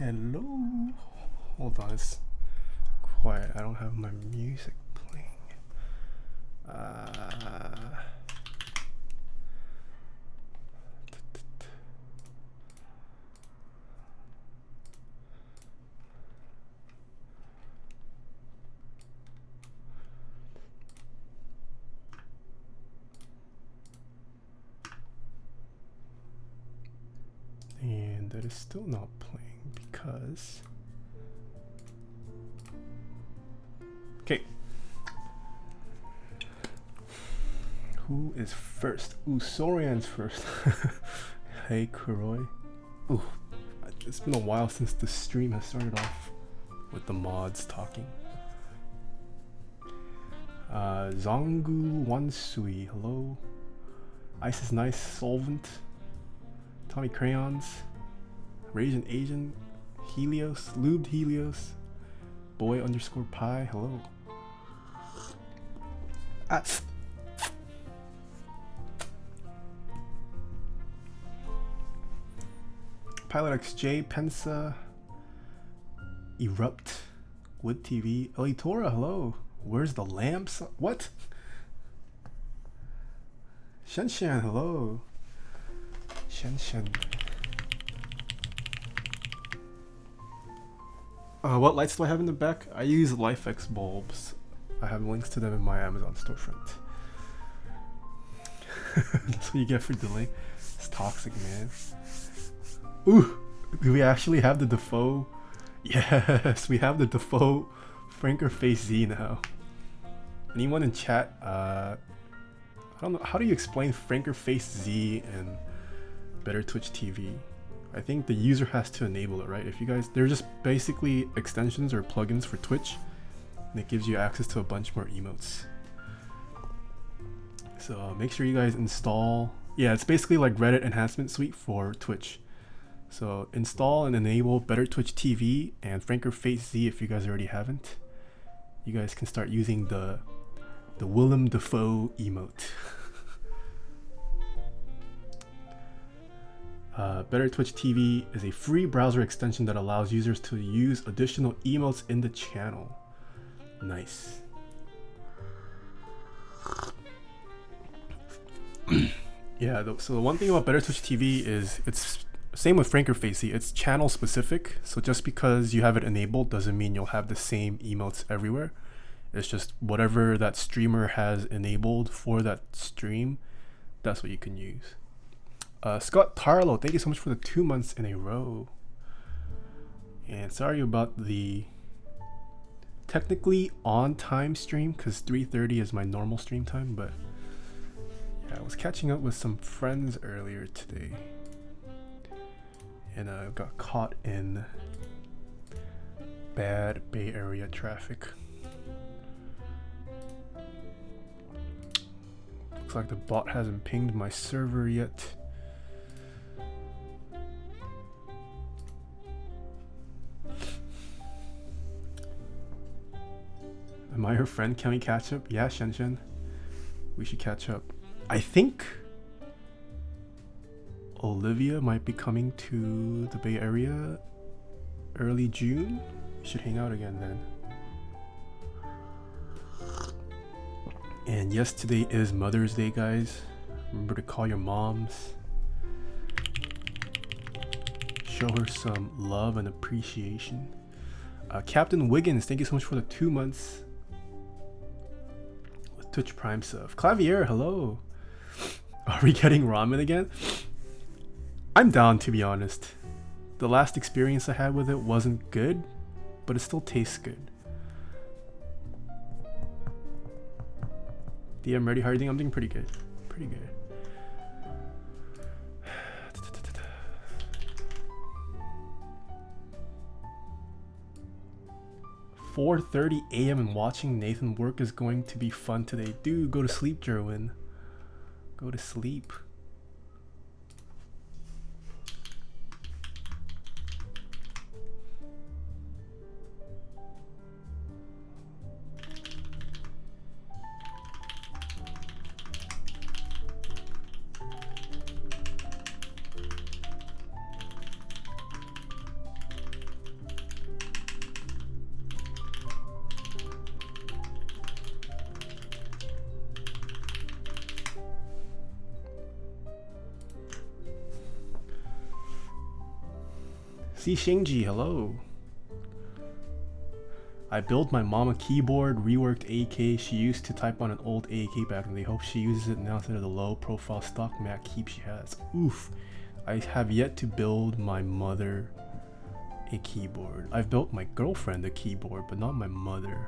Hello. Hold on, it's quiet. I don't have my music playing. And that is still not playing because... Okay. Who is first? Ooh, Sorian's first. Hey, Kuroi. Ooh, it's been a while since the stream has started off with the mods talking. Zongu Wansui, hello. Ice is nice, Solvent. Tommy Crayons. Raisin Asian. Helios, Lubed Helios. Boy underscore pie, hello. Pilot XJ, Pensa, Erupt, Wood TV, Elitora, hello. Where's the lamps? What? Shenshan, hello. Shenshan. What lights do I have in the back? I use LifeX bulbs. I have links to them in my Amazon storefront. That's what you get for delay. It's toxic, man. Ooh, do we actually have the Defoe? Yes, we have the Defoe Franker Face Z now. Anyone in chat? I don't know. How do you explain Franker Face Z and Better Twitch TV? I think the user has to enable it, right? If you guys, they're just basically extensions or plugins for Twitch, and it gives you access to a bunch more emotes. So make sure you guys install. Yeah, it's basically like Reddit enhancement suite for Twitch. So install and enable Better Twitch TV and Franker Face Z if you guys already haven't. You guys can start using the Willem Dafoe emote. Better Twitch TV is a free browser extension that allows users to use additional emotes in the channel. Nice. Yeah, so the one thing about Better Twitch TV is it's same with Franker Facey, it's channel specific. So just because you have it enabled doesn't mean you'll have the same emotes everywhere. It's just whatever that streamer has enabled for that stream, that's what you can use. Scott Tarlow, thank you so much for the 2 months in a row. And sorry about the technically on time stream because 3:30 is my normal stream time, but yeah, I was catching up with some friends earlier today and I got caught in bad Bay Area traffic. Looks like the bot hasn't pinged my server yet. Am I your friend? Can we catch up? Yeah, Shenshen. We should catch up. I think Olivia might be coming to the Bay Area early June. We should hang out again then. And yes, today is Mother's Day, guys. Remember to call your moms. Show her some love and appreciation. Captain Wiggins, thank you so much for the 2 months. Twitch Prime sub. Clavier, hello. Are we getting ramen again? I'm down, to be honest. The last experience I had with it wasn't good, but it still tastes good. DM ready, how are you doing? I'm doing pretty good. Pretty good. 4:30 a.m. and watching Nathan work is going to be fun today. Dude, go to sleep, Jerwin. Go to sleep. See Shinji, hello. I built my mom a keyboard, reworked AK. She used to type on an old AK back and they hope she uses it now instead of the low profile stock Mac keep she has. Oof. I have yet to build my mother a keyboard. I've built my girlfriend a keyboard, but not my mother.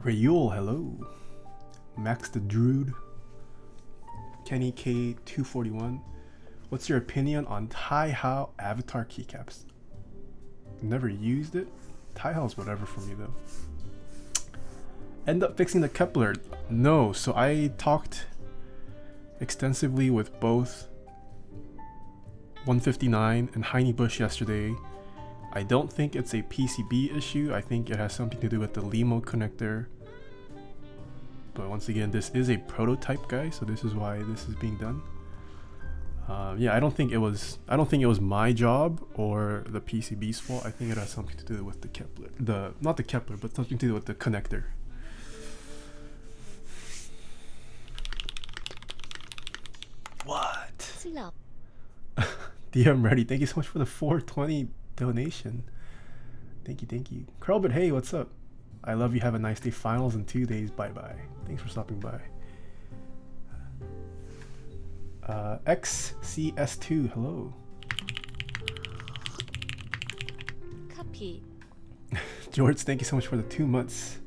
Rayul, hello. Max the Druid. Kenny K241. What's your opinion on Taeha avatar keycaps? Never used it. Taeha's whatever for me though. End up fixing the Kepler? No. So I talked extensively with both 159 and Heiny Bush yesterday. I don't think it's a PCB issue. I think it has something to do with the Limo connector. But once again, this is a prototype, guys, so this is why this is being done. Yeah, I don't think it was my job or the PCB's fault. I think it has something to do with the Kepler. Not the Kepler, but something to do with the connector. What? DM ready. Thank you so much for the 420 donation. Thank you. Curlbit, hey, what's up? I love you. Have a nice day. Finals in 2 days. Bye bye. Thanks for stopping by. XCS2, hello. Copy. George, thank you so much for the 2 months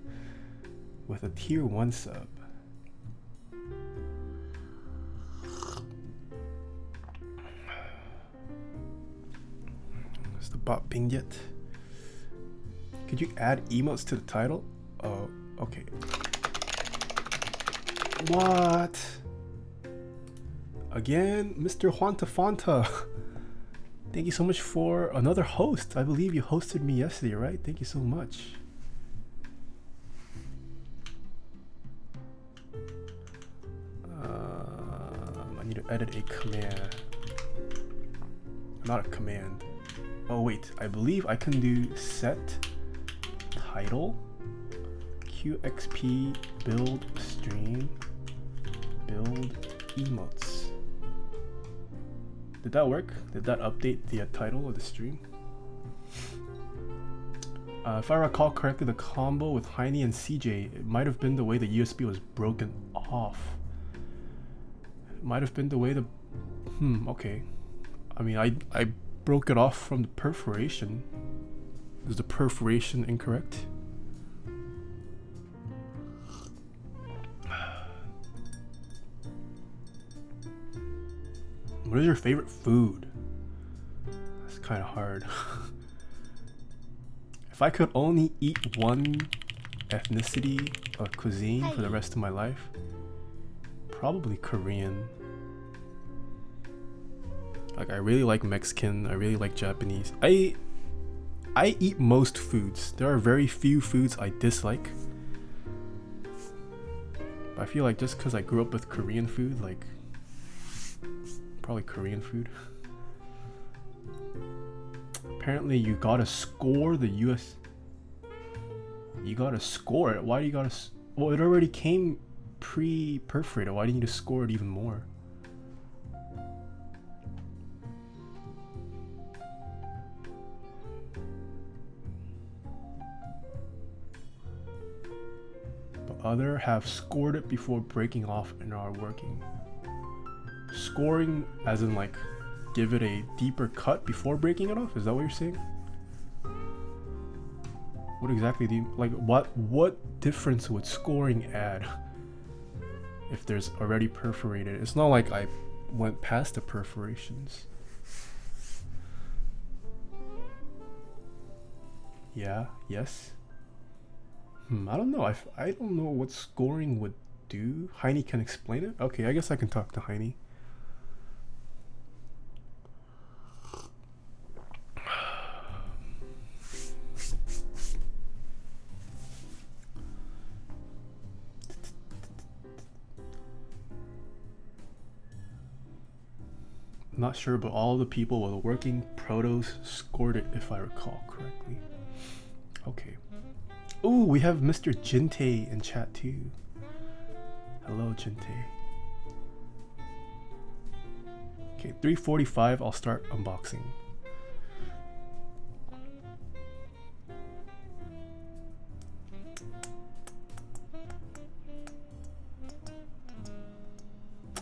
with a tier 1 sub. Is the bot pinged yet? Could you add emotes to the title? Oh, okay. What? Again, Mr. Juanta Fanta. Thank you so much for another host. I believe you hosted me yesterday, right? Thank you so much. I need to edit a command. Not a command. Oh wait, I believe I can do set title QXP build stream build emotes. Did that work? Did that update the title of the stream? If I recall correctly, the combo with Heiny and CJ, it might have been the way the USB was broken off. It might have been the way the... okay. I mean, I broke it off from the perforation. Is the perforation incorrect? What is your favorite food? That's kind of hard. If I could only eat one ethnicity or cuisine for the rest of my life, probably Korean. Like, I really like Mexican, I really like Japanese. I eat most foods. There are very few foods I dislike. But I feel like just because I grew up with Korean food, like, probably Korean food. Apparently you gotta score the US. You gotta score it. Why do you gotta... Well, it already came pre-perforated. Why do you need to score it even more? But other have scored it before breaking off and are working. Scoring as in like give it a deeper cut before breaking it off? Is that what you're saying? What exactly do you like? What difference would scoring add if there's already perforated? It's not like I went past the perforations. Yeah, yes. I don't know. I don't know what scoring would do. Heiny can explain it? Okay, I guess I can talk to Heiny. Not sure, but all the people with working protos scored it if I recall correctly. Okay. Ooh, we have Mr. Jinte in chat too. Hello, Jinte. Okay, 3:45. I'll start unboxing.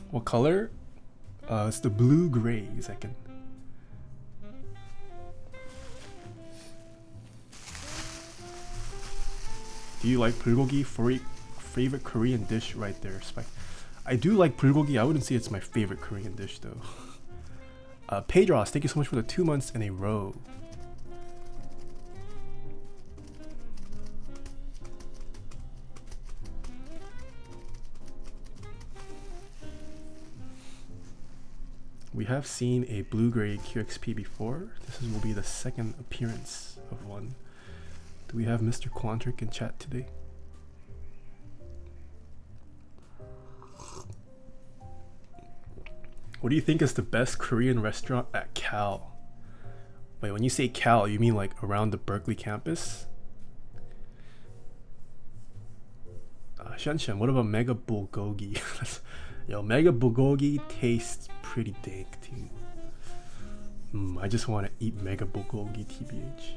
What color? It's the blue gray second. Do you like bulgogi? Favorite Korean dish right there, Spike. I do like bulgogi. I wouldn't say it's my favorite Korean dish though. Pedros, thank you so much for the 2 months in a row. We have seen a blue-gray QXP before. This will be the second appearance of one. Do we have Mr. Quantric in chat today? What do you think is the best Korean restaurant at Cal? Wait, when you say Cal, you mean like around the Berkeley campus? Shanshan, what about Mega Bulgogi? Yo, Mega Bulgogi tastes pretty dank too. I just want to eat Mega Bulgogi TBH.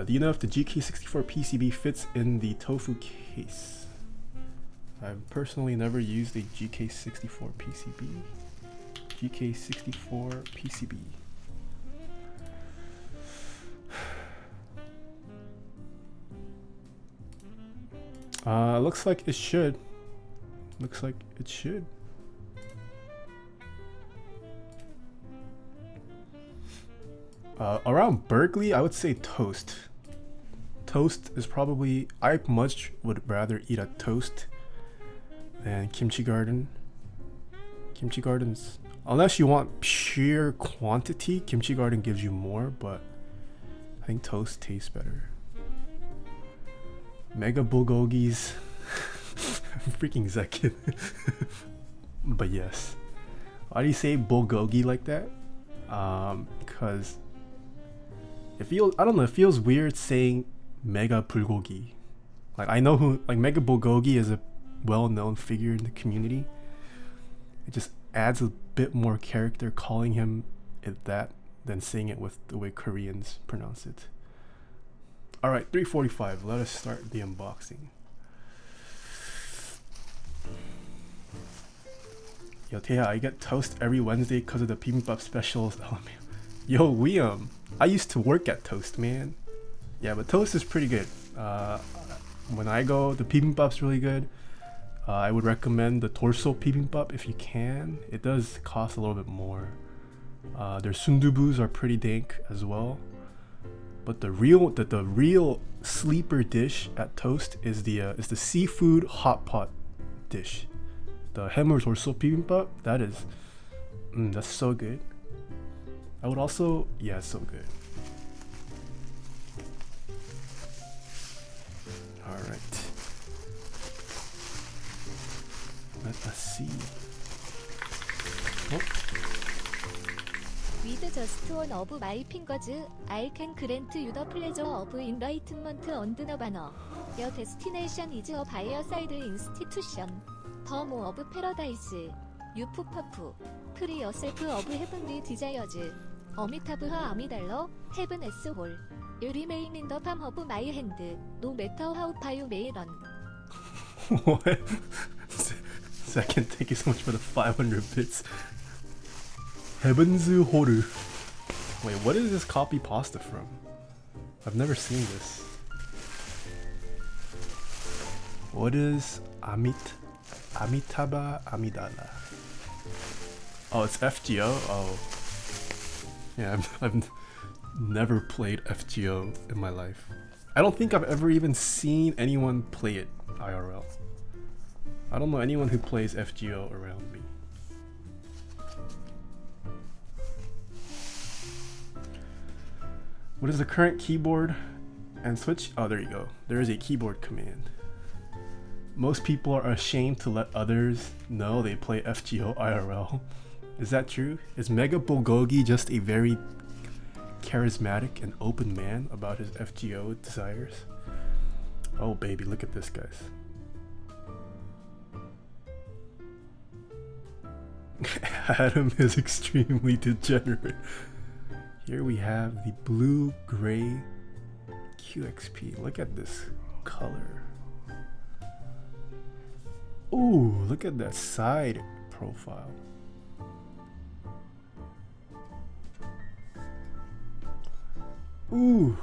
Do you know if the GK64 PCB fits in the tofu case? I've personally never used a GK64 PCB. GK64 PCB. Looks like it should. Looks like it should. Around Berkeley, I would say toast. Toast is probably, I much would rather eat a toast than kimchi garden. Kimchi gardens, unless you want sheer quantity, kimchi garden gives you more, but I think toast tastes better. Mega bulgogis. Freaking Zekin. But yes. Why do you say bulgogi like that? Because it feels, I don't know, it feels weird saying Mega bulgogi. Like, I know who, like, Mega bulgogi is a well-known figure in the community. It just adds a bit more character calling him it that than saying it with the way Koreans pronounce it. Alright, 3:45. Let us start the unboxing. Yo, Taeha, I get toast every Wednesday because of the bibimbap specials. Yo, Liam, I used to work at Toast, man. Yeah, but Toast is pretty good. When I go, the bibimbap's really good. I would recommend the torso bibimbap if you can. It does cost a little bit more. Their sundubus are pretty dank as well. But the real sleeper dish at Toast is the seafood hot pot dish. The Hemur torso bibimbap, that is, that's so good. I would also, yeah, it's so good. All right. Let us see. Oh. With just one of my fingers, I can grant you the pleasure of enlightenment on the banner. Your destination is a fireside institution. The Mo of Paradise. Yupupapu. Free yourself of heavenly desires. Amitabha Amidala. Heaven as whole. You remain in the palm of my hand. No matter how far you may run. What? Second, thank you so much for the 500 bits. Heaven's Horu. Wait, what is this copy pasta from? I've never seen this. What is Amitabha Amidala? Oh, it's FGO? Oh. Yeah, I've never played FGO in my life. I don't think I've ever even seen anyone play it IRL. I don't know anyone who plays FGO around me. What is the current keyboard and switch? Oh, there you go. There is a keyboard command. Most people are ashamed to let others know they play FGO IRL. Is that true? Is Mega Bulgogi just a very charismatic and open man about his FGO desires? Oh baby, look at this, guys. Adam is extremely degenerate. Here we have the blue-gray QXP. Look at this color. Ooh, look at that side profile. Ooh.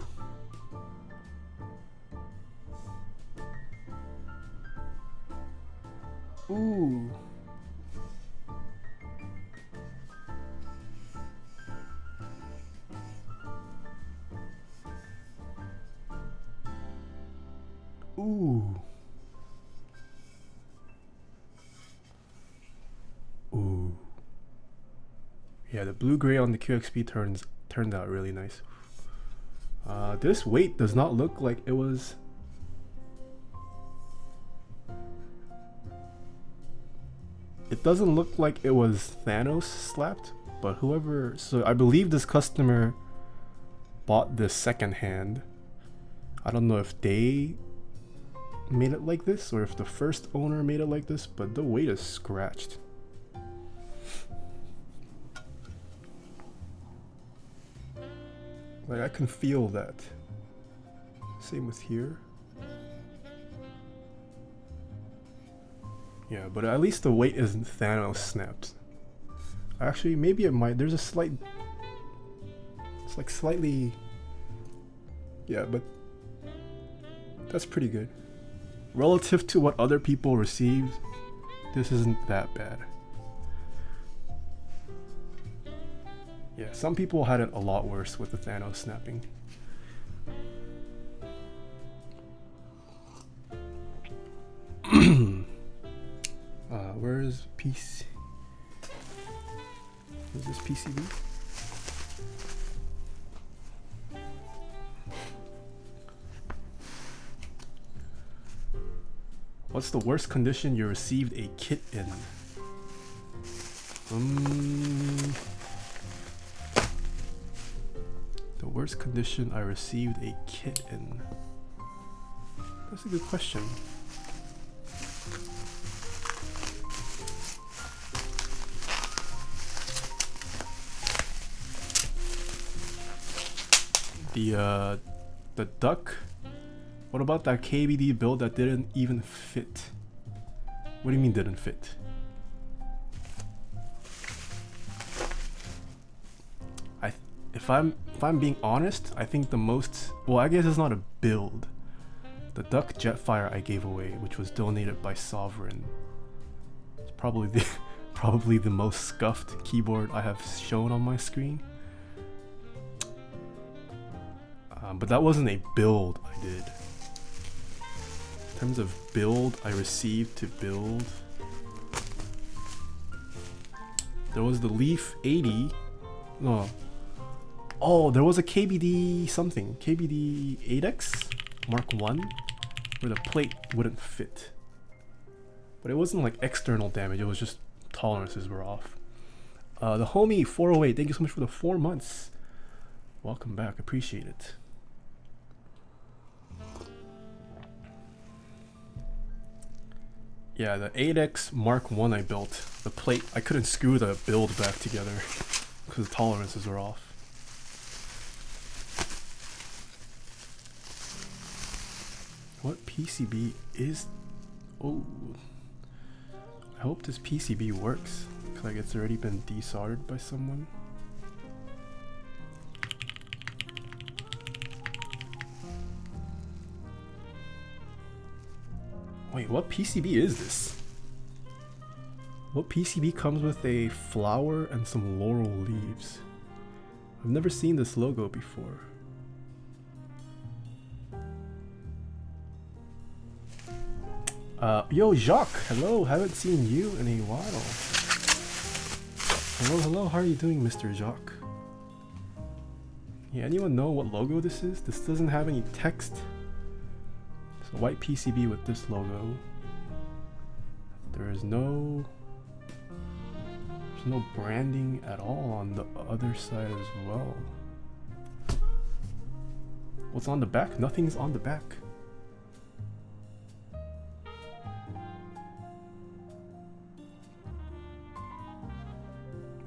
Ooh. Ooh. Ooh. Yeah, the blue-gray on the QXP turned out really nice. This weight does not look like it was. It doesn't look like it was Thanos slapped, but whoever. So I believe this customer bought this secondhand. I don't know if they made it like this or if the first owner made it like this, but the weight is scratched. Like, I can feel that. Same with here. Yeah, but at least the weight isn't Thanos snapped. Actually, maybe it might. There's a slight. It's like slightly. Yeah, but that's pretty good. Relative to what other people received, this isn't that bad. Yeah, some people had it a lot worse with the Thanos snapping. Where is PC? Is this PCB? What's the worst condition you received a kit in? The worst condition I received a kit in. That's a good question. The duck. What about that KBD build that didn't even fit? What do you mean didn't fit? If I'm being honest, I think the most, well, I guess it's not a build. The duck Jetfire I gave away, which was donated by Sovereign, it's probably the most scuffed keyboard I have shown on my screen. But that wasn't a build I did. In terms of build I received to build, there was the Leaf 80. No. Oh, there was a KBD something. KBD 8X Mark 1 where the plate wouldn't fit. But it wasn't like external damage, it was just tolerances were off. The homie 408, thank you so much for the 4 months. Welcome back, appreciate it. Yeah, the 8X Mark 1 I built, the plate, I couldn't screw the build back together because the tolerances were off. What PCB is... Oh, I hope this PCB works. Looks like it's already been desoldered by someone. Wait, what PCB is this? What PCB comes with a flower and some laurel leaves? I've never seen this logo before. Yo, Jacques, hello, haven't seen you in a while. Hello, how are you doing, Mr. Jacques? Yeah, anyone know what logo this is? This doesn't have any text. It's a white PCB with this logo. There's no branding at all on the other side as well. What's on the back? Nothing's on the back.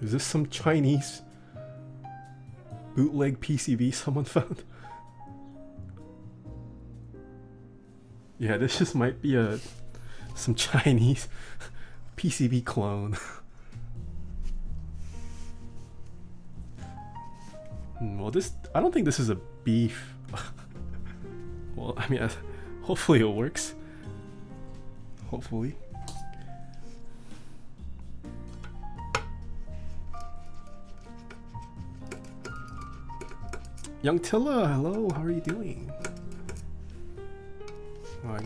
Is this some Chinese bootleg PCB someone found? Yeah, this just might be some Chinese PCB clone. Well, I don't think this is a beef. Well, I mean, hopefully it works. Hopefully. Young Tilla, hello, how are you doing? Oh, I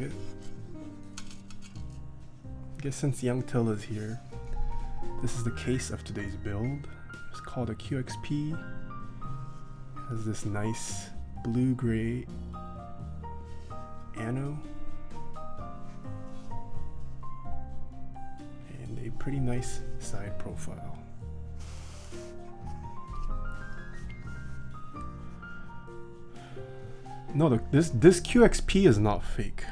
guess since Young Tilla's here, this is the case of today's build. It's called a QXP. Has this nice blue-gray ano and a pretty nice side profile. No, this QXP is not fake.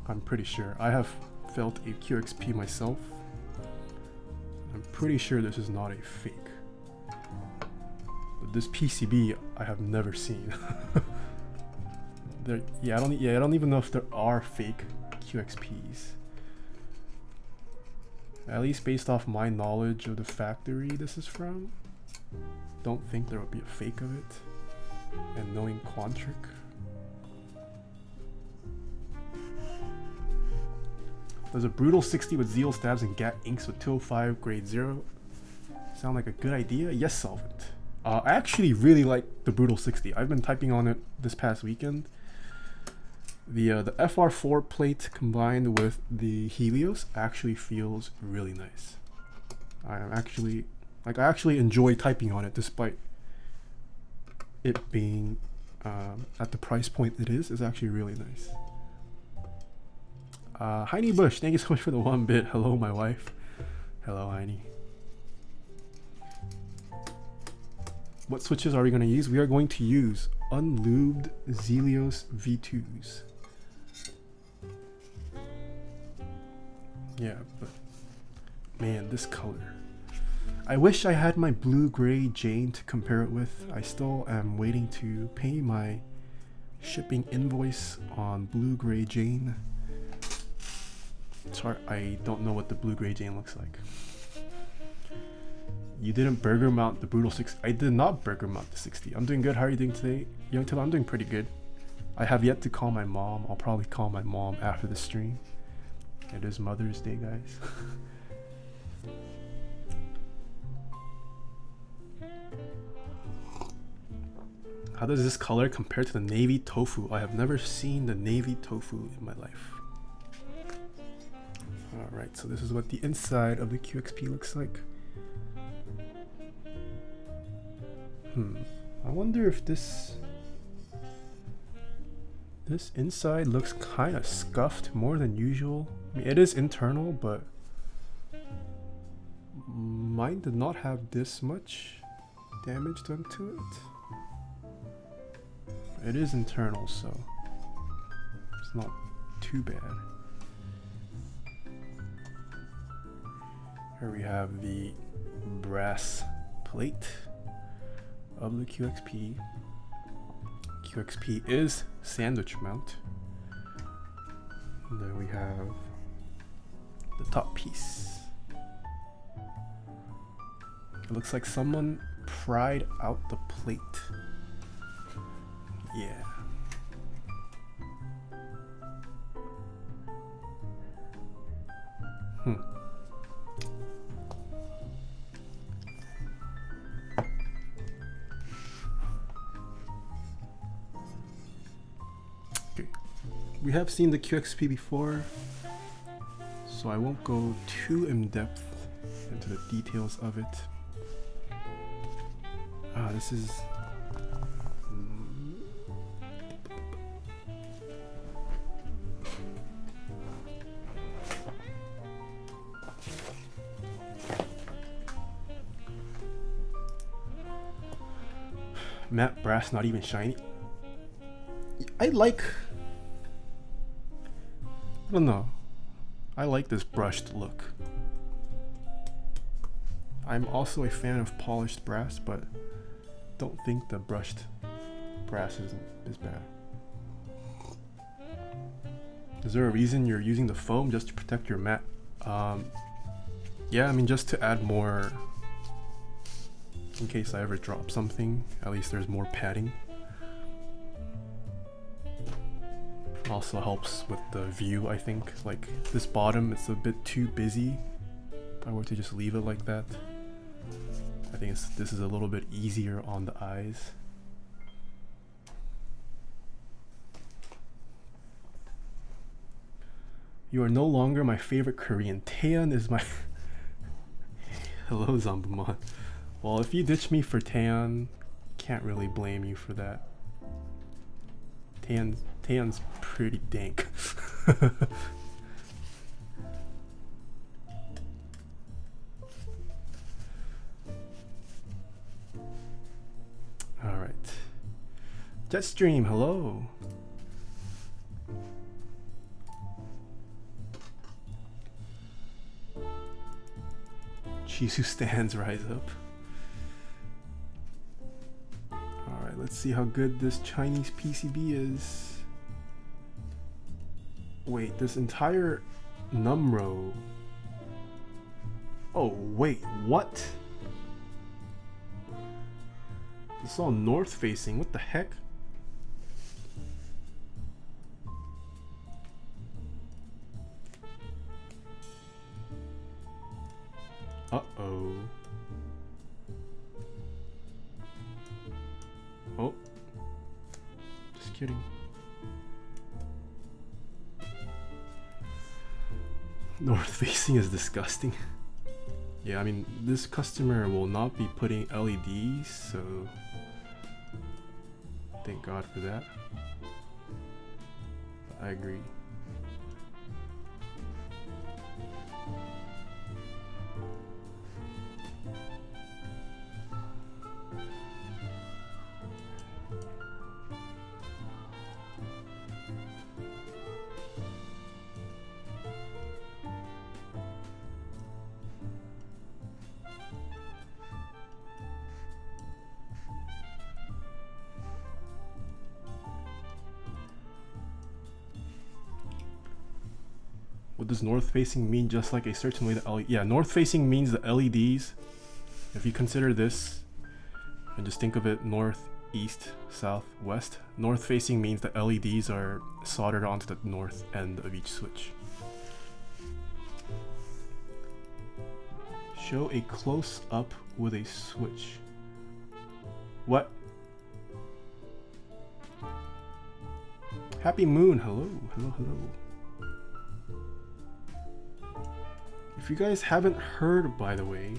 I'm pretty sure. I have felt a QXP myself. I'm pretty sure this is not a fake. But this PCB I have never seen. I don't even know if there are fake QXPs. At least based off my knowledge of the factory this is from, don't think there would be a fake of it. And knowing Quantric, does a brutal 60 with Zeal stabs and Gat inks with 205 grade 0 sound like a good idea? Yes, Solvent. I actually really like the brutal 60. I've been typing on it this past weekend. The FR4 plate combined with the Helios actually feels really nice. I actually enjoy typing on it despite it being at the price point it is actually really nice. Heine Bush, thank you so much for the 1 bit. Hello, my wife. Hello, Heine. What switches are we going to use? We are going to use unlubed Zelios V2s. Yeah, but man, this color. I wish I had my blue-gray Jane to compare it with. I still am waiting to pay my shipping invoice on blue-gray Jane. Sorry, I don't know what the blue-gray Jane looks like. You didn't burger mount the brutal 60. I did not burger mount the 60. I'm doing good. How are you doing today, Young Till? I'm doing pretty good. I have yet to call my mom. I'll probably call my mom after the stream. It is Mother's Day, guys. How does this color compare to the navy tofu? I have never seen the navy tofu in my life. Alright, so this is what the inside of the QXP looks like. I wonder if this inside looks kind of scuffed more than usual. I mean, it is internal, but mine did not have this much damage done to it. It is internal, so it's not too bad. Here we have the brass plate of the QXP. QXP is sandwich mount. And then we have the top piece. It looks like someone pried out the plate. Yeah. Okay. We have seen the QXP before, so I won't go too in depth into the details of it. This is matte brass, not even shiny. I don't know. I like this brushed look. I'm also a fan of polished brass, but don't think the brushed brass is bad. Is there a reason you're using the foam just to protect your mat? Yeah, I mean just to add more in case I ever drop something. At least there's more padding. Also helps with the view, I think. Like this bottom, it's a bit too busy. If I were to just leave it like that, I think this is a little bit easier on the eyes. You are no longer my favorite Korean. Taeha is my... Hello, Zambumon. Well, if you ditch me for Taeha, can't really blame you for that. Taeha's pretty dank. Alright. Jetstream, hello. Chisu stands rise up. Alright, let's see how good this Chinese PCB is. Wait, this entire Numro. Oh, wait, what? It's all north facing, what the heck? Uh-oh. Oh. Just kidding. North facing is disgusting. Yeah, I mean, this customer will not be putting LEDs, so thank God for that. I agree. What does north facing mean? Just like a certain way to yeah, north facing means the LEDs. If you consider this and just think of it north, east, south, west, north facing means the LEDs are soldered onto the north end of each switch. Show a close up with a switch. What? Happy Moon, hello, hello, hello. If you guys haven't heard, by the way,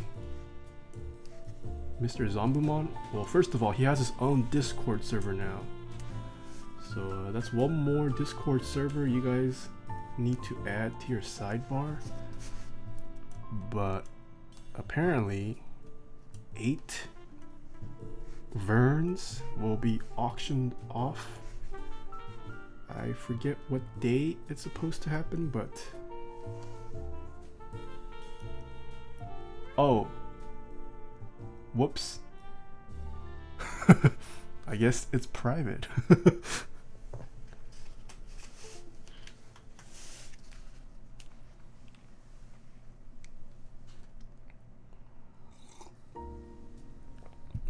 Mr. Zambumon, well, first of all, he has his own Discord server now. So that's one more Discord server you guys need to add to your sidebar. But apparently, 8 Verns will be auctioned off. I forget what day it's supposed to happen, but... Oh. Whoops. I guess it's private.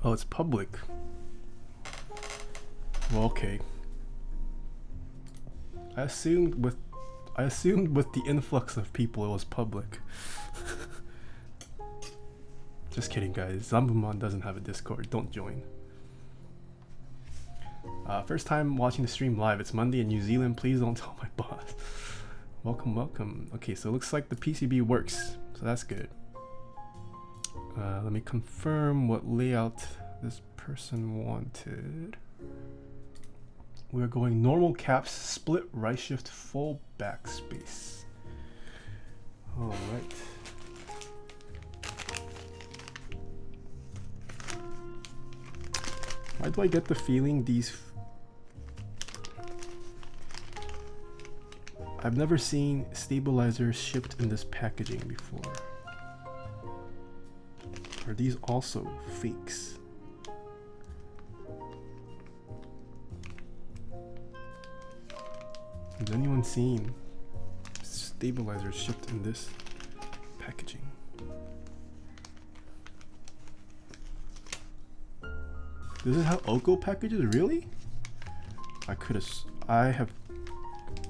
Oh, it's public. Well, okay. I assumed with the influx of people it was public. Just kidding, guys. Zambumon doesn't have a Discord. Don't join. First time watching the stream live. It's Monday in New Zealand. Please don't tell my boss. Welcome, welcome. Okay, so it looks like the PCB works. So that's good. Let me confirm what layout this person wanted. We're going normal caps, split right shift, full backspace. All right. Why do I get the feeling these... I've never seen stabilizers shipped in this packaging before. Are these also fakes? Has anyone seen stabilizers shipped in this packaging? This is how Oko packages? Really? I have,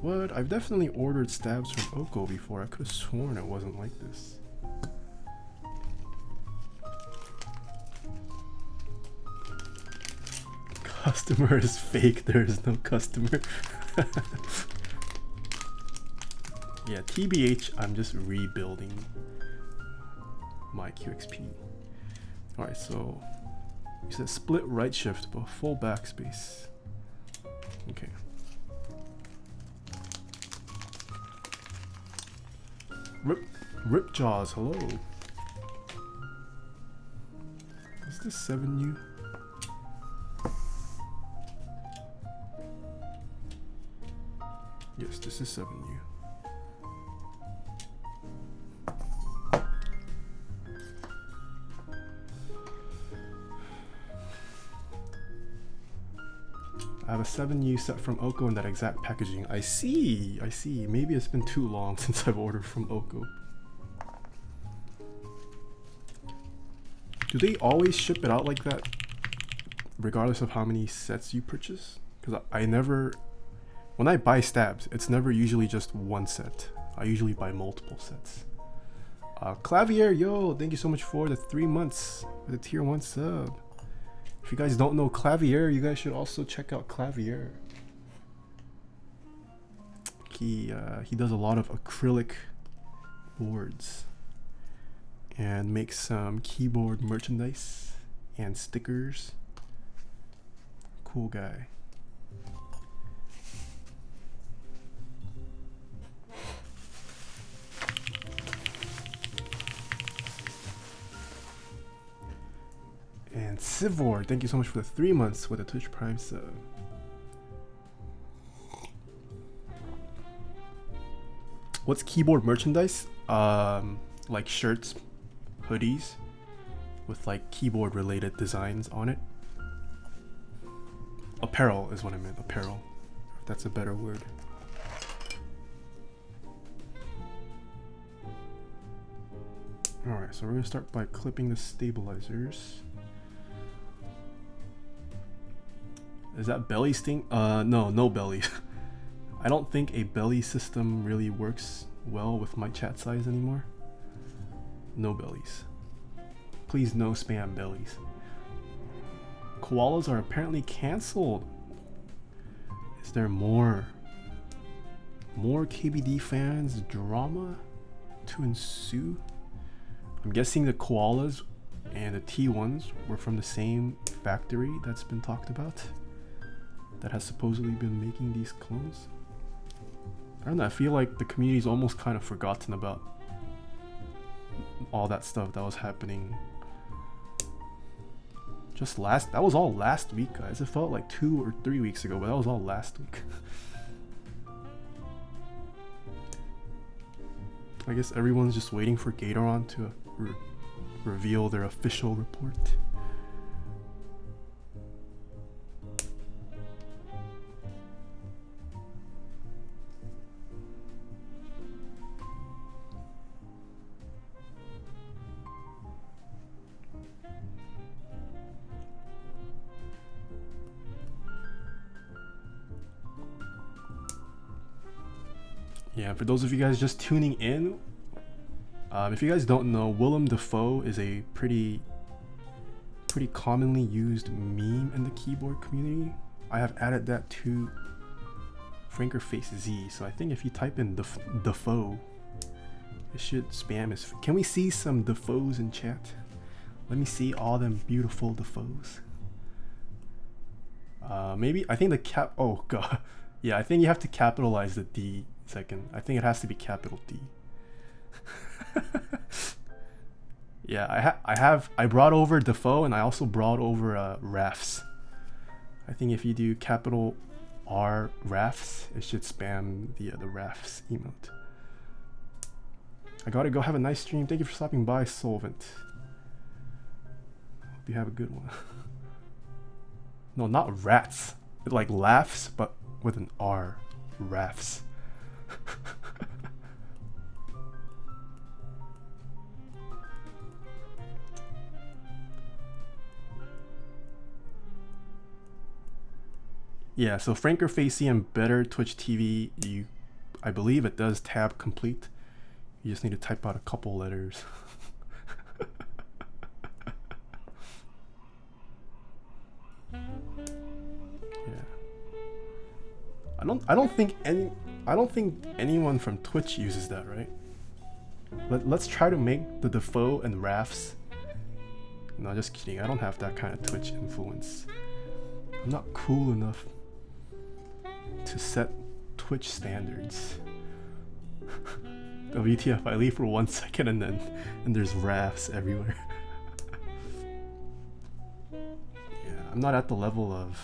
what? I've definitely ordered stabs from Oko before. I could have sworn it wasn't like this. Customer is fake, there is no customer. Yeah, TBH, I'm just rebuilding my QXP. Alright, so you said split right shift but full backspace. Okay. Rip Jaws, hello. Is this 7U? Yes, this is 7U. I have a 7U set from Oko in that exact packaging. I see. Maybe it's been too long since I've ordered from Oko. Do they always ship it out like that, regardless of how many sets you purchase? Because I never, when I buy stabs, it's never usually just one set. I usually buy multiple sets. Clavier, yo, thank you so much for the 3 months with a tier 1 sub. If you guys don't know Clavier, you guys should also check out Clavier. He does a lot of acrylic boards and makes some keyboard merchandise and stickers. Cool guy. And Sivor, thank you so much for the 3 months with a Twitch Prime sub. What's keyboard merchandise? Like shirts, hoodies, with like keyboard related designs on it. Apparel is what I meant, apparel. If that's a better word. Alright, so we're gonna start by clipping the stabilizers. Is that belly sting? No belly. I don't think a belly system really works well with my chat size anymore. No bellies. Please no spam bellies. Koalas are apparently cancelled. Is there more KBD fans drama to ensue? I'm guessing the koalas and the T1s were from the same factory that's been talked about, that has supposedly been making these clones. I don't know, I feel like the community's almost kind of forgotten about all that stuff that was happening just that was all last week, guys. It felt like 2 or 3 weeks ago, but that was all last week. I guess everyone's just waiting for Gatoron to reveal their official report. Yeah, for those of you guys just tuning in, if you guys don't know, Willem Dafoe is a pretty commonly used meme in the keyboard community. I have added that to Frankerface Z, so I think if you type in Dafoe, it should spam his. Can we see some Dafoes in chat? Let me see all them beautiful Dafoes. Maybe, I think the cap, oh god. Yeah, I think you have to capitalize the D second. I think it has to be capital D. Yeah, I brought over Defoe and I also brought over Rafts. I think if you do capital R Rafts, it should spam the Rafts emote. I gotta go have a nice stream. Thank you for stopping by, Solvent. Hope you have a good one. No, not rats. It like laughs, but with an R. Rafts. Yeah, so Franker Facey and Better Twitch TV, I believe it does tab complete. You just need to type out a couple letters. Yeah. I don't think anyone from Twitch uses that, right? Let's try to make the Defoe and Rafts. No, just kidding. I don't have that kind of Twitch influence. I'm not cool enough to set Twitch standards. WTF, I leave for 1 second and there's rafts everywhere. Yeah, I'm not at the level of,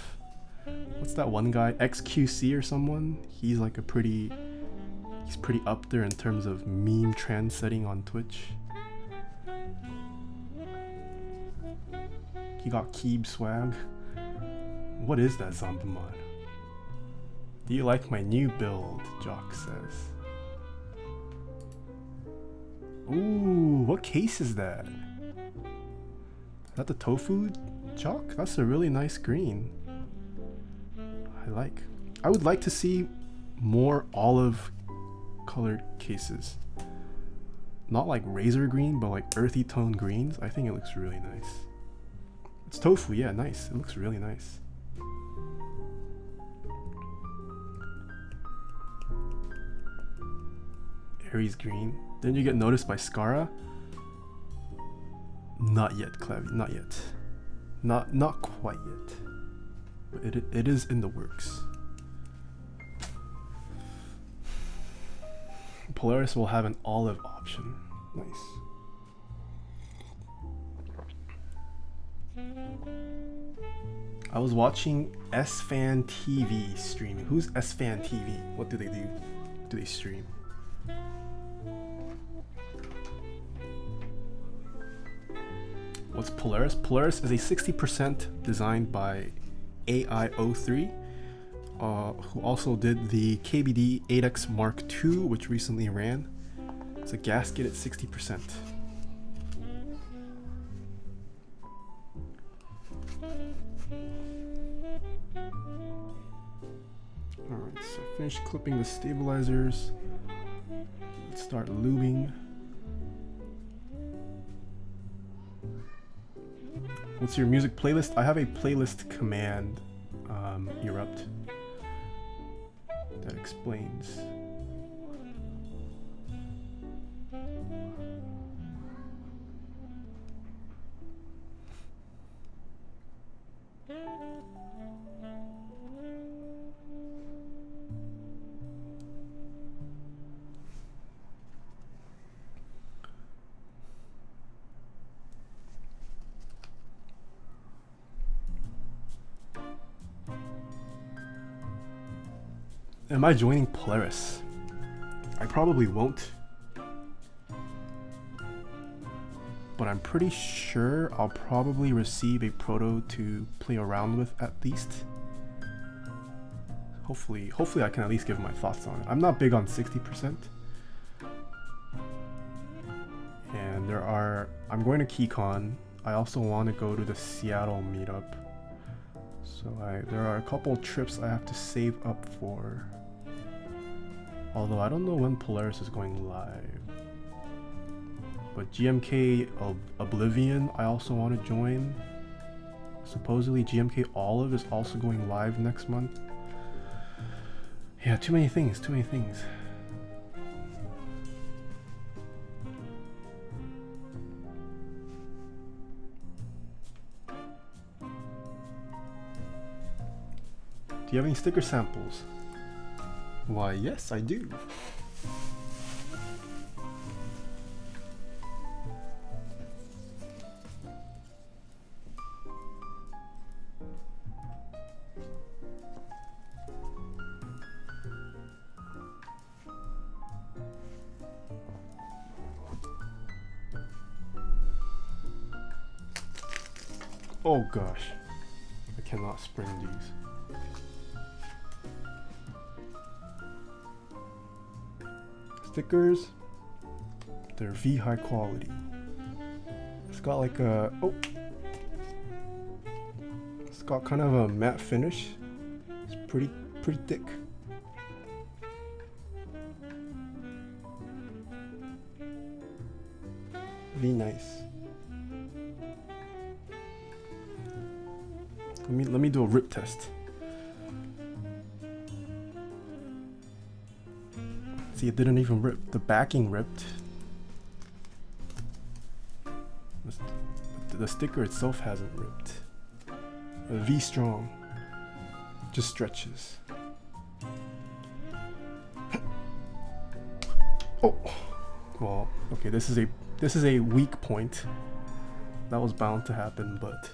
what's that one guy, XQC or someone? He's like he's pretty up there in terms of meme trend setting on Twitch. He got Keeb swag. What is that, zombie mod? Do you like my new build? Jock says. Ooh, what case is that? Is that the tofu Jock? That's a really nice green. I would like to see more olive colored cases. Not like razor green, but like earthy tone greens. I think it looks really nice. It's tofu, yeah, nice. It looks really nice. Aries green. Didn't you get noticed by Scara? Not yet, Clavy, not yet. Not quite yet. But it is in the works. Polaris will have an olive option. Nice. I was watching SFan TV streaming. Who's SFan TV? What do they do? Do they stream? What's Polaris? Polaris is a 60% designed by AI03, who also did the KBD 8X Mark II, which recently ran. It's a gasket at 60%. Alright, so finish clipping the stabilizers. Let's start lubing. What's your music playlist? I have a playlist command, erupt, that explains. Am I joining Polaris? I probably won't. But I'm pretty sure I'll probably receive a proto to play around with at least. Hopefully I can at least give my thoughts on it. I'm not big on 60%. And I'm going to KeyCon. I also want to go to the Seattle meetup. So there are a couple trips I have to save up for. Although I don't know when Polaris is going live. But GMK Oblivion I also want to join. Supposedly GMK Olive is also going live next month. Yeah, too many things. Do you have any sticker samples? Why, yes, I do. Oh gosh, I cannot spring these. Stickers, they're V high quality. It's got like a, oh, it's got kind of a matte finish. It's pretty thick. Be nice. Let me do a rip test. See, it didn't even rip. The backing ripped. The sticker itself hasn't ripped. V strong. Just stretches. Oh, well, okay. This is a weak point. That was bound to happen, but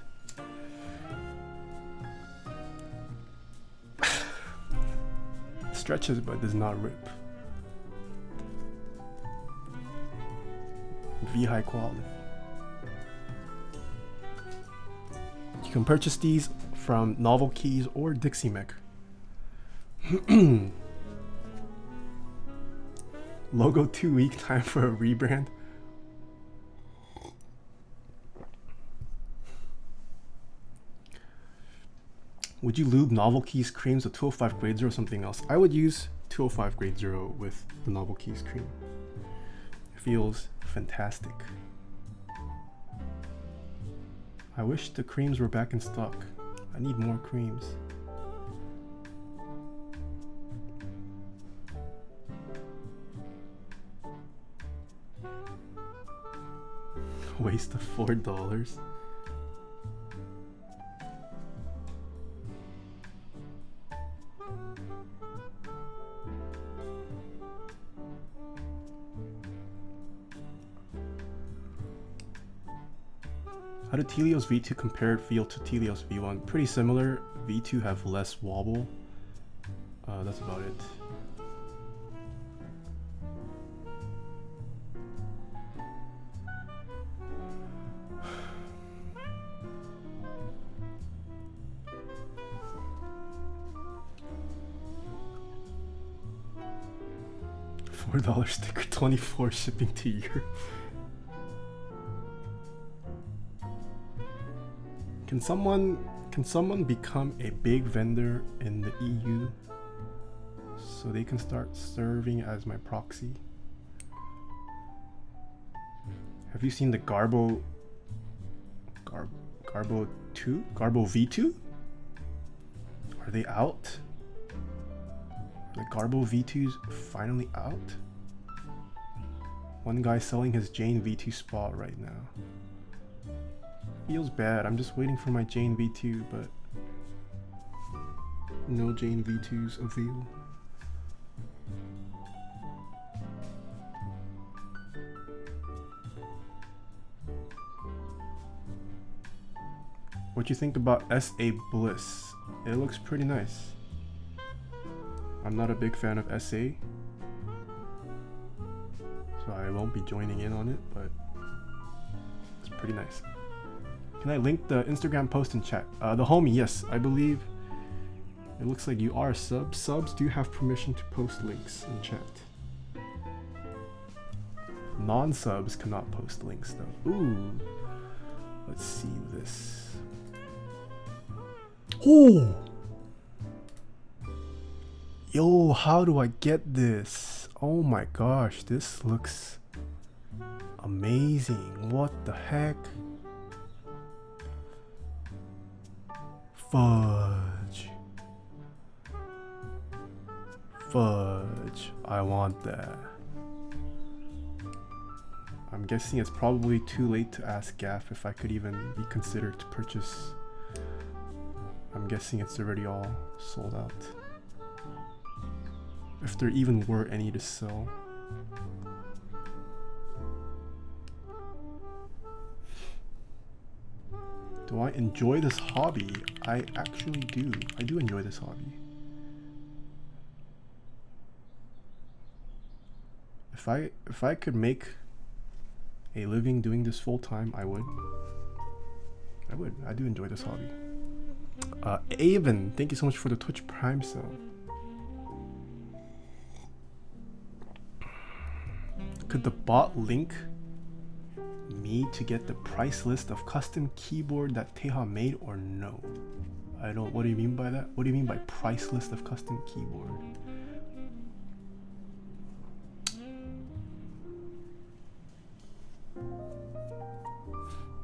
stretches but does not rip. V high quality. You can purchase these from Novel Keys or Dixie Mech. Logo 2 week, time for a rebrand. Would you lube Novel Keys creams with 205 grade 0 or something else? I would use 205 grade 0 with the Novel Keys cream. It feels fantastic. I wish the creams were back in stock. I need more creams. Waste of $4. How did Telios V2 compare feel to Telios V1? Pretty similar. V2 have less wobble. That's about it. $4 sticker, 24 shipping to Europe. Can someone become a big vendor in the EU so they can start serving as my proxy? Have you seen the Garbo V2? Are they out? The Garbo V2's finally out? One guy selling his Jane V2 spot right now. Feels bad. I'm just waiting for my Jane V2, but no Jane V2s available. What you think about SA Bliss? It looks pretty nice. I'm not a big fan of SA, so I won't be joining in on it, but it's pretty nice. Can I link the Instagram post in chat? The homie, yes, I believe it looks like you are a sub. Subs do have permission to post links in chat. Non-subs cannot post links though. Ooh, let's see this. Oh, yo, how do I get this? Oh my gosh, this looks amazing. What the heck? Fudge. Fudge. I want that. I'm guessing it's probably too late to ask Gaff if I could even be considered to purchase. I'm guessing it's already all sold out. If there even were any to sell. Do I enjoy this hobby? I actually do. I do enjoy this hobby. If I could make a living doing this full time, I would. I do enjoy this hobby. Avon, thank you so much for the Twitch Prime sub. Could the bot link me to get the price list of custom keyboard that Taeha made or no? I don't, what do you mean by that? What do you mean by price list of custom keyboard?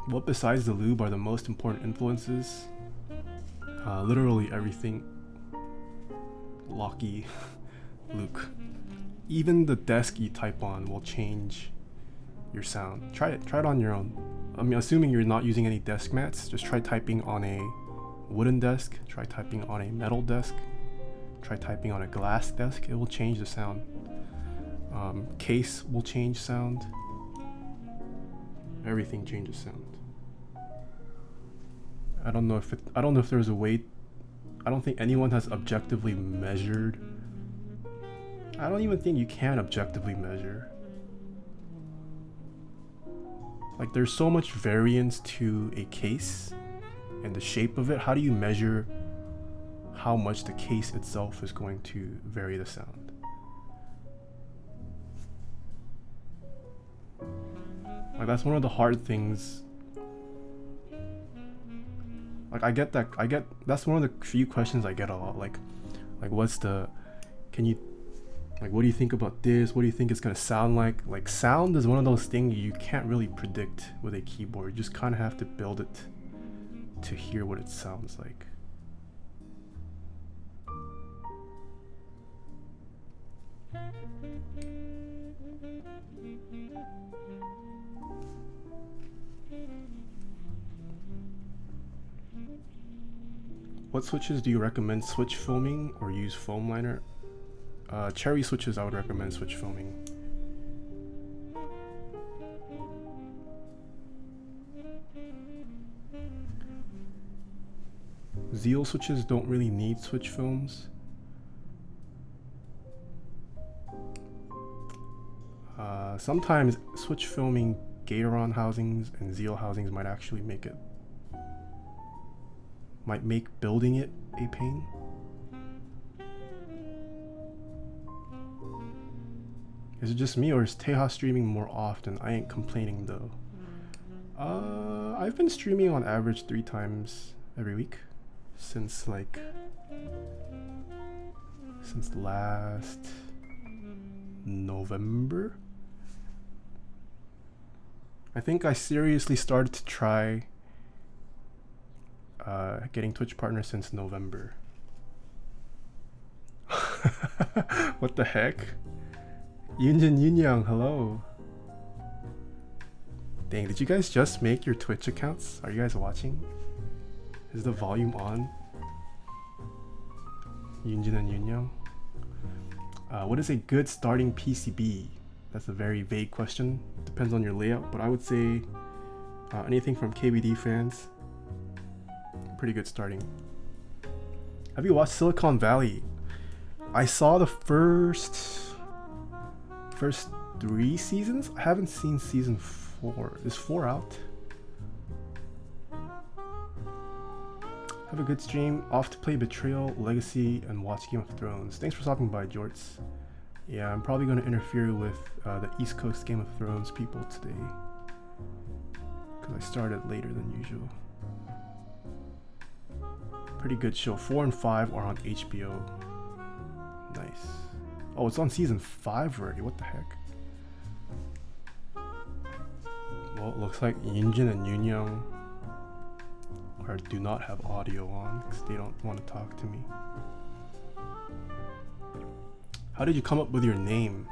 What besides the lube are the most important influences? Literally everything. Locky, Luke. Even the desk you type on will change your sound. Try it on your own. I mean, assuming you're not using any desk mats, just try typing on a wooden desk, try typing on a metal desk, try typing on a glass desk. It will change the sound. Case will change sound. Everything changes sound. I don't know if there's a way. I don't think anyone has objectively measured. I don't even think you can objectively measure. Like, there's so much variance to a case and the shape of it. How do you measure how much the case itself is going to vary the sound? Like, that's one of the hard things. Like, I get that's one of the few questions I get a lot. Like what's the, can you, like, what do you think about this? What do you think it's gonna sound like? Like, sound is one of those things you can't really predict with a keyboard. You just kind of have to build it to hear what it sounds like. What switches do you recommend switch filming or use foam liner? Cherry switches, I would recommend switch filming. Zeal switches don't really need switch films. Sometimes switch filming Gatoron housings and Zeal housings might actually make building it a pain. Is it just me or is Taeha streaming more often? I ain't complaining though. I've been streaming on average 3 times every week since last November. I think I seriously started to try getting Twitch partners since November. What the heck? Yunjin Yunyang, hello. Dang, did you guys just make your Twitch accounts? Are you guys watching? Is the volume on? Yunjin and Yunyang. What is a good starting PCB? That's a very vague question. Depends on your layout, but I would say anything from KBD fans. Pretty good starting. Have you watched Silicon Valley? I saw the first 3 seasons. I haven't seen season 4. Is 4 out? Have a good stream. Off to play Betrayal, Legacy, and watch Game of Thrones. Thanks for stopping by, Jorts. Yeah, I'm probably going to interfere with the East Coast Game of Thrones people today because I started later than usual. Pretty good show. 4 and 5 are on HBO. Nice. Oh, it's on season 5 already. What the heck? Well, it looks like Yunjin and Yunyang do not have audio on because they don't want to talk to me. How did you come up with your name?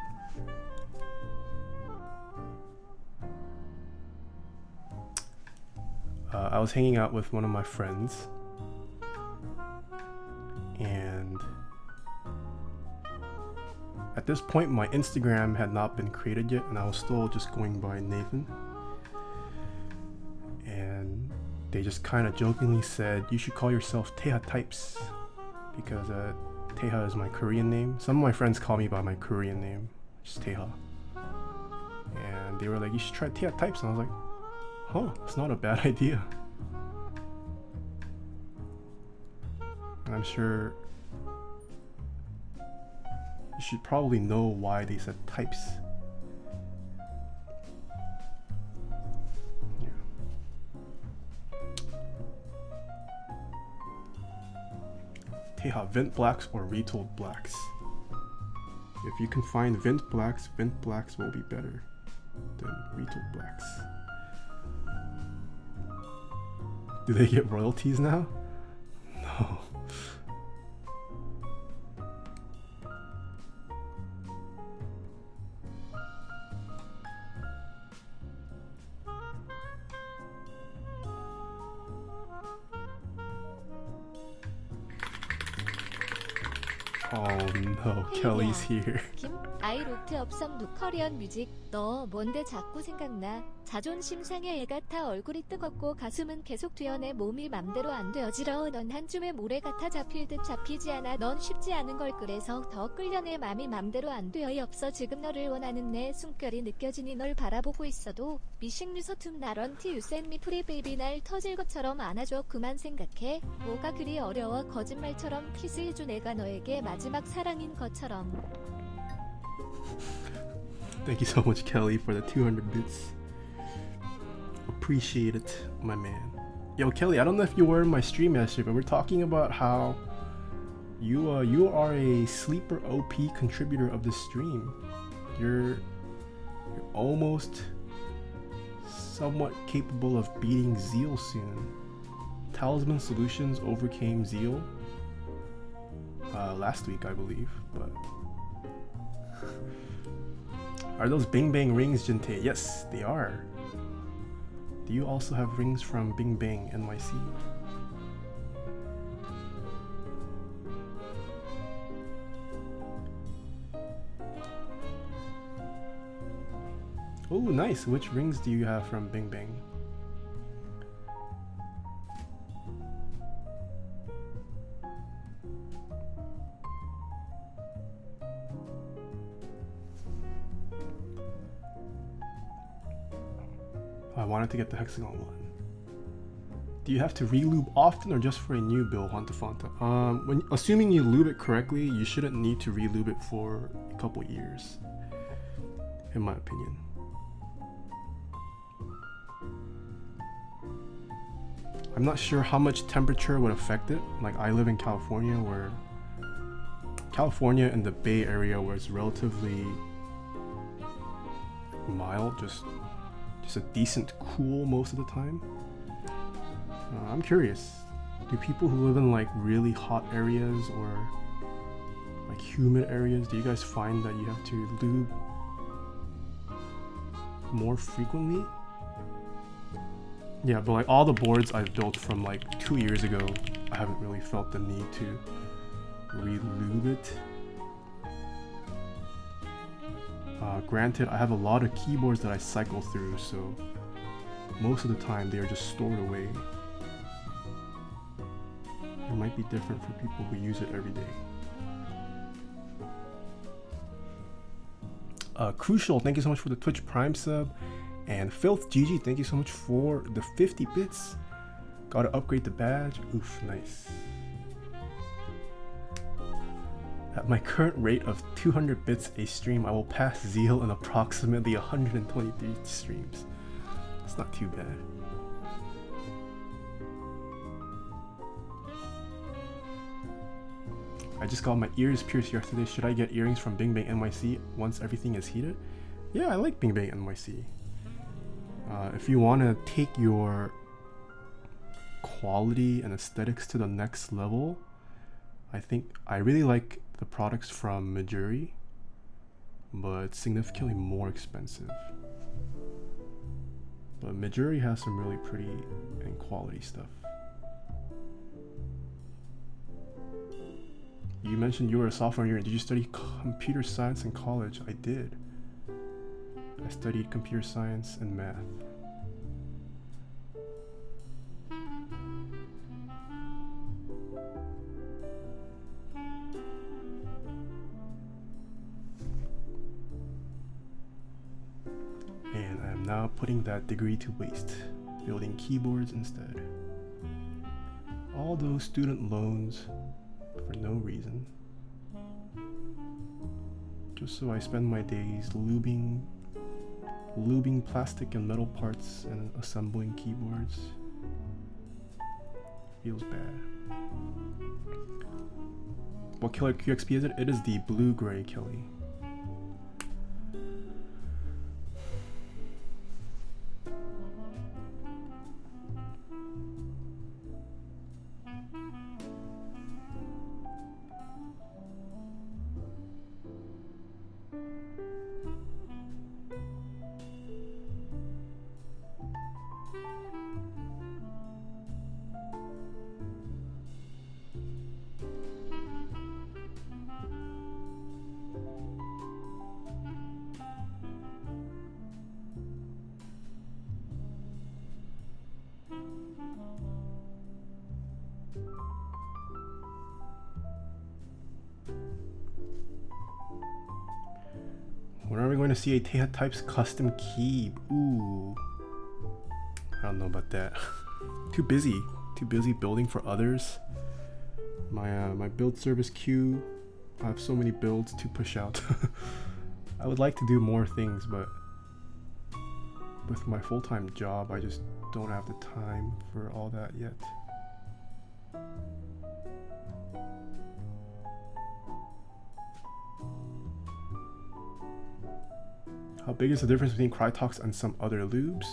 I was hanging out with one of my friends and at this point my Instagram had not been created yet and I was still just going by Nathan, and they just kind of jokingly said you should call yourself Taeha Types because Taeha is my Korean name. Some of my friends call me by my Korean name, which is Taeha, and they were like, you should try Taeha Types, and I was like, huh, it's not a bad idea. And I'm sure you should probably know why they said types. Taeha, Vint Blacks or Retold Blacks? If you can find Vint Blacks will be better than Retold Blacks. Do they get royalties now? No. Oh no, Kelly's here. 김, 아이 로트 업섬 누커리언 뮤직. 너 뭔데 자꾸 생각나? 자존심 상해. 애 같아. 얼굴이 뜨겁고 가슴은 계속 뛰어내. 몸이 맘대로 안 돼. 어지러워. 넌 한 줌의 모래 같아. 잡힐 듯 잡히지 않아. 넌 쉽지 않은 걸. 그래서 더 끌려. 내 맘이 맘대로 안 돼. 어이없어. 지금 너를 원하는 내 숨결이 느껴지니 널 바라보고 있어도 미싱 유서 툼 나런 티 유센미 프리 베이비. 날 터질 것처럼 안아줘. 그만 생각해. 뭐가 그리 어려워. 거짓말처럼 키스해줘. 내가 너에게 마지막 사랑인 것처럼. Thank you so much, Kelly, for the 200 bits. Appreciate it, my man. Yo, Kelly, I don't know if you were in my stream yesterday, but we're talking about how you are a sleeper OP contributor of the stream. You're almost somewhat capable of beating Zeal soon. Talisman Solutions overcame Zeal last week, I believe, but are those Bing Bang rings, Jinte? Yes, they are. Do you also have rings from Bing Bang NYC? Oh, nice. Which rings do you have from Bing Bang? I wanted to get the hexagon one. Do you have to re-lube often or just for a new build, Fanta Fanta? Assuming you lube it correctly, you shouldn't need to re-lube it for a couple years, in my opinion. I'm not sure how much temperature would affect it. Like, I live in California, where California and the Bay Area, where it's relatively mild, just a decent cool most of the time. I'm curious, do people who live in like really hot areas or like humid areas, do you guys find that you have to lube more frequently? Yeah, but like all the boards I've built from like 2 years ago, I haven't really felt the need to re-lube it. Granted, I have a lot of keyboards that I cycle through, so most of the time they are just stored away. It might be different for people who use it every day. Crucial, thank you so much for the Twitch Prime sub. And Filth GG, thank you so much for the 50 bits. Gotta upgrade the badge. Oof, nice. At my current rate of 200 bits a stream, I will pass Zeal in approximately 123 streams. It's not too bad. I just got my ears pierced yesterday. Should I get earrings from Bing Bang NYC once everything is heated? Yeah, I like Bing Bang NYC. If you want to take your quality and aesthetics to the next level, I really like the products from Majuri, but significantly more expensive. But Majuri has some really pretty and quality stuff. You mentioned you were a sophomore year. Did you study computer science in college? I did. I studied computer science and math. And I'm now putting that degree to waste, building keyboards instead. All those student loans for no reason. Just so I spend my days lubing plastic and metal parts and assembling keyboards. Feels bad. What killer QXP is it? It is the blue-gray Kelly. When are we going to see a Taeha Types custom key? Ooh, I don't know about that. Too busy building for others. My build service queue, I have so many builds to push out. I would like to do more things, but with my full-time job, I just don't have the time for all that yet. How big is the difference between Crytox and some other lubes?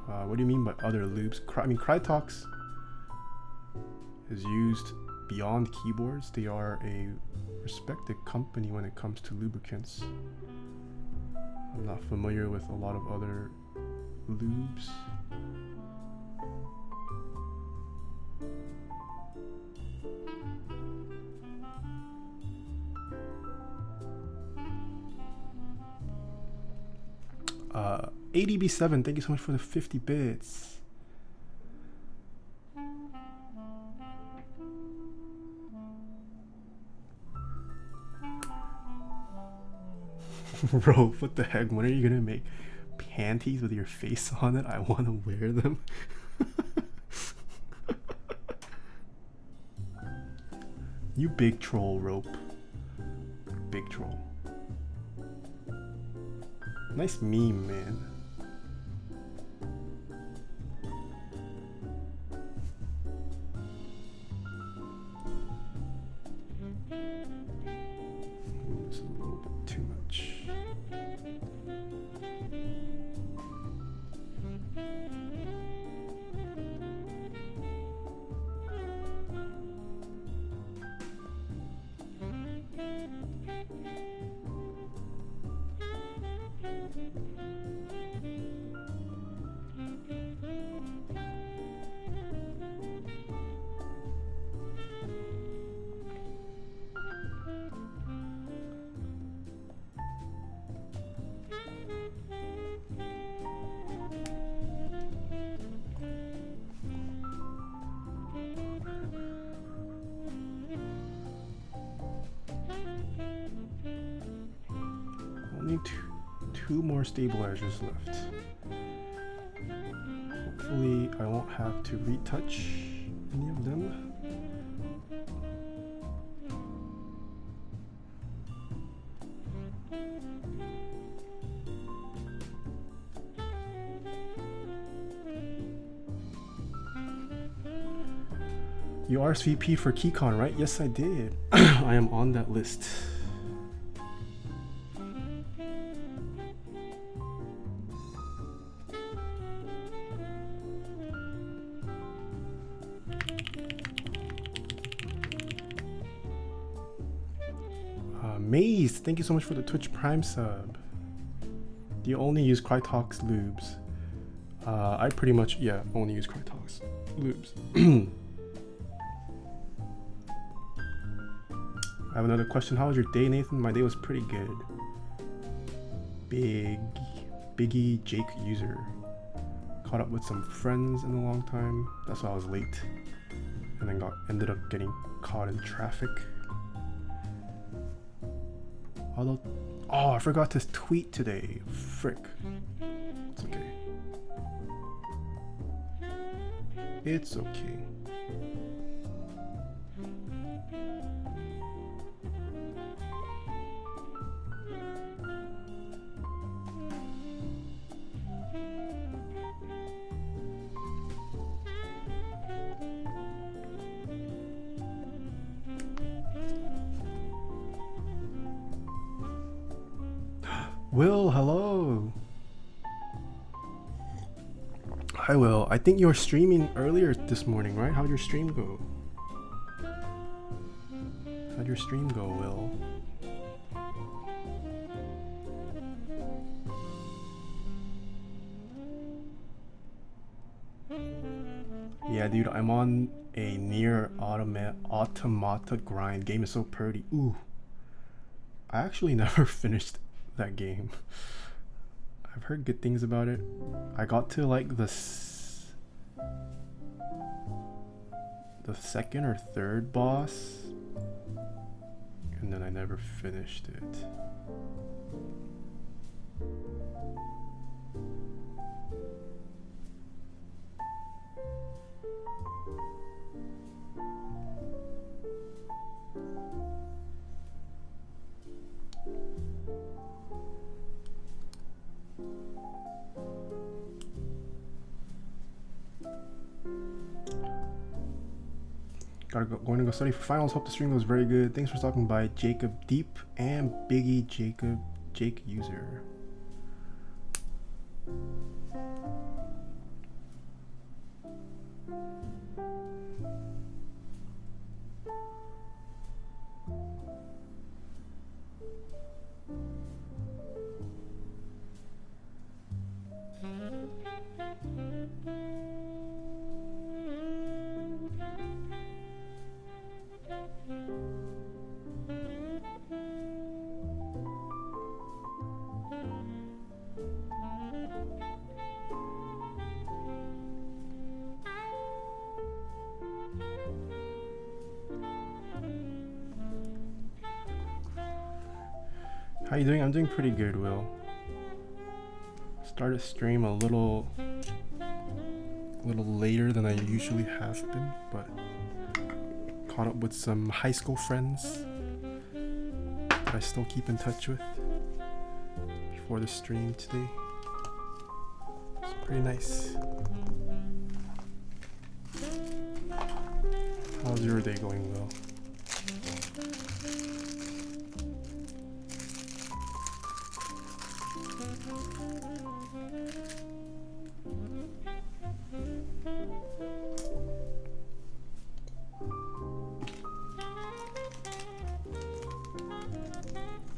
What do you mean by other lubes? Crytox is used beyond keyboards. They are a respected company when it comes to lubricants. I'm not familiar with a lot of other lubes. ADB7, thank you so much for the 50 bits. Bro, what the heck? When are you gonna make panties with your face on it? I want to wear them. You big troll, Rope. Big troll. Nice meme, man. This is a little bit too much. Only two more stabilizers left. Hopefully I won't have to retouch any of them. You RSVP for KeyCon, right? Yes, I did. I am on that list. Maze, thank you so much for the Twitch Prime sub. Do you only use Crytox lubes? I pretty much, yeah, only use Crytox lubes. I have another question. How was your day, Nathan? My day was pretty good. Biggie Jake user. Caught up with some friends in a long time. That's why I was late. And then ended up getting caught in traffic. Although, oh, I forgot to tweet today. Frick. It's okay. It's okay. Will, hello. Hi, Will. I think you were streaming earlier this morning, right? How'd your stream go? How'd your stream go, Will? Yeah, dude, I'm on a near automata grind. Game is so pretty. Ooh. I actually never finished that game. I've heard good things about it. I got to like the second or third boss, and then I never finished it. Going to go study for finals. Hope the stream was very good. Thanks for stopping by, Jacob Deep and Biggie Jake User. How you doing? I'm doing pretty good, Will. Started stream a little later than I usually have been, but caught up with some high school friends that I still keep in touch with before the stream today. It's pretty nice. How's your day going, Will?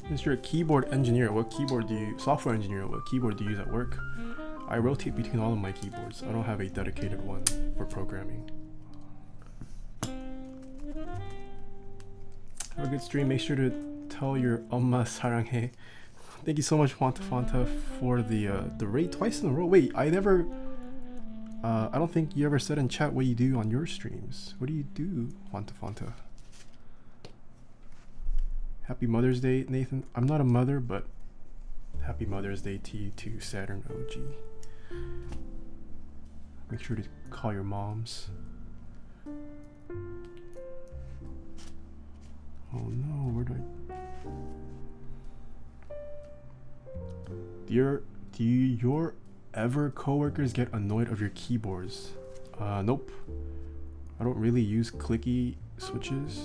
Since you're a keyboard engineer, software engineer, what keyboard do you use at work? I rotate between all of my keyboards. I don't have a dedicated one for programming. Have a good stream. Make sure to tell your 엄마 사랑해. Thank you so much, Fanta, for the raid twice in a row. Wait, I don't think you ever said in chat what you do on your streams. What do you do, Fanta? Happy Mother's Day, Nathan. I'm not a mother, but happy Mother's Day to you too, Saturn OG. Make sure to call your moms. Oh no, where do your ever coworkers get annoyed of your keyboards? Nope. I don't really use clicky switches.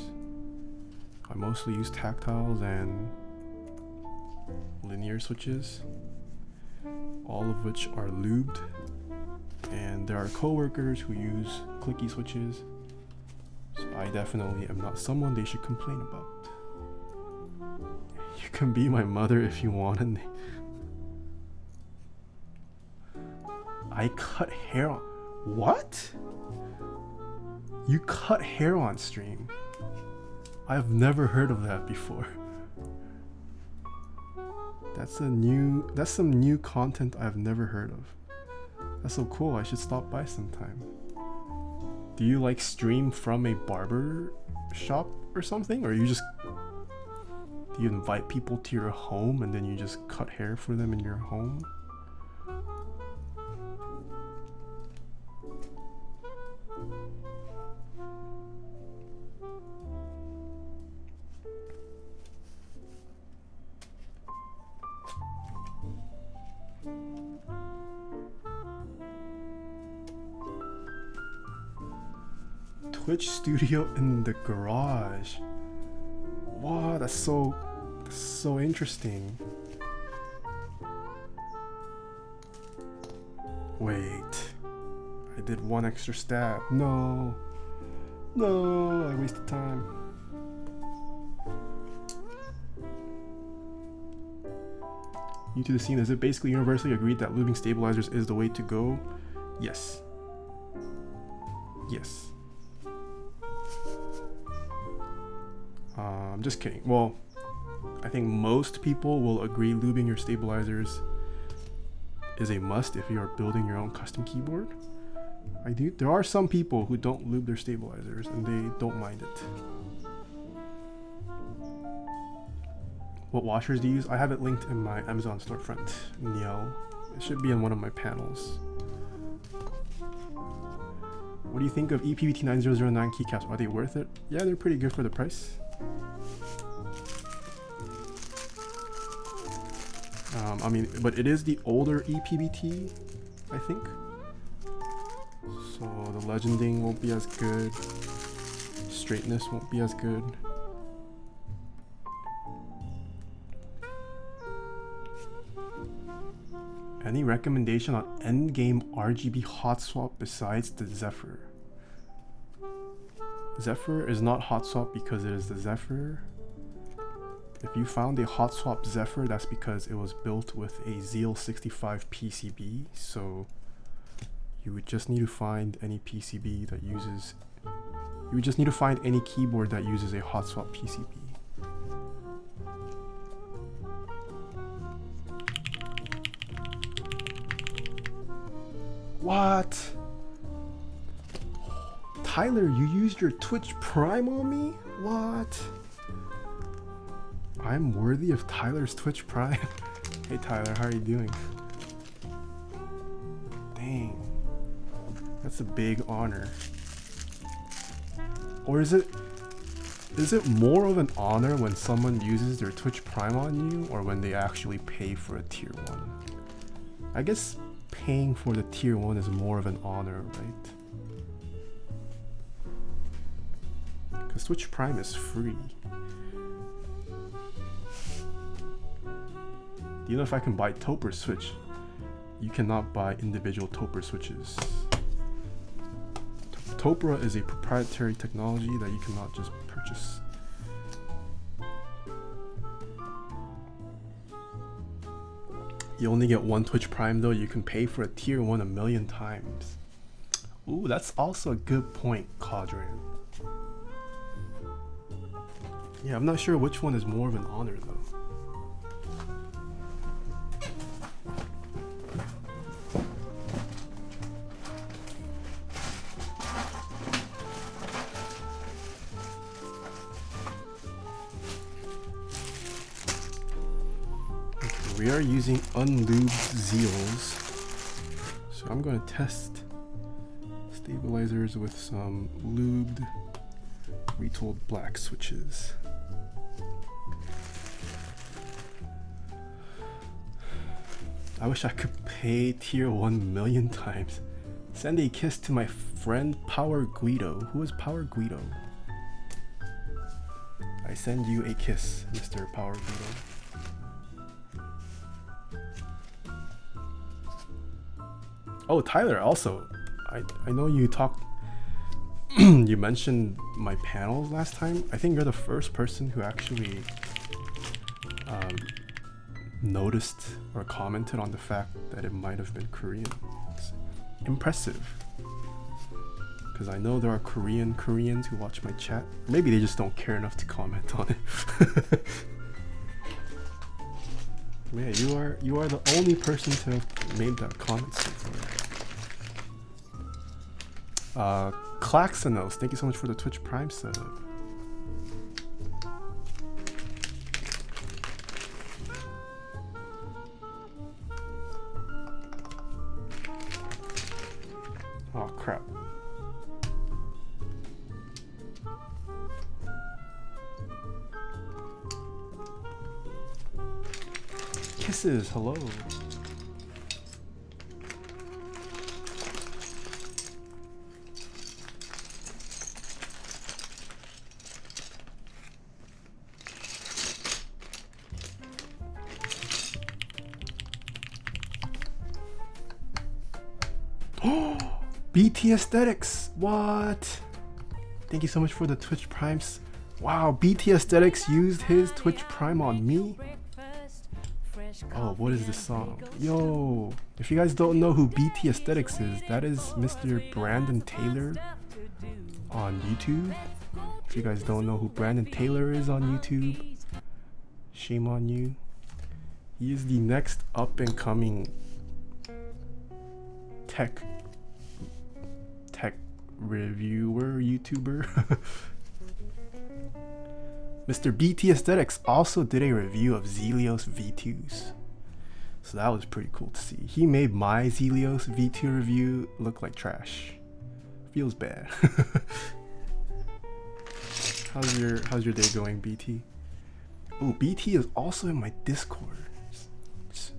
I mostly use tactiles and linear switches, all of which are lubed. And there are coworkers who use clicky switches, so I definitely am not someone they should complain about. You can be my mother if you want. And I cut hair on. What? You cut hair on stream? I've never heard of that before. That's some new content I've never heard of. That's so cool. I should stop by sometime. Do you like stream from a barber shop or something, or do you invite people to your home and then you just cut hair for them in your home? Twitch studio in the garage. Wow, that's so interesting. Wait. I did one extra stab. No. No, I wasted time. New to the scene, is it basically universally agreed that looping stabilizers is the way to go? Yes. Yes. I'm just kidding. Well, I think most people will agree looping your stabilizers is a must if you are building your own custom keyboard. There are some people who don't loop their stabilizers and they don't mind it. What washers do you use? I have it linked in my Amazon storefront, Niel. It should be in one of my panels. What do you think of EPBT 9009 keycaps? Are they worth it? Yeah, they're pretty good for the price. I mean, but it is the older EPBT, I think. So the legending won't be as good. Straightness won't be as good. Any recommendation on endgame RGB hot swap besides the Zephyr? Zephyr is not hot swap because it is the Zephyr. If you found a hot swap Zephyr, that's because it was built with a Zeal 65 PCB. So you would just need to find any PCB that uses. You would just need to find any keyboard that uses a hot swap PCB. What? Tyler, you used your Twitch Prime on me? What? I'm worthy of Tyler's Twitch Prime? Hey Tyler, how are you doing? Dang. That's a big honor. Or is it more of an honor when someone uses their Twitch Prime on you, or when they actually pay for a tier 1? I guess paying for the tier 1 is more of an honor, right? Because Twitch Prime is free. Do you know if I can buy Topper Switch? You cannot buy individual Topper switches. Topra is a proprietary technology that you cannot just purchase. You only get one Twitch Prime though. You can pay for a tier 1 1,000,000 times. Ooh, that's also a good point, Cadrian. Yeah, I'm not sure which one is more of an honor though. We are using unlubed Zeals, so I'm going to test stabilizers with some lubed retooled black switches. I wish I could pay tier 1 1,000,000 times. Send a kiss to my friend Power Guido. Who is Power Guido? I send you a kiss, Mr. Power Guido. Oh, Tyler, also, I know you talked, you mentioned my panels last time. I think you're the first person who actually noticed or commented on the fact that it might have been Korean. It's impressive. Because I know there are Koreans who watch my chat. Maybe they just don't care enough to comment on it. Yeah, you are the only person to have made that comment so far. Klaxonos, thank you so much for the Twitch Prime sub. Oh crap. Kisses, hello. BT Aesthetics. What? Thank you so much for the Twitch Primes. Wow, BT Aesthetics used his Twitch Prime on me. Oh, what is this song? Yo, if you guys don't know who BT Aesthetics is, that is Mr. Brandon Taylor on YouTube. If you guys don't know who Brandon Taylor is on YouTube, shame on you. He is the next up and coming tech reviewer YouTuber. Mr. BT Aesthetics also did a review of Zelios V2s, so that was pretty cool to see. He made my Zelios V2 review look like trash. Feels bad. How's your day going, BT? Oh, BT is also in my Discord.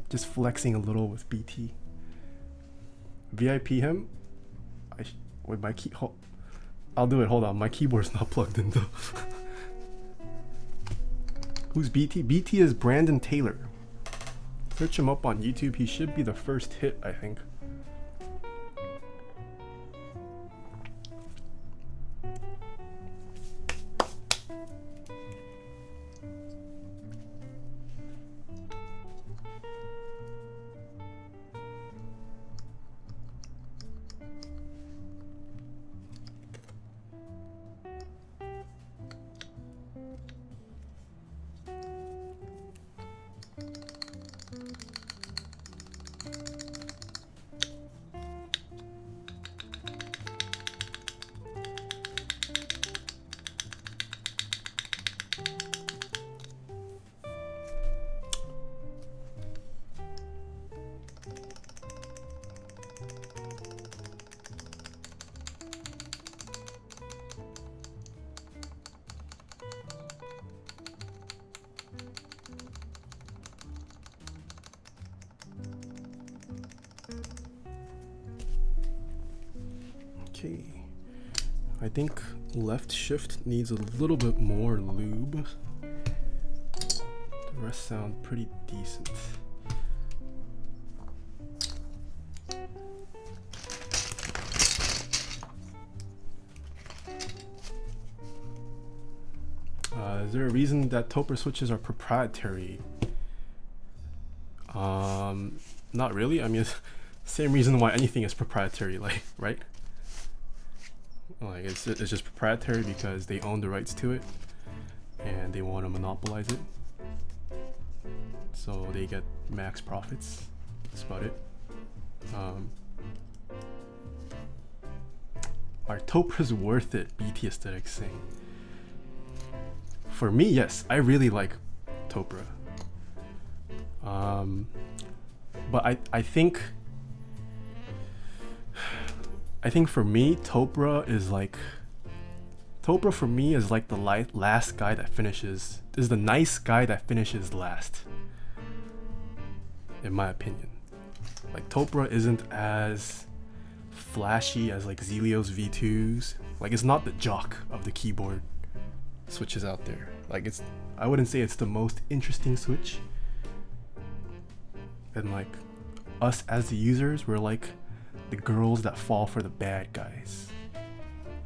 Just flexing a little with BT. VIP him. Wait, my key. I'll do it. Hold on, my keyboard's not plugged in though. Who's BT? BT is Brandon Taylor. Search him up on YouTube. He should be the first hit, I think. Okay, I think left shift needs a little bit more lube. The rest sound pretty decent. Is there a reason that Topper switches are proprietary? Not really. I mean, it's same reason why anything is proprietary, like, right? Like it's just proprietary because they own the rights to it and they want to monopolize it, so they get max profits. That's about it. Are Topras worth it? BT Aesthetics saying. For me, yes, I really like Topra. But I think for me, Topra for me is like the last guy that finishes, is the nice guy that finishes last, in my opinion. Like Topra isn't as flashy as like Zelios V2s. Like it's not the jock of the keyboard switches out there. Like I wouldn't say it's the most interesting switch. And like us as the users, we're like the girls that fall for the bad guys.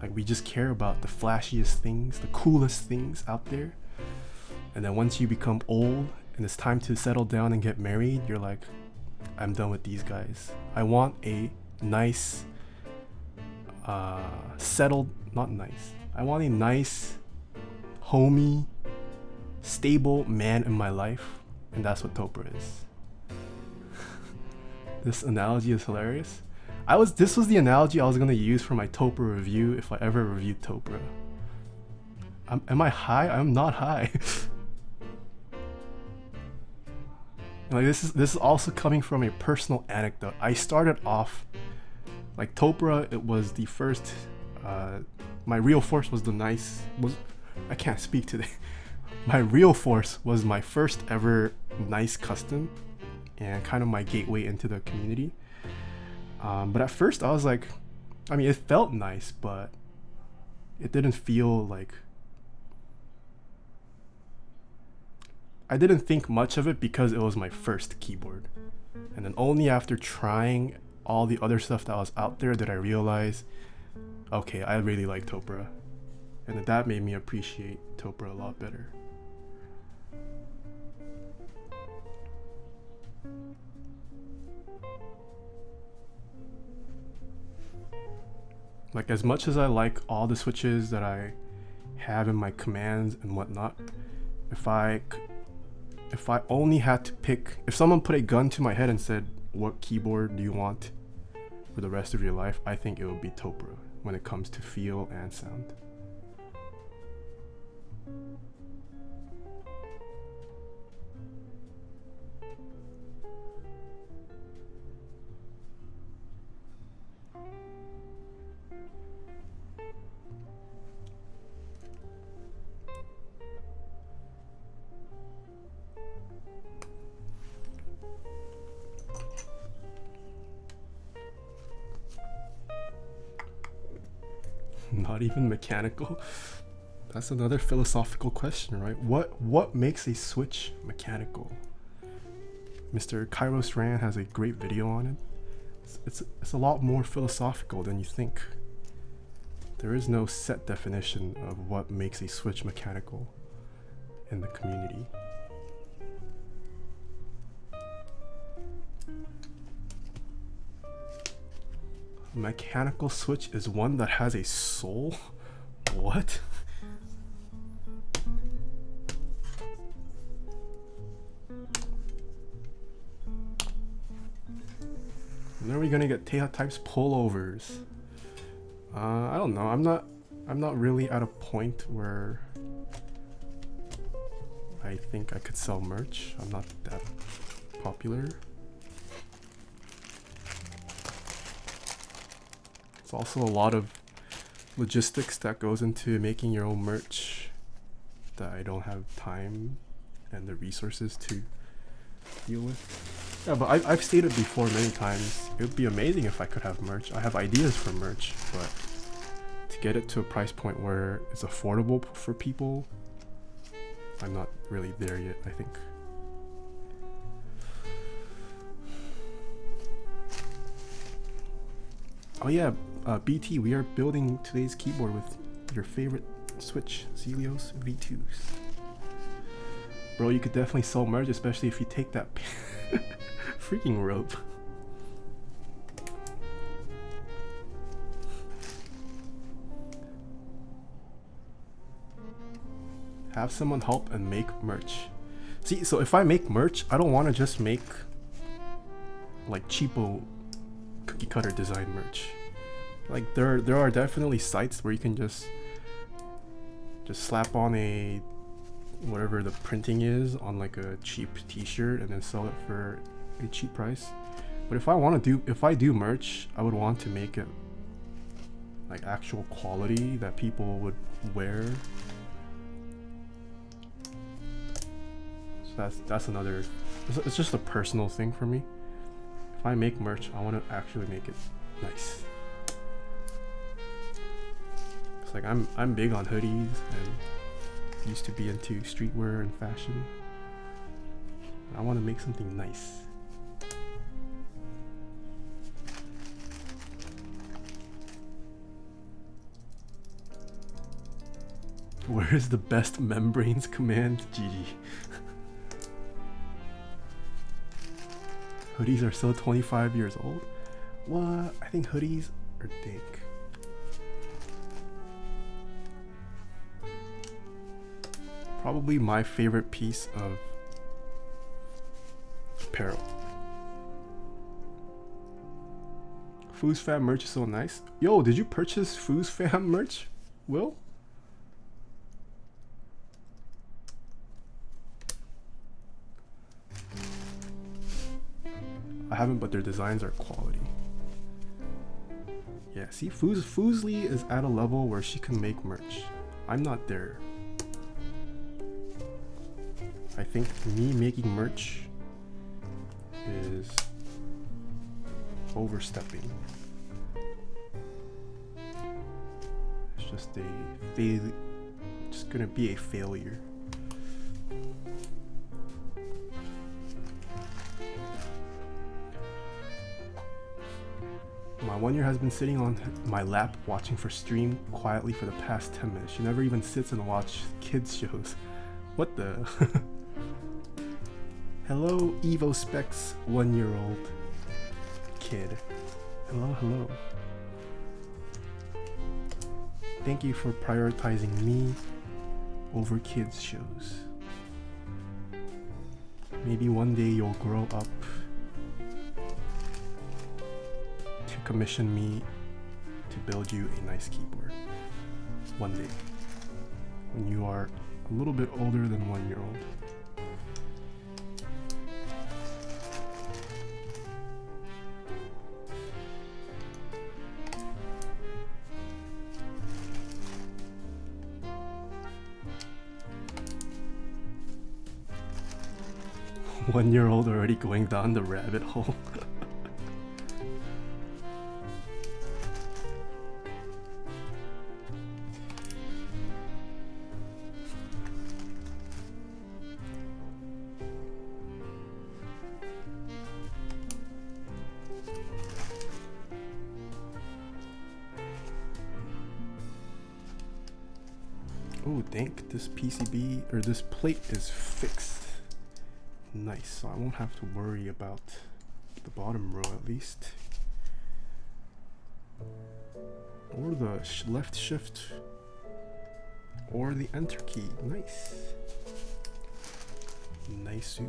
Like we just care about the flashiest things, the coolest things out there. And then once you become old and it's time to settle down and get married, you're like, I'm done with these guys. I want a nice, settled, not nice. I want a nice, homey, stable man in my life. And that's what Topra is. This analogy is hilarious. This was the analogy I was gonna use for my Topra review if I ever reviewed Topra. Am I high? I'm not high. Like this is also coming from a personal anecdote. I started off like Topra. It was the first. My Real Force was I can't speak today. My Real Force was my first ever nice custom, and kind of my gateway into the community. But at first I was like, I mean, it felt nice, but it didn't feel like, I didn't think much of it because it was my first keyboard. And then only after trying all the other stuff that was out there that I realized, okay, I really like Topra. And that made me appreciate Topra a lot better. Like, as much as I like all the switches that I have in my commands and whatnot, if I only had to pick, if someone put a gun to my head and said, what keyboard do you want for the rest of your life, I think it would be Topra when it comes to feel and sound. Not even mechanical? That's another philosophical question, right? What makes a switch mechanical? Mr. Kairos Ran has a great video on it. It's a lot more philosophical than you think. There is no set definition of what makes a switch mechanical in the community. A mechanical switch is one that has a soul? What? When are we gonna get Taeha types pullovers? I don't know. I'm not really at a point where I think I could sell merch. I'm not that popular. It's also a lot of logistics that goes into making your own merch that I don't have time and the resources to deal with. Yeah, but I've stated before many times, it would be amazing if I could have merch. I have ideas for merch, but to get it to a price point where it's affordable for people, I'm not really there yet, I think. Oh yeah, BT, we are building today's keyboard with your favorite switch, Zelios V2s. Bro, you could definitely sell merch, especially if you take that freaking rope. Have someone help and make merch. See, so if I make merch, I don't want to just make like cheapo cookie cutter design merch. Like there are definitely sites where you can just slap on a whatever the printing is on like a cheap t-shirt and then sell it for a cheap price. But if I do merch, I would want to make it like actual quality that people would wear. So that's another, it's just a personal thing for me. If I make merch, I want to actually make it nice. It's like I'm big on hoodies and used to be into streetwear and fashion. I want to make something nice. Where is the best membranes command? GG. Hoodies are still 25 years old? What? I think hoodies are dank. Probably my favorite piece of apparel. Foos Fam merch is so nice. Yo, did you purchase Foos Fam merch, Will? I haven't, but their designs are quality. Yeah, see, Foosly is at a level where she can make merch. I'm not there. I think me making merch is overstepping. It's just just gonna be a failure. My 1-year has been sitting on my lap watching for stream quietly for the past 10 minutes. She never even sits and watches kids shows. What the? Hello, Evo Specs 1-year-old kid. Hello, hello. Thank you for prioritizing me over kids shows. Maybe one day you'll grow up to commission me to build you a nice keyboard. One day. When you are a little bit older than 1-year-old. One-year-old already going down the rabbit hole. Oh, thank this PCB or this plate is fixed. Nice, so I won't have to worry about the bottom row at least. Or the left shift. Or the enter key. Nice. Nice.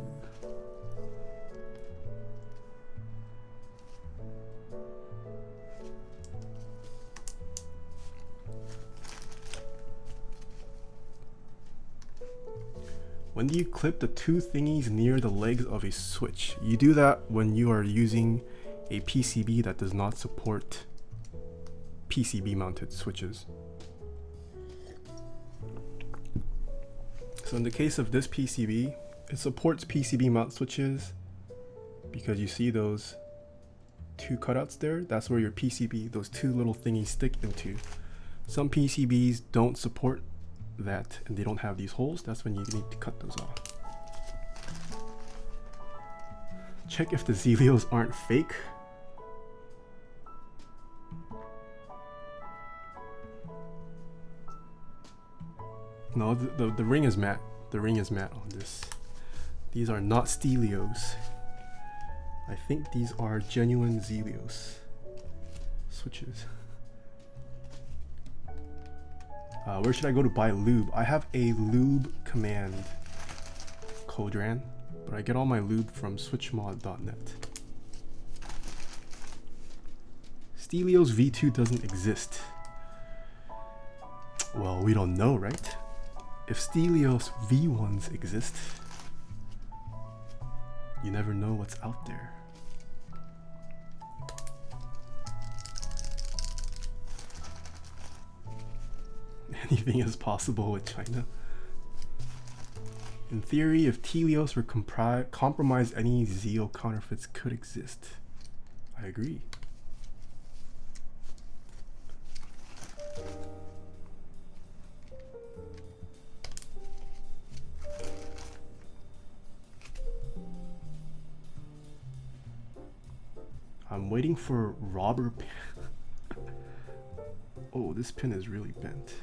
When do you clip the two thingies near the legs of a switch? You do that when you are using a PCB that does not support PCB mounted switches. So in the case of this PCB, it supports PCB mount switches because you see those two cutouts there. That's where your PCB, those two little thingies stick into. Some PCBs don't support that and they don't have these holes. That's when you need to cut those off. Check if the Zelios aren't fake. No, the ring is matte. The ring is matte on this. These are not Stelios. I think these are genuine Zelios switches. Where should I go to buy lube? I have a lube command Codran, but I get all my lube from switchmod.net. Stelios V2 doesn't exist. Well, we don't know, right? If Stelios V1s exist, you never know what's out there. Anything is possible with China. In theory, if Telios were compromised, any Zeo counterfeits could exist. I agree. I'm waiting for robber pin. Oh, this pin is really bent.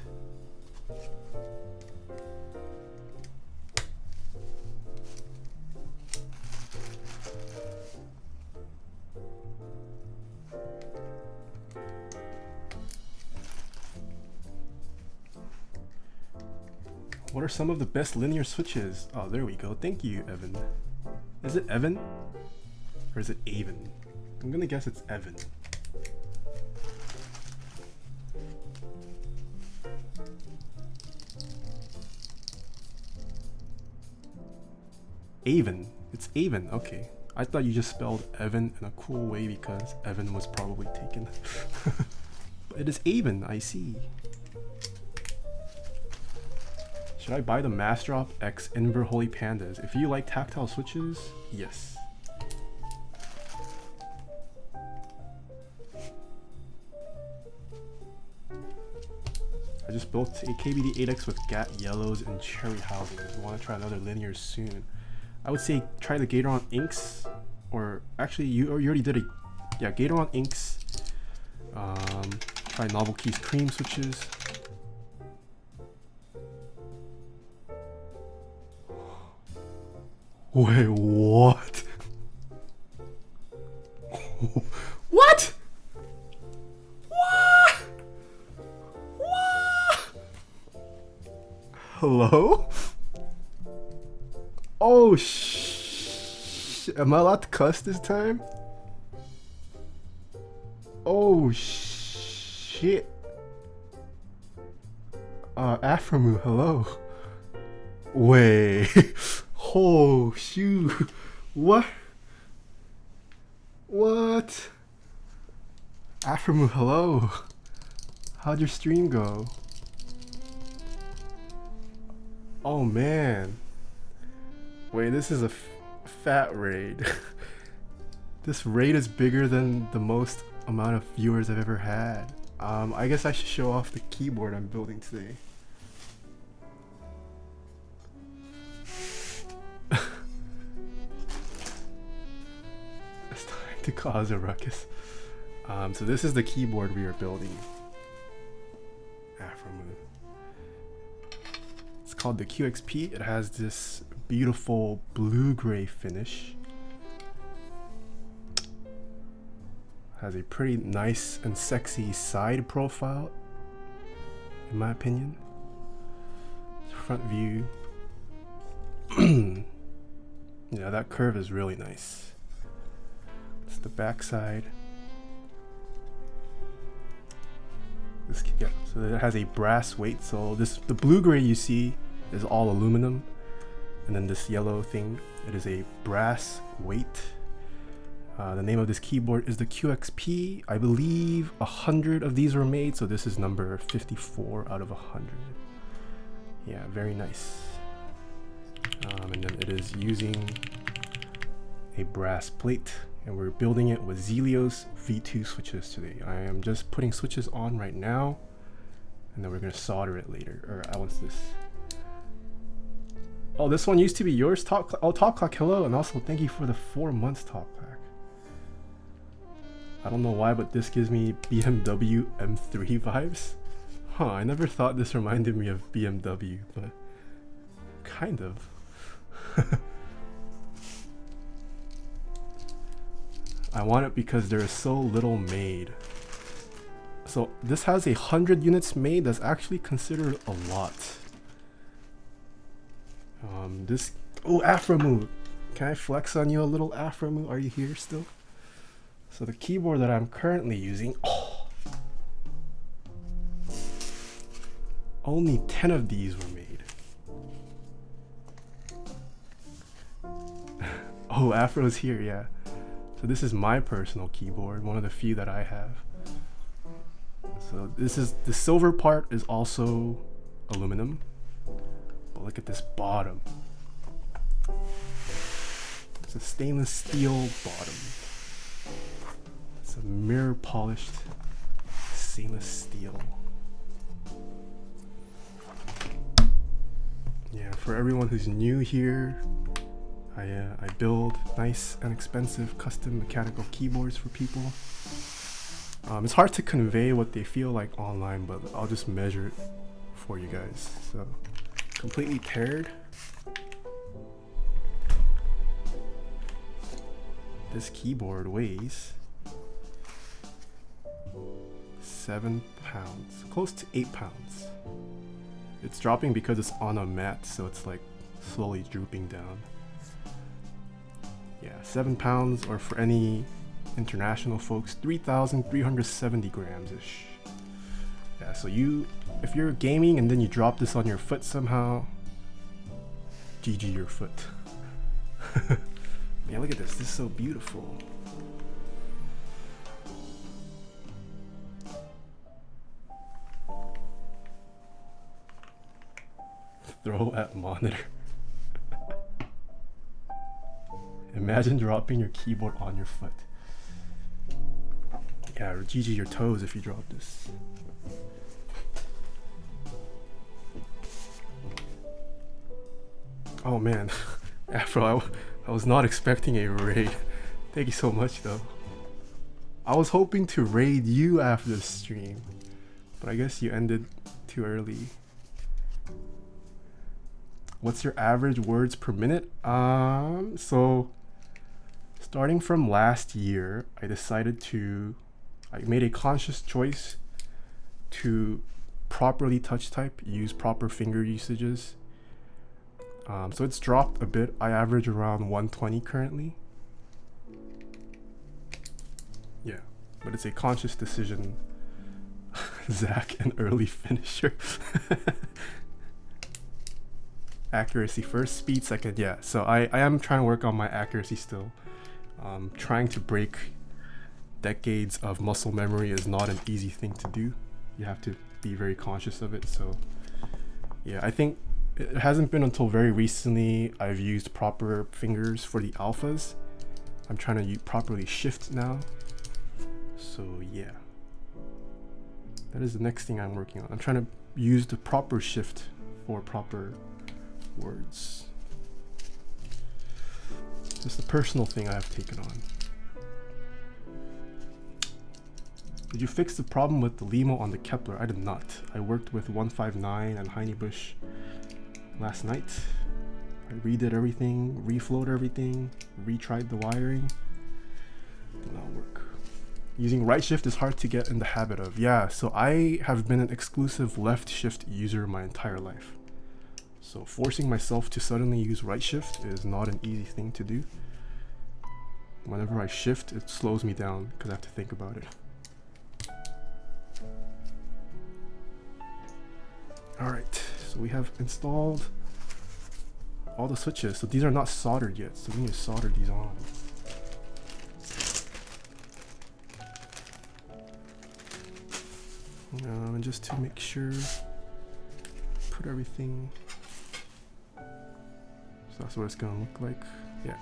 What are some of the best linear switches? Oh, there we go. Thank you, Evan. Is it Evan? Or is it Avon? I'm gonna guess it's Evan. Avon. It's Avon. Okay. I thought you just spelled Evan in a cool way because Evan was probably taken. But it is Avon. I see. Should I buy the Mastrop X Inver Holy Pandas? If you like tactile switches, yes. I just built a KBD 8X with GAT yellows and cherry housings. Want to try another linear soon? I would say try the Gatoron Inks, or actually you already did a, yeah, Gatoron Inks Try Novel Keys cream switches. Wait, what? What? What? What? Hello? Oh am I allowed to cuss this time? Oh shit. Aphromoo, hello. Wait. Oh shoot. What? What? Aphromoo, hello. How'd your stream go? Oh man. Wait, this is a fat raid. This raid is bigger than the most amount of viewers I've ever had. I guess I should show off the keyboard I'm building today. It's time to cause a ruckus. So this is the keyboard we are building. Aphromoo. It's called the QXP. It has this beautiful blue-gray finish. Has a pretty nice and sexy side profile, in my opinion. Front view. Yeah, that curve is really nice. It's the back side. Yeah, so it has a brass weight. So the blue-gray you see is all aluminum, and then this yellow thing, it is a brass weight. The name of this keyboard is the QXP. I believe 100 of these were made, so this is number 54 out of 100. Yeah, very nice. And then it is using a brass plate, and we're building it with Zelios V2 switches today. I am just putting switches on right now, and then we're gonna solder it later. Or what's this? Oh, this one used to be yours, Talk Clock, hello, and also thank you for the 4 months Talk Clock. I don't know why, but this gives me BMW M3 vibes. Huh, I never thought this reminded me of BMW, but kind of. I want it because there is so little made. So this has 100 units made. That's actually considered a lot. Oh, Aphromoo. Can I flex on you a little, Aphromoo? Are you here still? So the keyboard that I'm currently using, only 10 of these were made. Oh, Afro's here, yeah. So this is my personal keyboard, one of the few that I have. So this is, the silver part is also aluminum, but look at this bottom. It's a stainless steel bottom. It's a mirror polished stainless steel. Yeah, for everyone who's new here, I build nice and expensive custom mechanical keyboards for people. It's hard to convey what they feel like online, but I'll just measure it for you guys. So, completely paired. This keyboard weighs 7 pounds, close to 8 pounds. It's dropping because it's on a mat, so it's like slowly drooping down. Yeah, 7 pounds, or for any international folks, 3,370 grams-ish. Yeah, so if you're gaming and then you drop this on your foot somehow, GG your foot. Yeah, look at this. This is so beautiful. Throw at monitor. Imagine dropping your keyboard on your foot. Yeah, or GG your toes if you drop this. Oh man, Afro, I was not expecting a raid. Thank you so much though. I was hoping to raid you after the stream, but I guess you ended too early. What's your average words per minute? So starting from last year, I made a conscious choice to properly touch type, use proper finger usages. So it's dropped a bit. I average around 120 currently. Yeah, but it's a conscious decision. Zach, an early finisher. Accuracy first, speed second. Yeah, so I am trying to work on my accuracy still. Trying to break decades of muscle memory is not an easy thing to do. You have to be very conscious of it. So yeah, I think it hasn't been until very recently I've used proper fingers for the alphas. I'm trying to properly shift now. So yeah, that is the next thing I'm working on. I'm trying to use the proper shift for proper words. Just a personal thing I have taken on. Did you fix the problem with the Limo on the Kepler? I did not. I worked with 159 and Heinebusch last night. I redid everything, reflowed everything, retried the wiring. Did not work. Using right shift is hard to get in the habit of. Yeah, so I have been an exclusive left shift user my entire life. So forcing myself to suddenly use right shift is not an easy thing to do. Whenever I shift, it slows me down because I have to think about it. Alright, so we have installed all the switches. So these are not soldered yet, so we need to solder these on. And just to make sure, put everything. So that's what it's gonna look like. Yeah.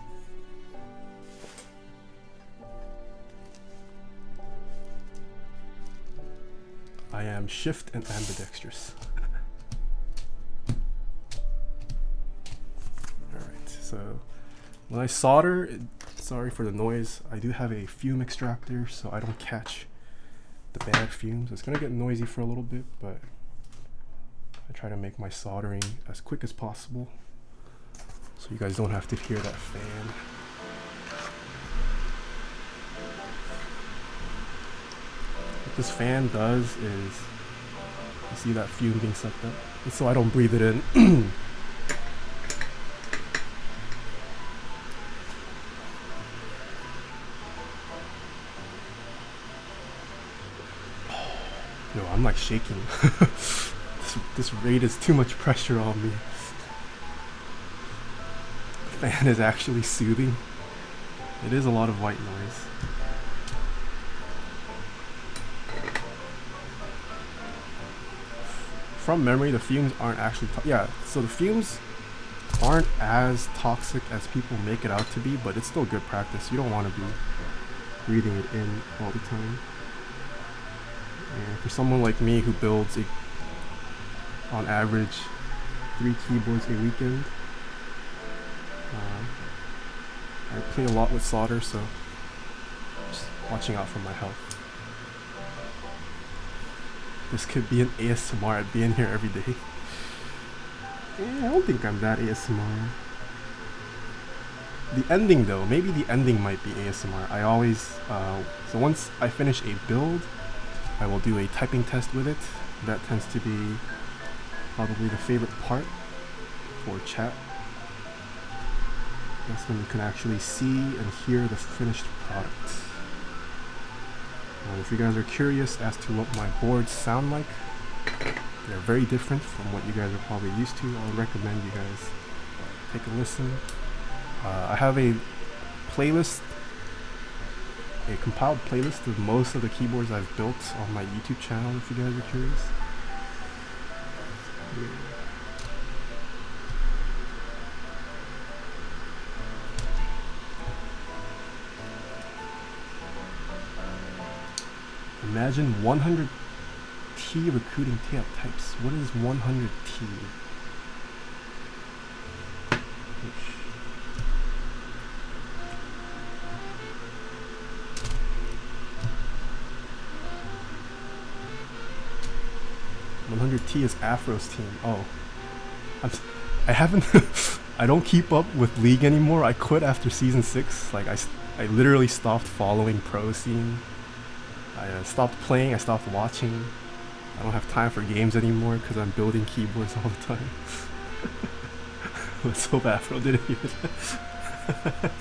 I am shift and ambidextrous. Alright, so when I solder, sorry for the noise, I do have a fume extractor so I don't catch the bad fumes. It's gonna get noisy for a little bit, but I try to make my soldering as quick as possible so you guys don't have to hear that fan. What this fan does is, you see that fume being sucked up? It's so I don't breathe it in. Yo, I'm like shaking. This raid is too much pressure on me. The fan is actually soothing. It is a lot of white noise. From memory, the fumes aren't actually so the fumes aren't as toxic as people make it out to be, but it's still good practice. You don't want to be breathing it in all the time. And for someone like me who builds on average 3 keyboards a weekend, I play a lot with solder, so just watching out for my health. This could be an ASMR. I'd be in here every day. I don't think I'm that ASMR. The ending though, maybe the ending might be ASMR. I always, so once I finish a build, I will do a typing test with it. That tends to be probably the favorite part for chat. That's when you can actually see and hear the finished product. If you guys are curious as to what my boards sound like, they're very different from what you guys are probably used to. I would recommend you guys take a listen. I have a playlist, a compiled playlist of most of the keyboards I've built on my YouTube channel if you guys are curious. Yeah. Imagine 100T recruiting tail types. What is 100T? 100T is Afro's team. Oh, I haven't. I don't keep up with League anymore. I quit after season 6. Like I literally stopped following pro scene. I stopped playing. I stopped watching. I don't have time for games anymore because I'm building keyboards all the time. Let's hope Aphro didn't hear that.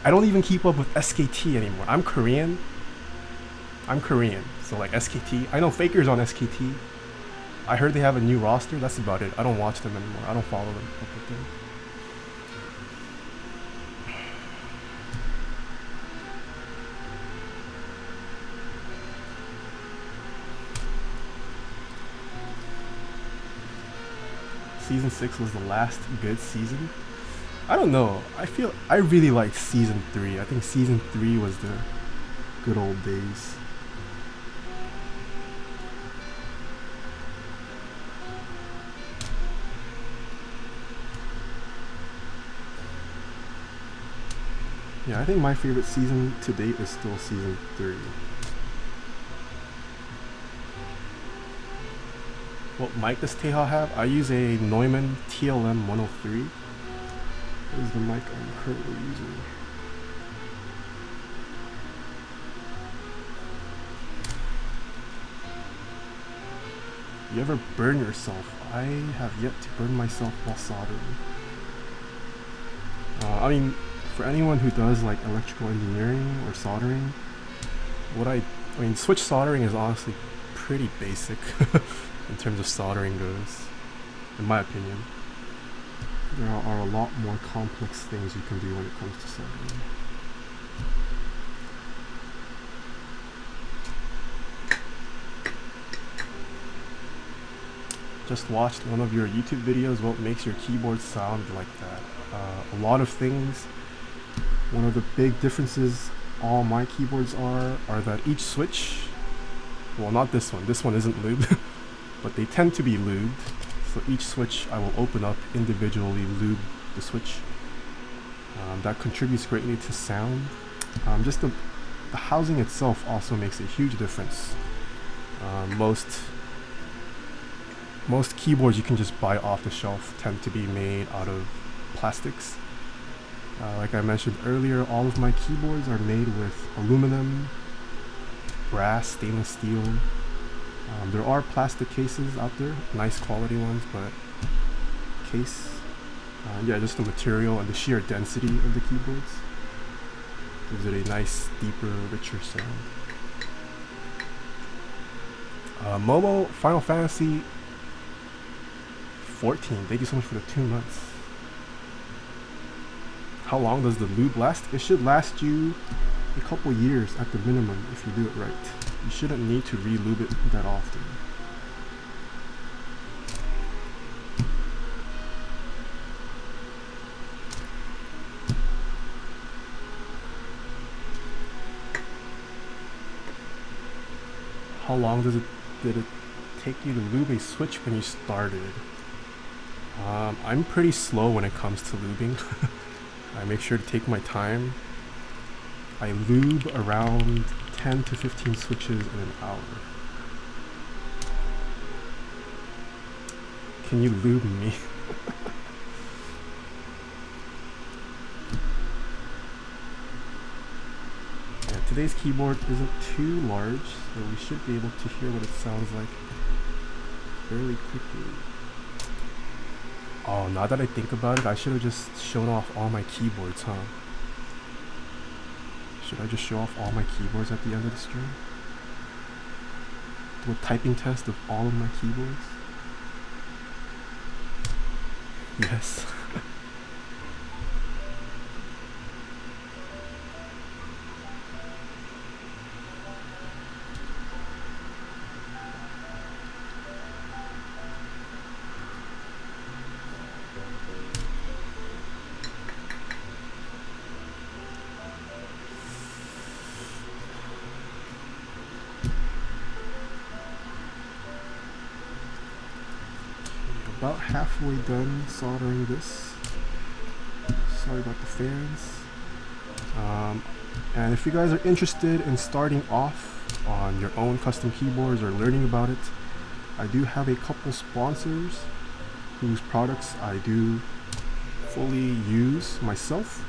I don't even keep up with SKT anymore. I'm Korean, so like SKT. I know Faker's on SKT. I heard they have a new roster. That's about it. I don't watch them anymore. I don't follow them up with them. Season 6 was the last good season. I don't know. I really liked season 3. I think season 3 was the good old days. Yeah, I think my favorite season to date is still season 3. What mic does Taeha have? I use a Neumann TLM 103. This is the mic I'm currently using. You ever burn yourself? I have yet to burn myself while soldering. I mean, for anyone who does like electrical engineering or soldering, I mean, switch soldering is honestly pretty basic in terms of soldering goes, in my opinion. There are a lot more complex things you can do when it comes to soldering. Just watched one of your YouTube videos. What makes your keyboard sound like that? A lot of things. One of the big differences all my keyboards are that each switch, well, not this one isn't lubed, but they tend to be lubed. So each switch I will open up individually, lube the switch. That contributes greatly to sound. Just the housing itself also makes a huge difference. Most keyboards you can just buy off the shelf tend to be made out of plastics. Like I mentioned earlier, all of my keyboards are made with aluminum, brass, stainless steel. There are plastic cases out there, nice quality ones, but case, yeah, just the material and the sheer density of the keyboards gives it a nice, deeper, richer sound. Momo, Final Fantasy 14, thank you so much for the 2 months. How long does the lube last? It should last you a couple years at the minimum if you do it right. You shouldn't need to re-lube it that often. How long did it take you to lube a switch when you started? I'm pretty slow when it comes to lubing. I make sure to take my time. I lube around 10 to 15 switches in an hour. Can you lube me? Yeah, today's keyboard isn't too large, so we should be able to hear what it sounds like fairly quickly. Oh, now that I think about it, I should have just shown off all my keyboards, huh? Should I just show off all my keyboards at the end of the stream? Do a typing test of all of my keyboards? Yes. About halfway done soldering this. Sorry about the fans. And if you guys are interested in starting off on your own custom keyboards or learning about it, I do have a couple sponsors whose products I do fully use myself.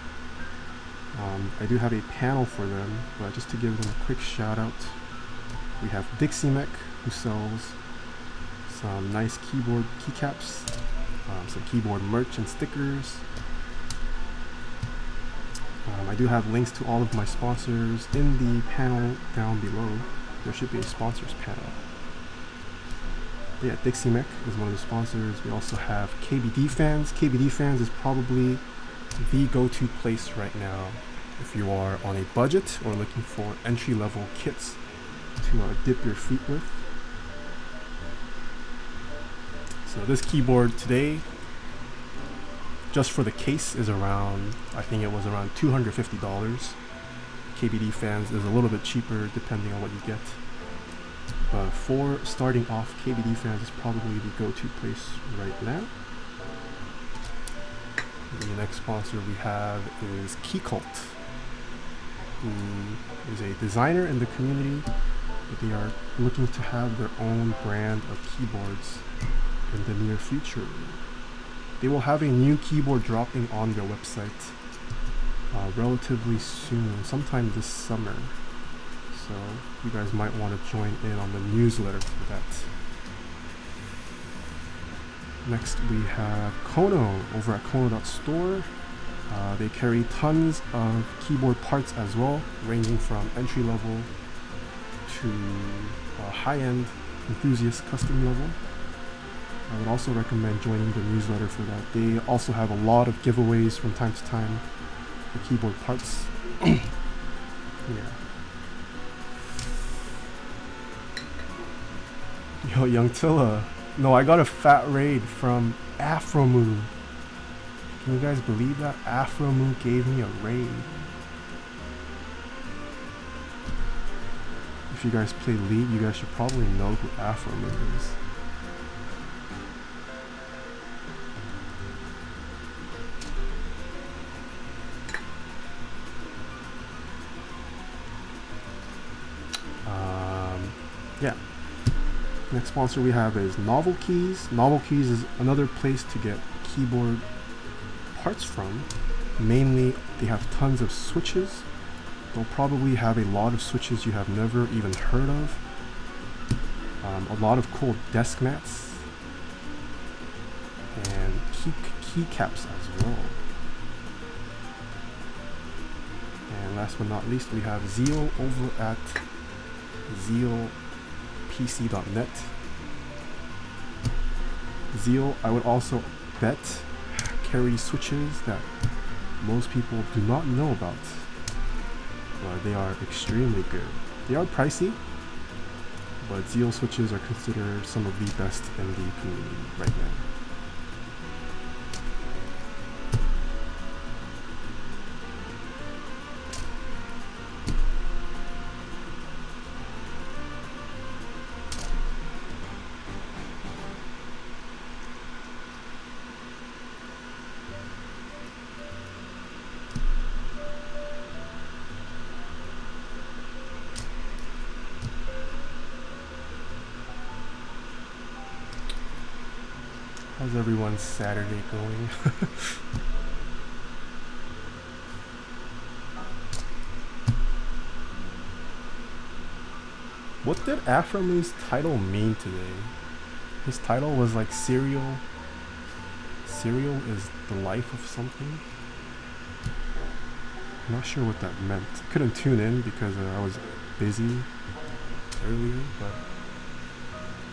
I do have a panel for them, but just to give them a quick shout out, we have Dixie who sells some nice keyboard keycaps, some keyboard merch and stickers. I do have links to all of my sponsors in the panel down below. There should be a sponsors panel. But yeah, Dixie is one of the sponsors. We also have KBD Fans. KBD Fans is probably the go-to place right now if you are on a budget or looking for entry-level kits to dip your feet with. So this keyboard today, just for the case, is around, I think it was around $250. KBD Fans is a little bit cheaper depending on what you get. But for starting off, KBD Fans is probably the go-to place right now. The next sponsor we have is Keycult, who is a designer in the community, but they are looking to have their own brand of keyboards in the near future. They will have a new keyboard dropping on their website relatively soon, sometime this summer. So you guys might want to join in on the newsletter for that. Next we have Kono over at Kono.store. They carry tons of keyboard parts as well, ranging from entry level to high-end enthusiast custom level. I would also recommend joining the newsletter for that. They also have a lot of giveaways from time to time for keyboard parts. Yeah. Yo, Young Tilla. No, I got a fat raid from Aphromoo. Can you guys believe that? Aphromoo gave me a raid. If you guys play League, you guys should probably know who Aphromoo is. Yeah. Next sponsor we have is Novel Keys. Novel Keys is another place to get keyboard parts from. Mainly, they have tons of switches. They'll probably have a lot of switches you have never even heard of. A lot of cool desk mats. And keycaps as well. And last but not least, we have Zeal over at zealpc.net. Zeal, I would also bet, carries switches that most people do not know about. They are extremely good. They are pricey, but Zeal switches are considered some of the best in the community right now. How's everyone's Saturday going? What did Aphromee's title mean today? His title was like cereal. Cereal is the life of something. I'm not sure what that meant. I couldn't tune in because I was busy earlier, but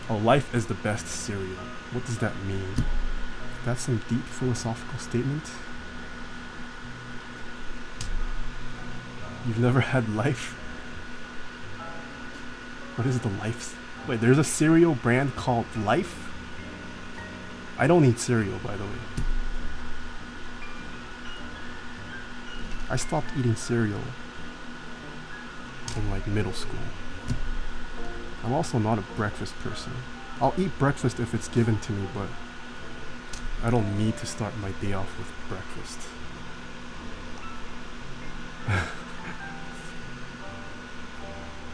oh, life is the best cereal. What does that mean? That's some deep philosophical statement. You've never had life? What is the life? Wait, there's a cereal brand called Life? I don't eat cereal, by the way. I stopped eating cereal in like middle school. I'm also not a breakfast person. I'll eat breakfast if it's given to me, but I don't need to start my day off with breakfast.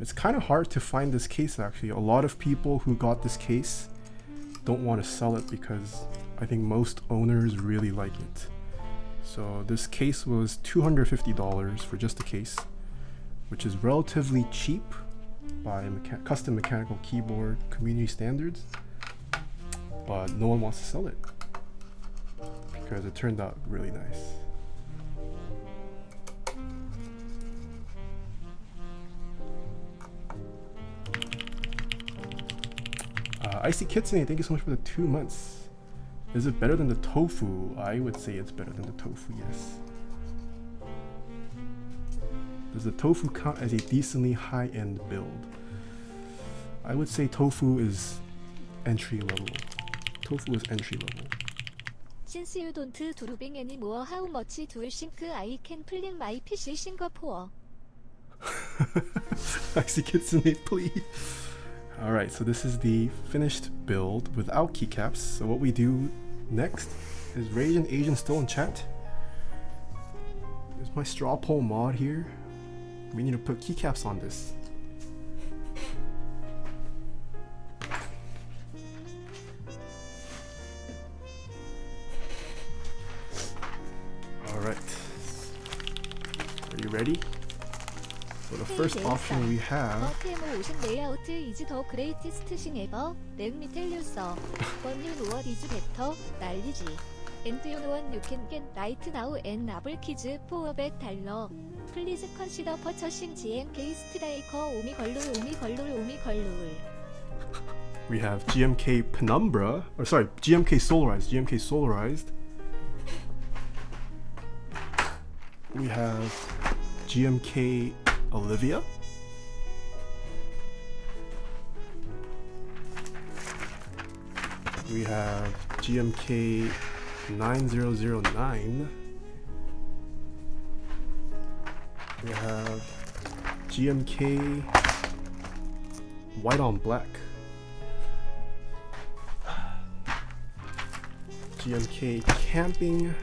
It's kind of hard to find this case actually. A lot of people who got this case don't want to sell it because I think most owners really like it. So this case was $250 for just the case, which is relatively cheap by custom mechanical keyboard community standards, but no one wants to sell it because it turned out really nice. Icy Kitsune, thank you so much for the 2 months. Is it better than the tofu? I would say it's better than the tofu, yes. Does the tofu count as a decently high-end build? I would say tofu is entry level. Tofu is entry level. Since you don't driving anymore, how much do you think I can plug my PC Singapore? Icy Kitsune, please. Alright, so this is the finished build without keycaps. So what we do next is Rage and Asian still in chat. There's my straw poll mod here. We need to put keycaps on this. Alright. Are you ready? So the first option we have. Aphromoo ocean layout is the greatest thing ever. Let me tell you so. But you know what is better? 날리지. And you know what you can get right now and Apple Keys for $100. Please consider purchasing GMK Striker 오미걸룰. We have GMK Penumbra, or sorry, GMK Solarized. We have GMK Olivia. We have GMK 9009. We have GMK White on Black. GMK Camping.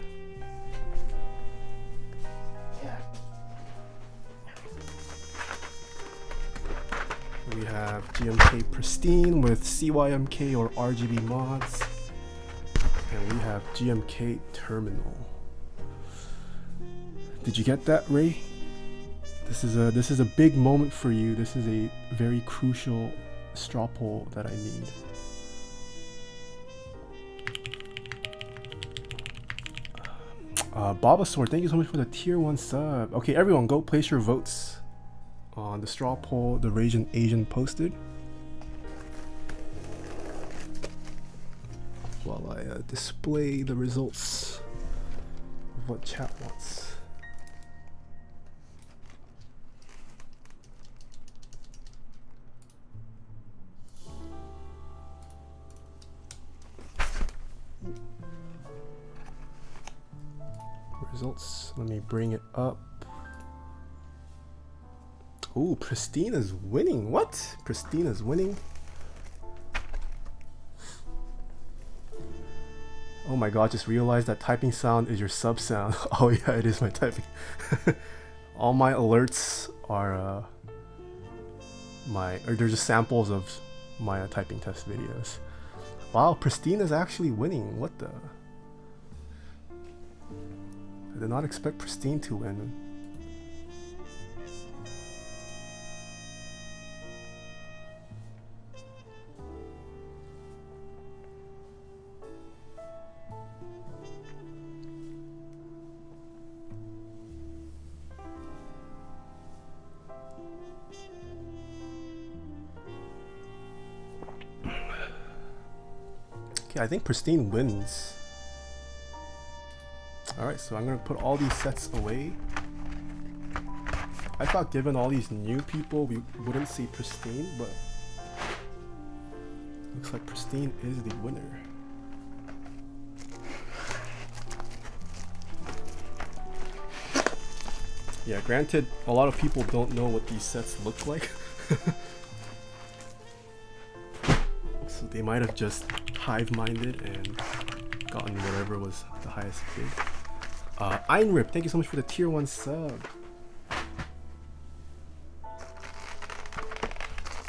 We have GMK Pristine with CYMK or RGB mods. And we have GMK Terminal. Did you get that, Ray? This is a big moment for you. This is a very crucial straw poll that I need. Bobasaur, thank you so much for the tier 1 sub. Okay, everyone, go place your votes on the straw poll the Rage and Asian posted. While I display the results of what chat wants. Results, let me bring it up. Ooh, Pristine is winning. What? Pristine is winning. Oh my god, just realized that typing sound is your sub sound. Oh yeah, it is my typing. All my alerts are they're just samples of my typing test videos. Wow, Pristine is actually winning. What the? I did not expect Pristine to win. Okay, I think Pristine wins. Alright, so I'm gonna put all these sets away. I thought given all these new people we wouldn't see Pristine, but looks like Pristine is the winner. Yeah, granted, a lot of people don't know what these sets look like. So they might have just hive-minded and gotten whatever was the highest bid. Einrip, thank you so much for the tier 1 sub.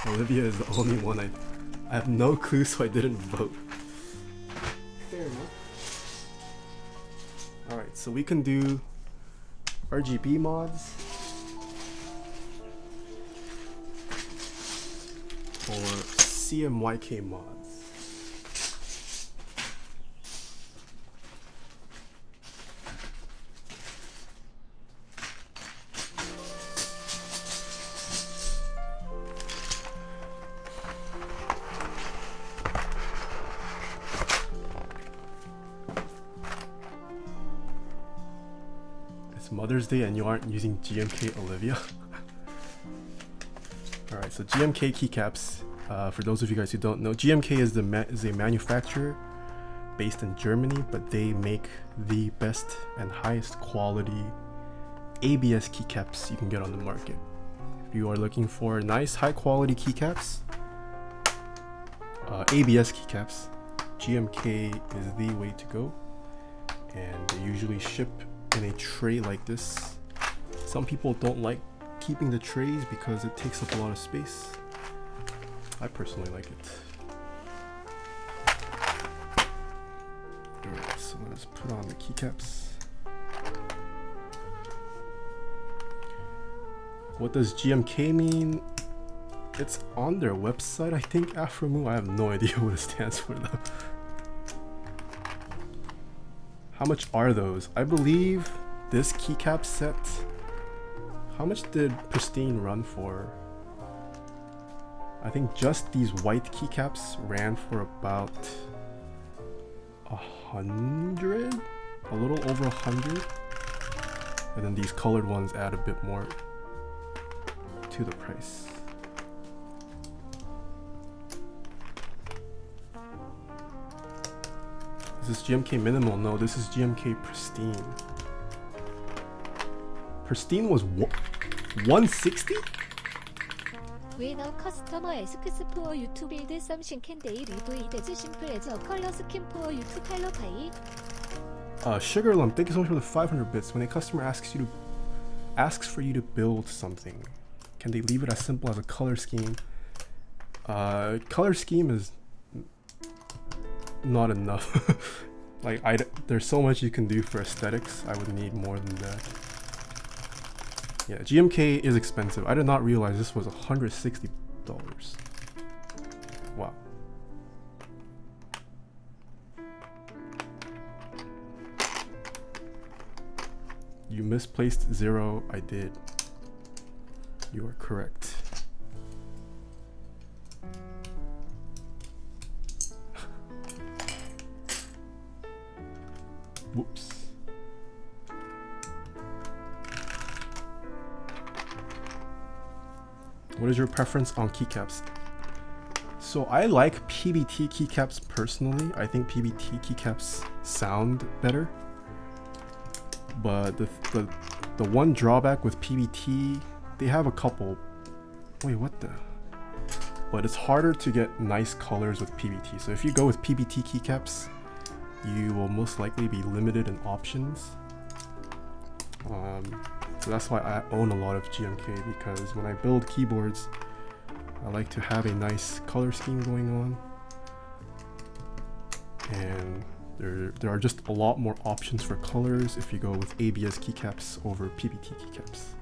Olivia is the only one I have no clue, so I didn't vote. Fair enough. Alright, so we can do RGB mods or CMYK mods. Mother's Day and you aren't using GMK Olivia. Alright, so GMK Keycaps, for those of you guys who don't know, GMK is a manufacturer based in Germany, but they make the best and highest quality ABS keycaps you can get on the market. If you are looking for nice high quality keycaps, ABS keycaps, GMK is the way to go, and they usually ship in a tray like this. Some people don't like keeping the trays because it takes up a lot of space. I personally like it. Alright, so let's put on the keycaps. What does GMK mean? It's on their website, I think. Aphromoo, I have no idea what it stands for though. How much are those? I believe this keycap set, how much did Pristine run for? I think just these white keycaps ran for about 100? A little over 100? And then these colored ones add a bit more to the price. Is this GMK Minimal? No, this is GMK Pristine. Pristine was 160? When a customer asks for you to build something, can they leave it as simple as a color scheme for you to color by? Sugar Lump, thank you so much for the 500 bits. When a customer asks for you to build something, can they leave it as simple as a color scheme? Color scheme is not enough. Like, there's so much you can do for aesthetics. I would need more than that. Yeah, GMK is expensive. I did not realize this was $160. Wow. You misplaced 0. I did. You are correct. Whoops. What is your preference on keycaps? So I like PBT keycaps personally. I think PBT keycaps sound better. But the one drawback with PBT, they have a couple. Wait, what the? But it's harder to get nice colors with PBT. So if you go with PBT keycaps, you will most likely be limited in options. So that's why I own a lot of GMK, because when I build keyboards, I like to have a nice color scheme going on. And there are just a lot more options for colors if you go with ABS keycaps over PBT keycaps.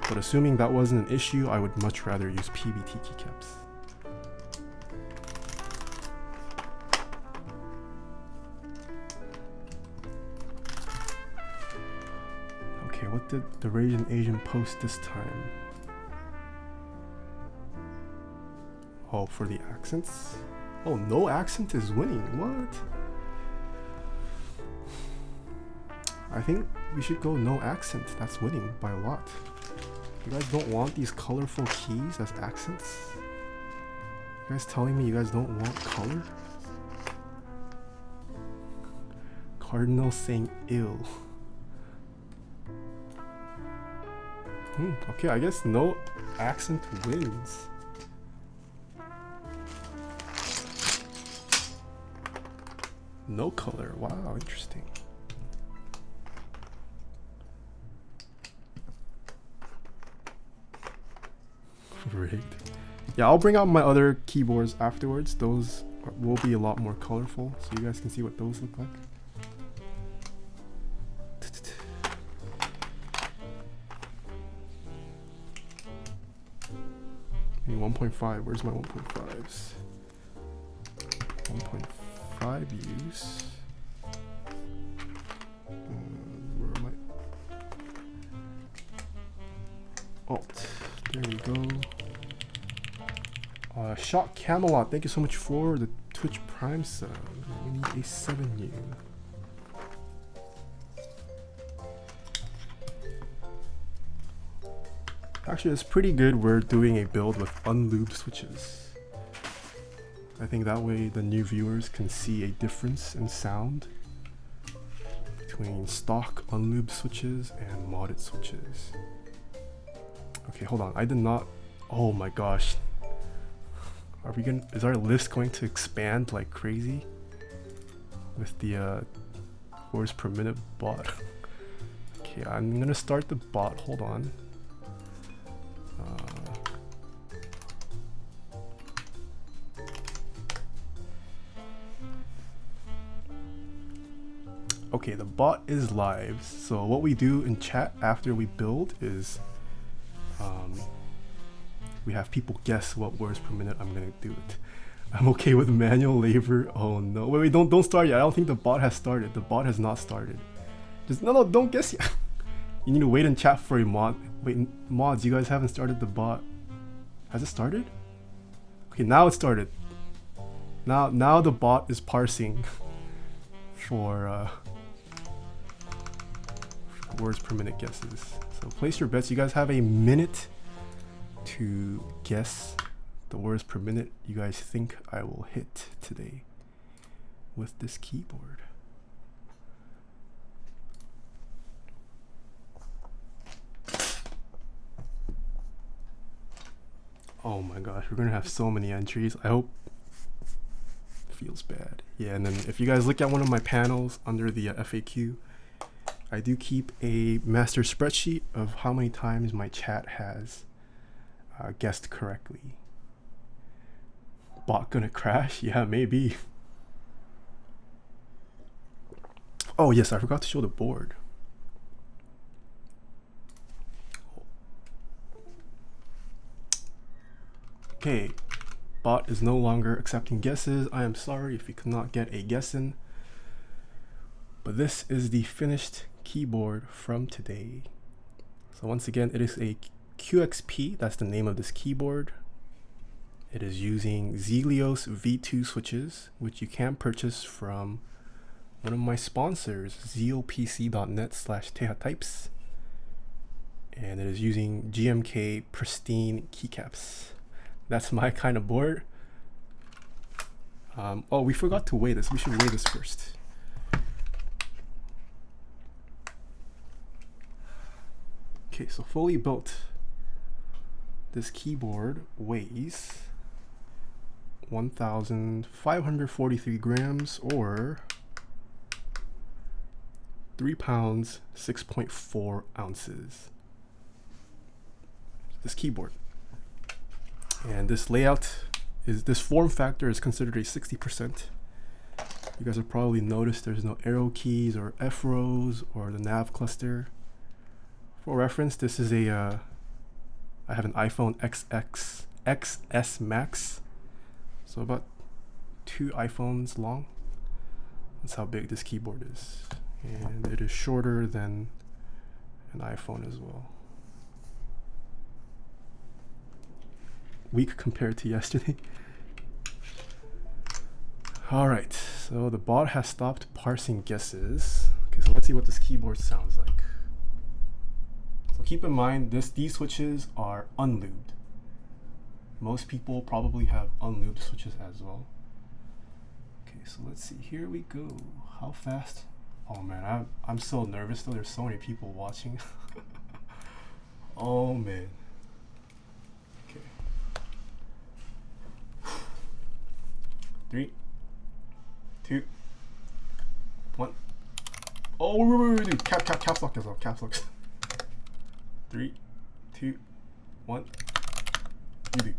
But assuming that wasn't an issue, I would much rather use PBT keycaps. Okay, what did the Raging Asian post this time? Oh, for the accents? Oh, no accent is winning. What? I think we should go no accent. That's winning by a lot. You guys don't want these colorful keys as accents? You guys telling me you guys don't want color? Cardinal saying ill. Okay, I guess no accent wins. No color. Wow, interesting. rigged. Yeah, I'll bring out my other keyboards afterwards. Those will be a lot more colorful, so you guys can see what those look like. Hey, 1.5, where's my 1.5s? 1.5 use. Where am I? Alt. There we go. Shot Camelot, thank you so much for the Twitch Prime sub. We need a 7U. Actually, it's pretty good we're doing a build with unlubed switches. I think that way the new viewers can see a difference in sound between stock unlubed switches and modded switches. Okay, hold on. I did not. Oh my gosh. Are we gonna? Is our list going to expand like crazy with the cores per minute bot? Okay, I'm gonna start the bot. Hold on. Okay, the bot is live. So what we do in chat after we build is we have people guess what words per minute I'm gonna do it. I'm okay with manual labor. Oh no, wait, don't start yet. I don't think the bot has started. The bot has not started. Just no, don't guess yet. You need to wait in chat for a mod. Wait, mods, you guys haven't started the bot. Has it started? Okay, now it started. Now the bot is parsing for words per minute guesses. So place your bets. You guys have a minute to guess the words per minute you guys think I will hit today with this keyboard. Oh my gosh, we're gonna have so many entries. I hope it feels bad. Yeah, and then if you guys look at one of my panels under the FAQ, I do keep a master spreadsheet of how many times my chat has guessed correctly. Bot gonna crash? Yeah, maybe. Oh yes, I forgot to show the board. Okay, bot is no longer accepting guesses. I am sorry if you could not get a guess in. But this is the finished keyboard from today. So once again, it is a QXP, that's the name of this keyboard. It is using Zelios V2 switches, which you can purchase from one of my sponsors, zealpc.net/Taeha types. And it is using GMK Pristine Keycaps. That's my kind of board. Oh, we forgot to weigh this. We should weigh this first. Okay, so fully built, this keyboard weighs 1,543 grams or 3 pounds, 6.4 ounces. This keyboard. And this layout is, this form factor is considered a 60%. You guys have probably noticed there's no arrow keys or Aphromoos or the nav cluster. For reference, this is a, I have an iPhone XS Max. So about 2 iPhones long. That's how big this keyboard is. And it is shorter than an iPhone as well. Weak compared to yesterday. Alright, so the bot has stopped parsing guesses. Okay, so let's see what this keyboard sounds like. So keep in mind, these switches are unlubed. Most people probably have unlubed switches as well. Okay, so let's see. Here we go. How fast? Oh man, I'm so nervous though. There's so many people watching. Oh man. Okay. 3, 2, 1. Oh, wait. Caps lock as well. Caps lock. 3, 2, 1. You do.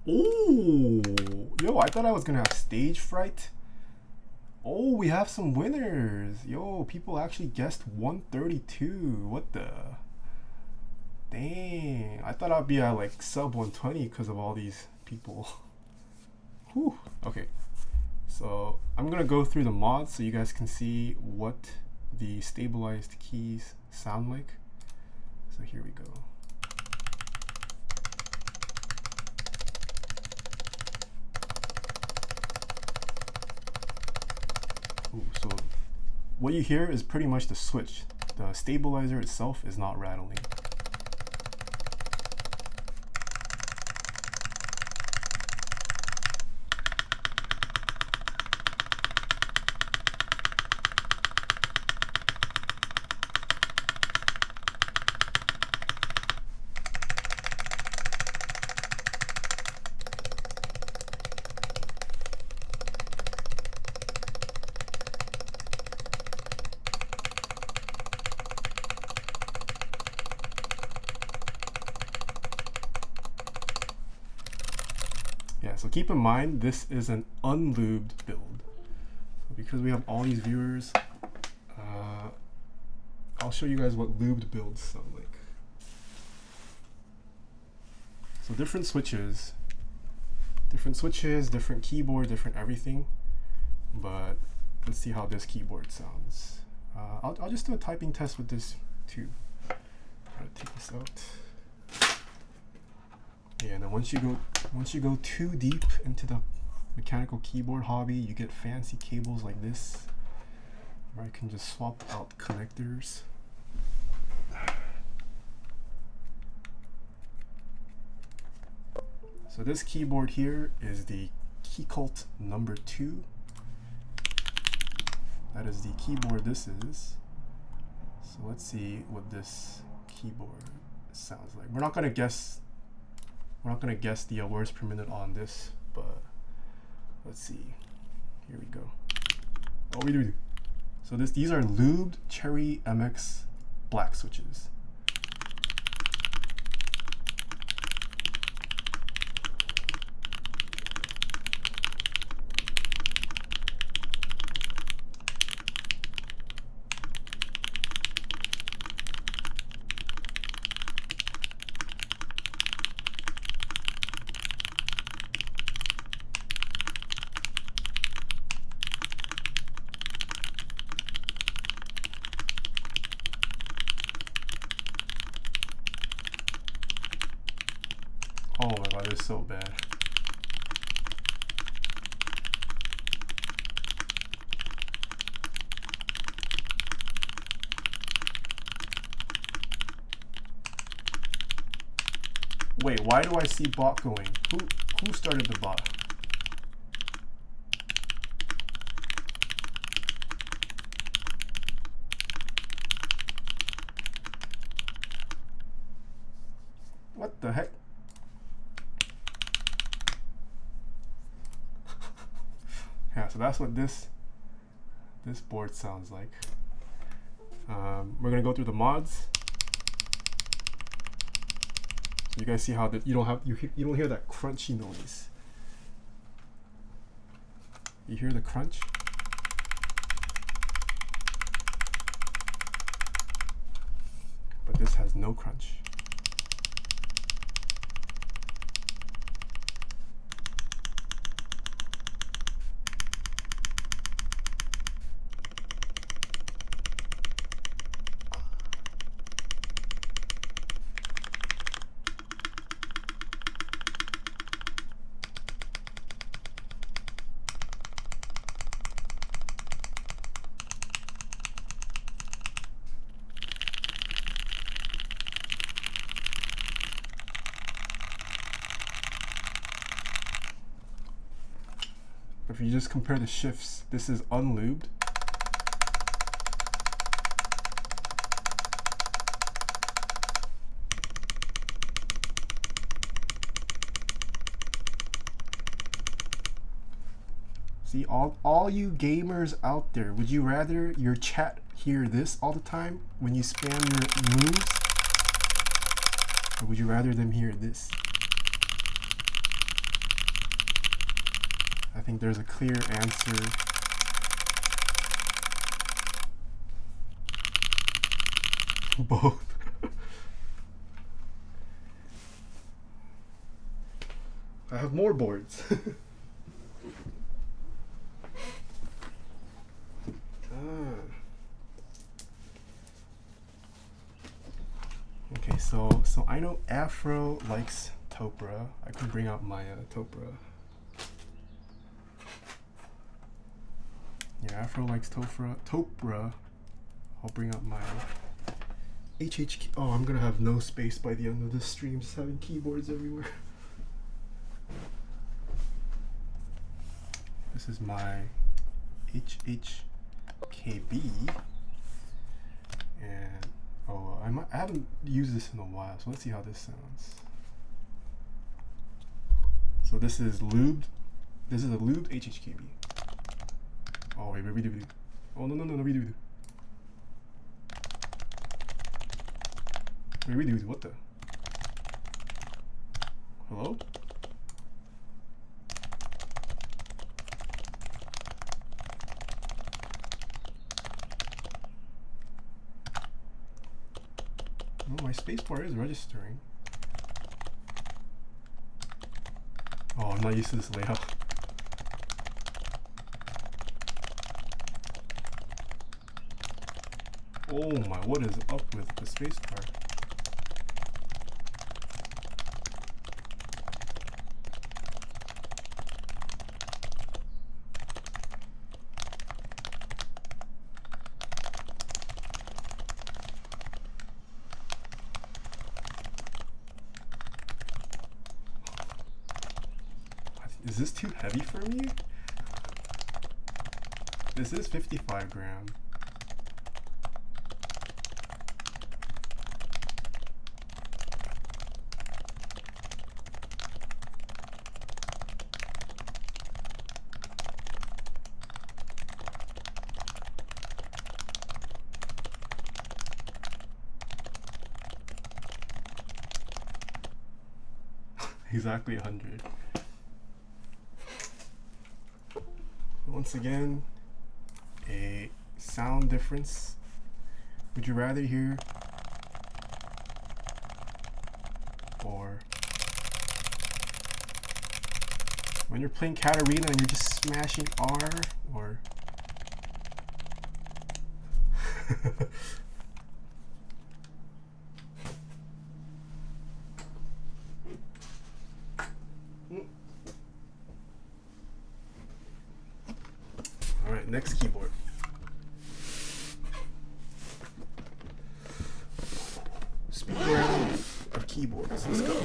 Oh, yo, I thought I was gonna have stage fright. Oh, we have some winners. Yo, people actually guessed 132. What the? Dang, I thought I'd be at like sub 120 because of all these people. Whew. Okay, so I'm gonna go through the mods so you guys can see what the stabilized keys sound like. So here we go. Ooh, so what you hear is pretty much the switch. The stabilizer itself is not rattling. Yeah, so keep in mind this is an unlubed build. So because we have all these viewers, I'll show you guys what lubed builds sound like. So different switches, different keyboard, different everything. But let's see how this keyboard sounds. I'll just do a typing test with this too. Try to take this out. Yeah, and then once you go too deep into the mechanical keyboard hobby, you get fancy cables like this, where I can just swap out connectors. So this keyboard here is the Keycult number 2. That is the keyboard this is. So let's see what this keyboard sounds like. We're not gonna guess the words per minute on this, but let's see. Here we go. Oh, we do. So these are lubed Cherry MX black switches. Oh my god, it's so bad. Wait, why do I see bot going? Who started the bot? What the heck? Yeah, so that's what this board sounds like. We're gonna go through the mods. So you guys see how you don't hear that crunchy noise. You hear the crunch? But this has no crunch. if you just compare the shifts, this is unlubed. See, all you gamers out there, would you rather your chat hear this all the time when you spam your moves? Or would you rather them hear this? I think there's a clear answer. Both. I have more boards. Okay, so I know Afro likes Topra. I can bring out my Topra. Yeah, Afro likes Topra. I'll bring up my HHK. Oh, I'm gonna have no space by the end of this stream, just having keyboards everywhere. This is my HHKB, and I haven't used this in a while, so let's see how this sounds. So this is lubed. This is a lubed HHKB. Oh wait, redo. Oh no, redo. Redo. What the? Hello? Oh, my spacebar is registering. Oh, I'm not used to this layout. Oh my, what is up with the spacebar? Is this too heavy for me? This is 55 grams. Exactly 100. Once again, a sound difference. Would you rather hear or when you're playing Katarina and you're just smashing R, or Alright, next keyboard. Speed round of keyboards. Let's go.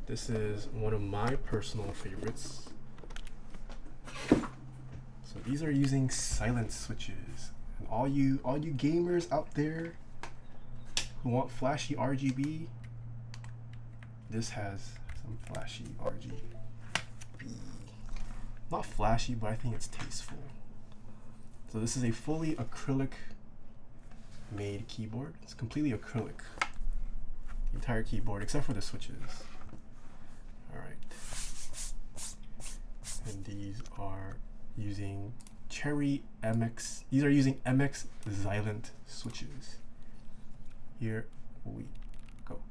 This is one of my personal favorites. So these are using silent switches. And all you gamers out there who want flashy RGB, this has some flashy RGB. Not flashy, but I think it's tasteful. So this is a fully acrylic made keyboard. It's completely acrylic. The entire keyboard, except for the switches. Alright. And these are using Cherry MX. These are using MX Xylent switches. Here we go.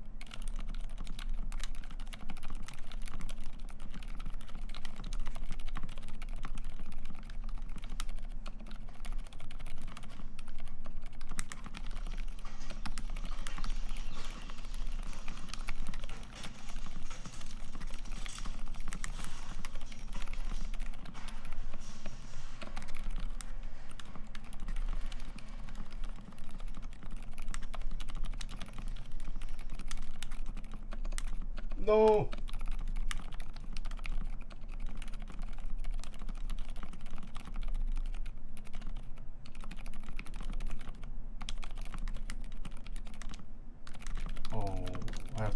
No!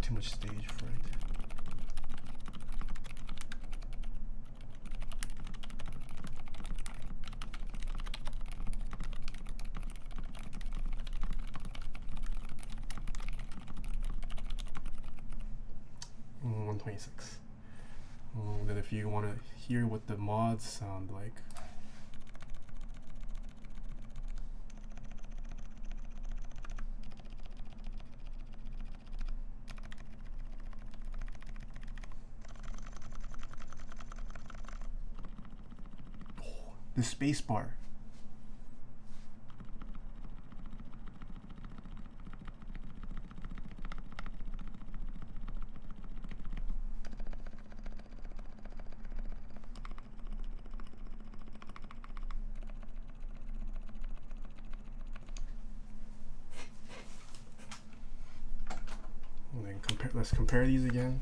too much stage fright. Mm, 126. Then if you want to hear what the mods sound like, the space bar. And then let's compare these again.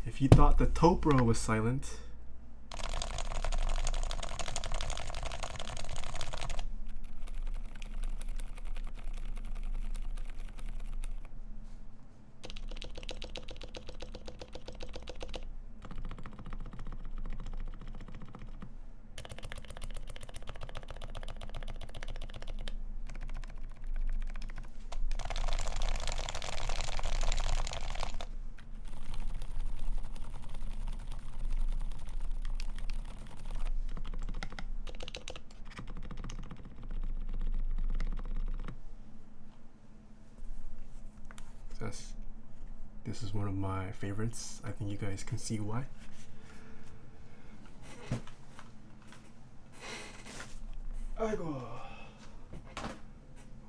If you thought the Topro was silent, this is one of my favorites. I think you guys can see why.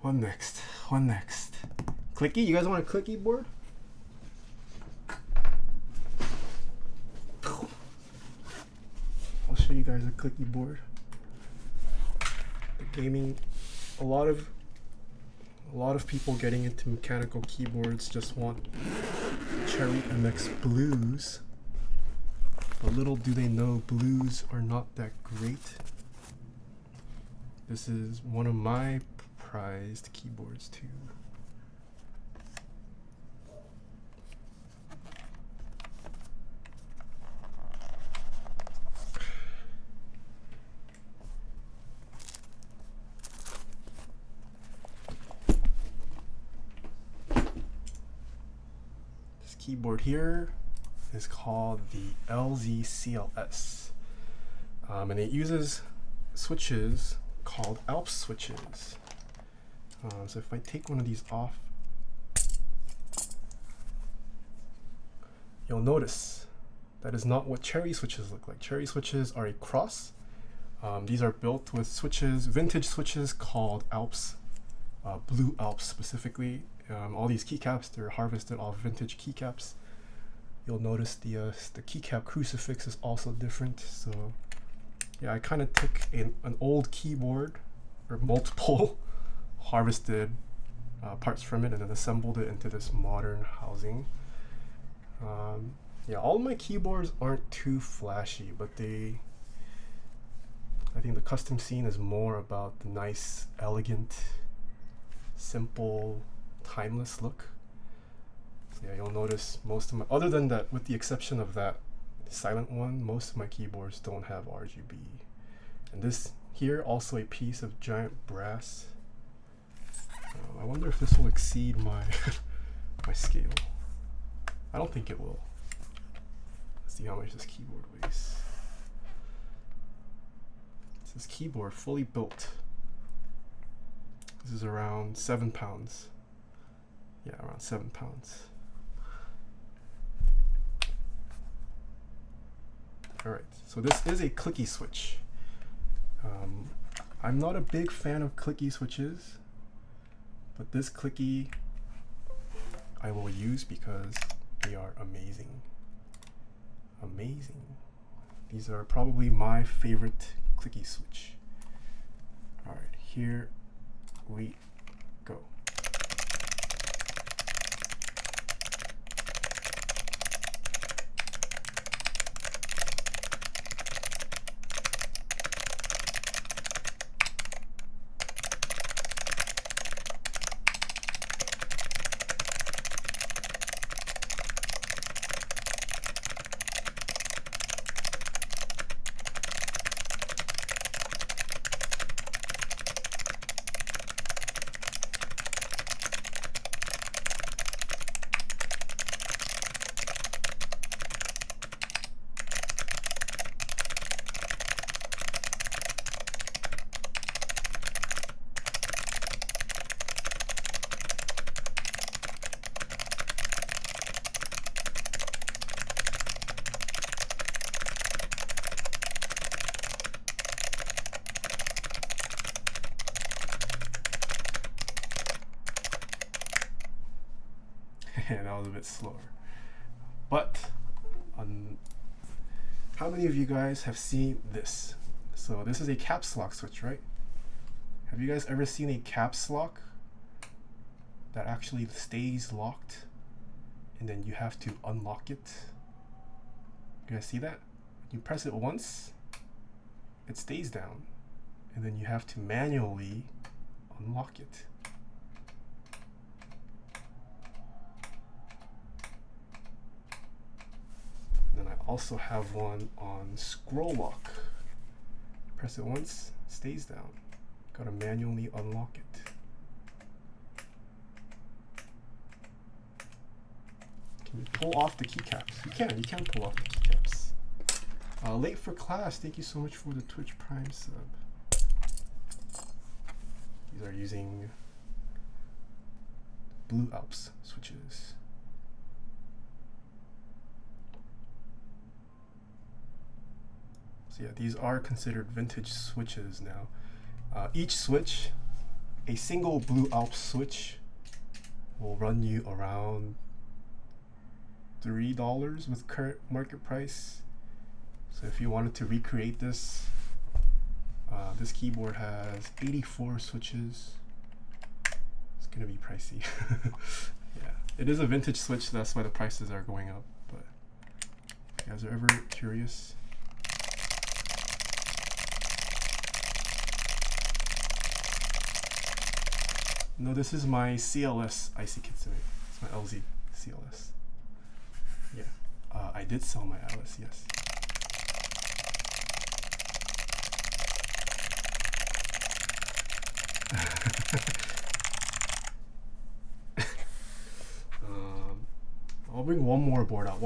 What next? What next? Clicky? You guys want a clicky board? I'll show you guys a clicky board. The gaming, a lot of people getting into mechanical keyboards just want Cherry MX Blues, but little do they know blues are not that great. This is one of my prized keyboards too. Keyboard here is called the LZCLS, and it uses switches called Alps switches. So if I take one of these off, you'll notice that is not what cherry switches look like. Cherry switches are a cross. These are built with switches, vintage switches called Alps, Blue Alps specifically. All these keycaps, they're harvested off vintage keycaps. You'll notice the keycap crucifix is also different. So yeah, I kind of took an old keyboard, or multiple harvested parts from it, and then assembled it into this modern housing. Yeah, all my keyboards aren't too flashy, but I think the custom scene is more about the nice, elegant, simple, timeless look. So yeah, you'll notice most of my, other than that, with the exception of that silent one, most of my keyboards don't have RGB. And this here, also a piece of giant brass. I wonder if this will exceed my my scale. I don't think it will. Let's see how much this keyboard weighs. This keyboard fully built. This is around 7 pounds. Yeah, around 7 pounds. Alright, so this is a clicky switch. I'm not a big fan of clicky switches, but this clicky I will use because they are amazing. Amazing. These are probably my favorite clicky switch. Alright, here we go. Man, that was a bit slower. But how many of you guys have seen this? So this is a caps lock switch, right? Have you guys ever seen a caps lock that actually stays locked and then you have to unlock it? You guys see that? You press it once, it stays down, and then you have to manually unlock it. And then I also have one on scroll lock. Press it once, stays down. Gotta manually unlock it. Can you pull off the keycaps? You can pull off the keycaps. Late for class, thank you so much for the Twitch Prime sub. These are using Blue Alps switches. So yeah, these are considered vintage switches now. Each switch, a single Blue Alps switch, will run you around $3 with current market price. So if you wanted to recreate this, this keyboard has 84 switches. It's gonna be pricey. Yeah, it is a vintage switch, so that's why the prices are going up. But if you guys are ever curious, no, this is my CLS IC Kitsune. It's my LZ CLS. Yeah, I did sell my Alice, yes. I'll bring one more board out.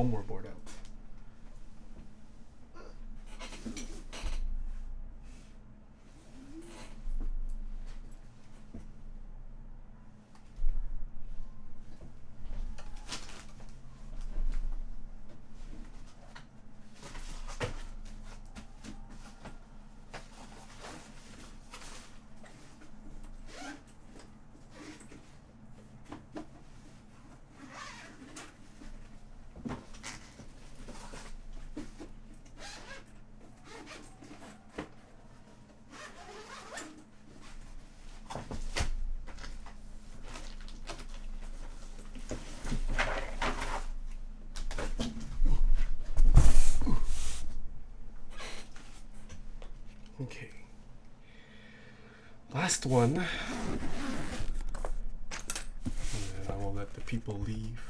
Okay. Last one. And then I will let the people leave.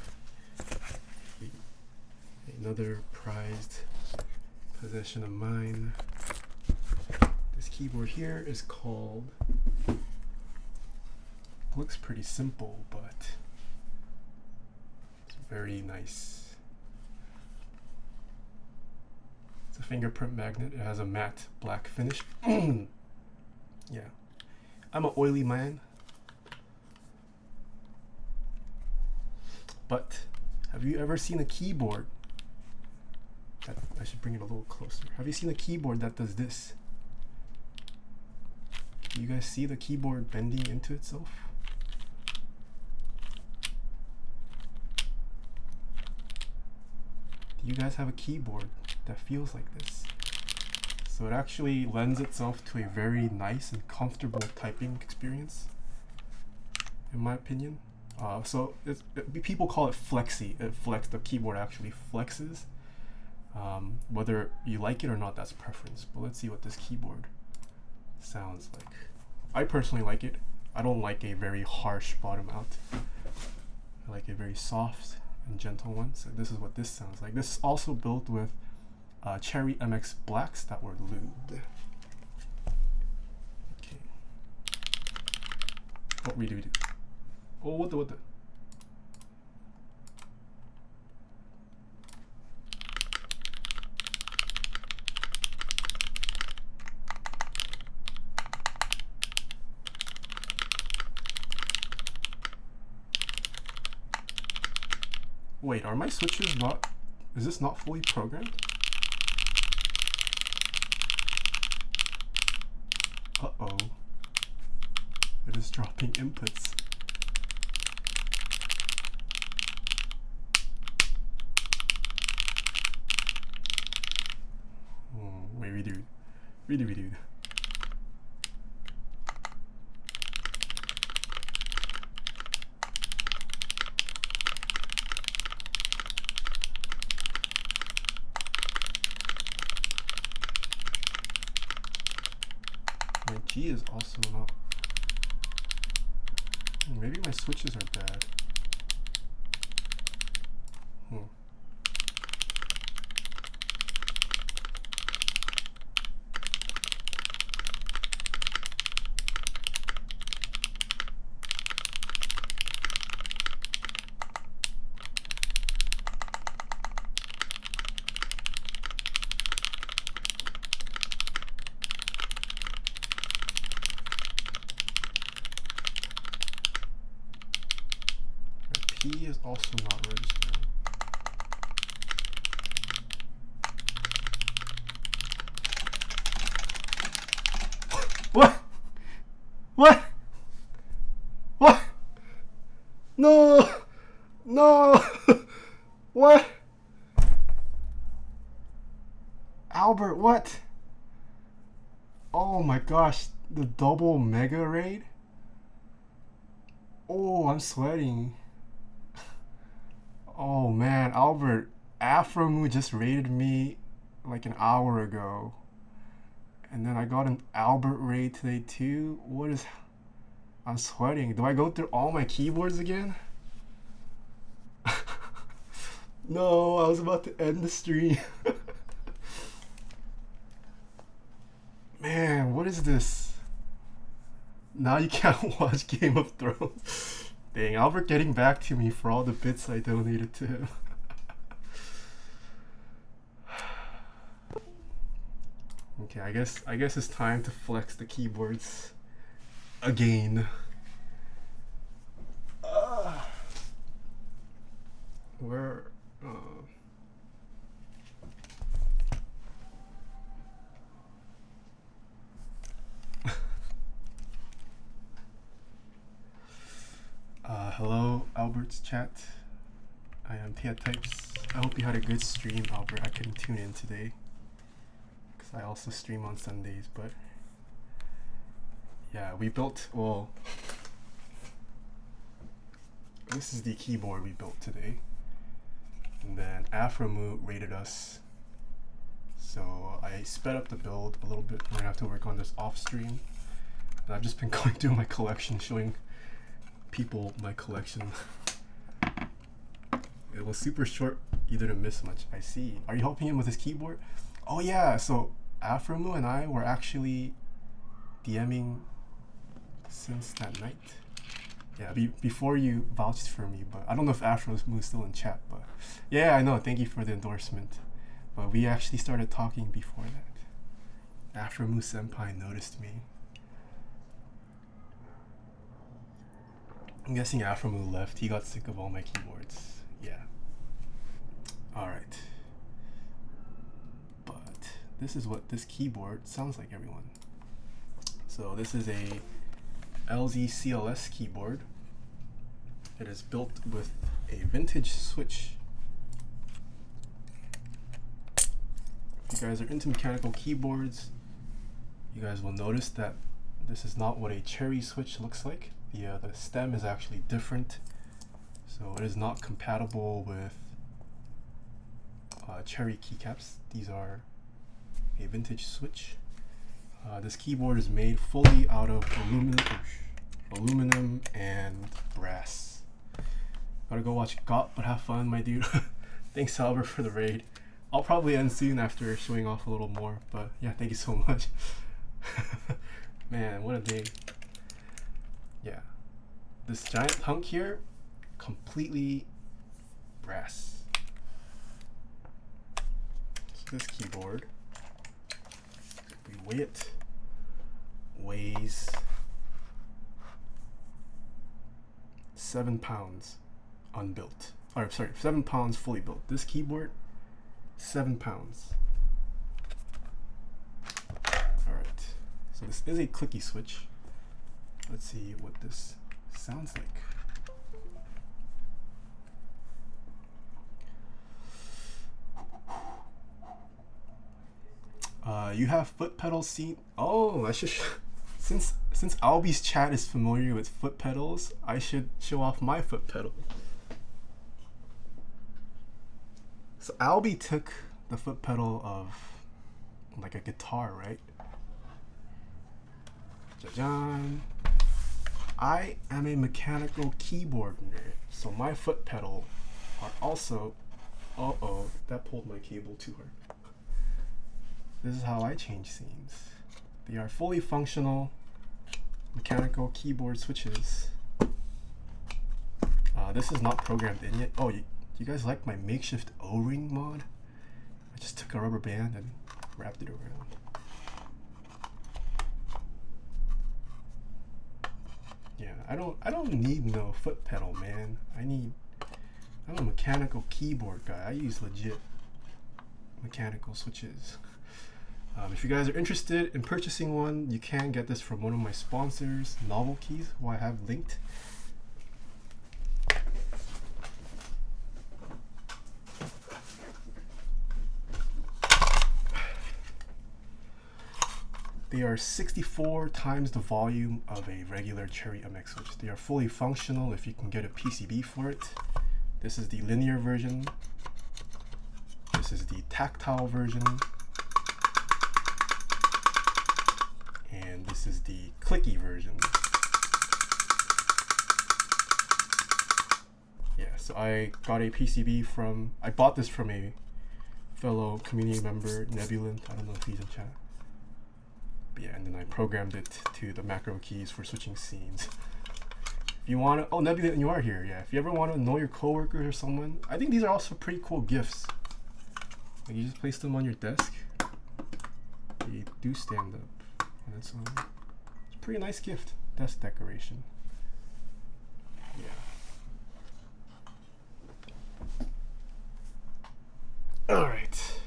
Another prized possession of mine. This keyboard here is called, looks pretty simple, but it's very nice. It's a fingerprint magnet. It has a matte black finish. Yeah, I'm an oily man. But have you ever seen a keyboard that, I should bring it a little closer. Have you seen a keyboard that does this? Do you guys see the keyboard bending into itself? Do you guys have a keyboard that feels like this? So it actually lends itself to a very nice and comfortable typing experience, in my opinion. So people call it flexy. The keyboard actually flexes. Whether you like it or not, that's preference. But let's see what this keyboard sounds like. I personally like it. I don't like a very harsh bottom out. I like a very soft and gentle one. So this is what this sounds like. This is also built with Cherry MX blacks that were lubed. Okay. What we do? Oh, what the? Wait, are my switches not, is this not fully programmed? Uh-oh. It is dropping inputs. Really, really. My G is also not. Maybe my switches are bad. P is also not registering. What? What? What? No! No! What? Albert, what? Oh my gosh, the double mega raid? Oh, I'm sweating. Oh man, Albert, Aphromoo just raided me like an hour ago. And then I got an Albert raid today too. What is... I'm sweating. Do I go through all my keyboards again? No, I was about to end the stream. Man, what is this? Now you can't watch Game of Thrones. Dang, Albert getting back to me for all the bits I donated to him. Okay, I guess it's time to flex the keyboards again. Where? Hello, Albert's chat. I am Taeha Types. I hope you had a good stream, Albert. I couldn't tune in today because I also stream on Sundays, but yeah, we built, well, this is the keyboard we built today. And then Aphromoo rated us, so I sped up the build a little bit. We're gonna have to work on this off stream. And I've just been going through my collection, showing people my collection. It was super short, you didn't miss much. I see. Are you helping him with his keyboard? Oh yeah, so Aphromoo and I were actually DMing since that night. Yeah, before you vouched for me, but I don't know if Aphromoo is still in chat, but yeah, I know, thank you for the endorsement. But we actually started talking before that. Aphromoo senpai noticed me. I'm guessing Aphromoo left. He got sick of all my keyboards. Yeah. Alright. But this is what this keyboard sounds like, everyone. So this is a LZ CLS keyboard. It is built with a vintage switch. If you guys are into mechanical keyboards, you guys will notice that this is not what a cherry switch looks like. The stem is actually different, so it is not compatible with cherry keycaps. These are a vintage switch. This keyboard is made fully out of aluminum and brass. Gotta go watch GOT, but have fun, my dude. Thanks, Albert, for the raid. I'll probably end soon after showing off a little more, but yeah, thank you so much. Man, what a day. Yeah, this giant hunk here, completely brass. So this keyboard, we weigh it, weighs 7 pounds unbuilt. Or sorry, 7 pounds fully built. This keyboard, 7 pounds. Alright, so this is a clicky switch. Let's see what this sounds like. You have foot pedals seen? Oh, I should. Since Albie's chat is familiar with foot pedals, I should show off my foot pedal. So Albie took the foot pedal of like a guitar, right? Jajan. I am a mechanical keyboard nerd, so my foot pedal are also. Uh-oh, that pulled my cable too hard. This is how I change scenes. They are fully functional mechanical keyboard switches. This is not programmed in yet. Oh, you guys like my makeshift O-ring mod? I just took a rubber band and wrapped it around. Yeah, I don't need no foot pedal, man. I'm a mechanical keyboard guy. I use legit mechanical switches. If you guys are interested in purchasing one, you can get this from one of my sponsors, Novel Keys, who I have linked. They are 64 times the volume of a regular Cherry MX switch. They are fully functional if you can get a PCB for it. This is the linear version. This is the tactile version. And this is the clicky version. Yeah, so I got a PCB from, I bought this from a fellow community member, Nebulant. I don't know if he's in chat. But yeah, and then I programmed it to the macro keys for switching scenes. If you want to, oh, Nebulant, you are here. Yeah, if you ever want to know your coworkers or someone, I think these are also pretty cool gifts. Like you just place them on your desk. They do stand up. And it's a pretty nice gift, desk decoration. Yeah. All right.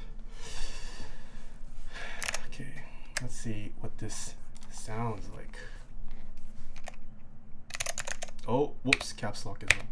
Okay, let's see what this sounds like. Oh, whoops, caps lock is on.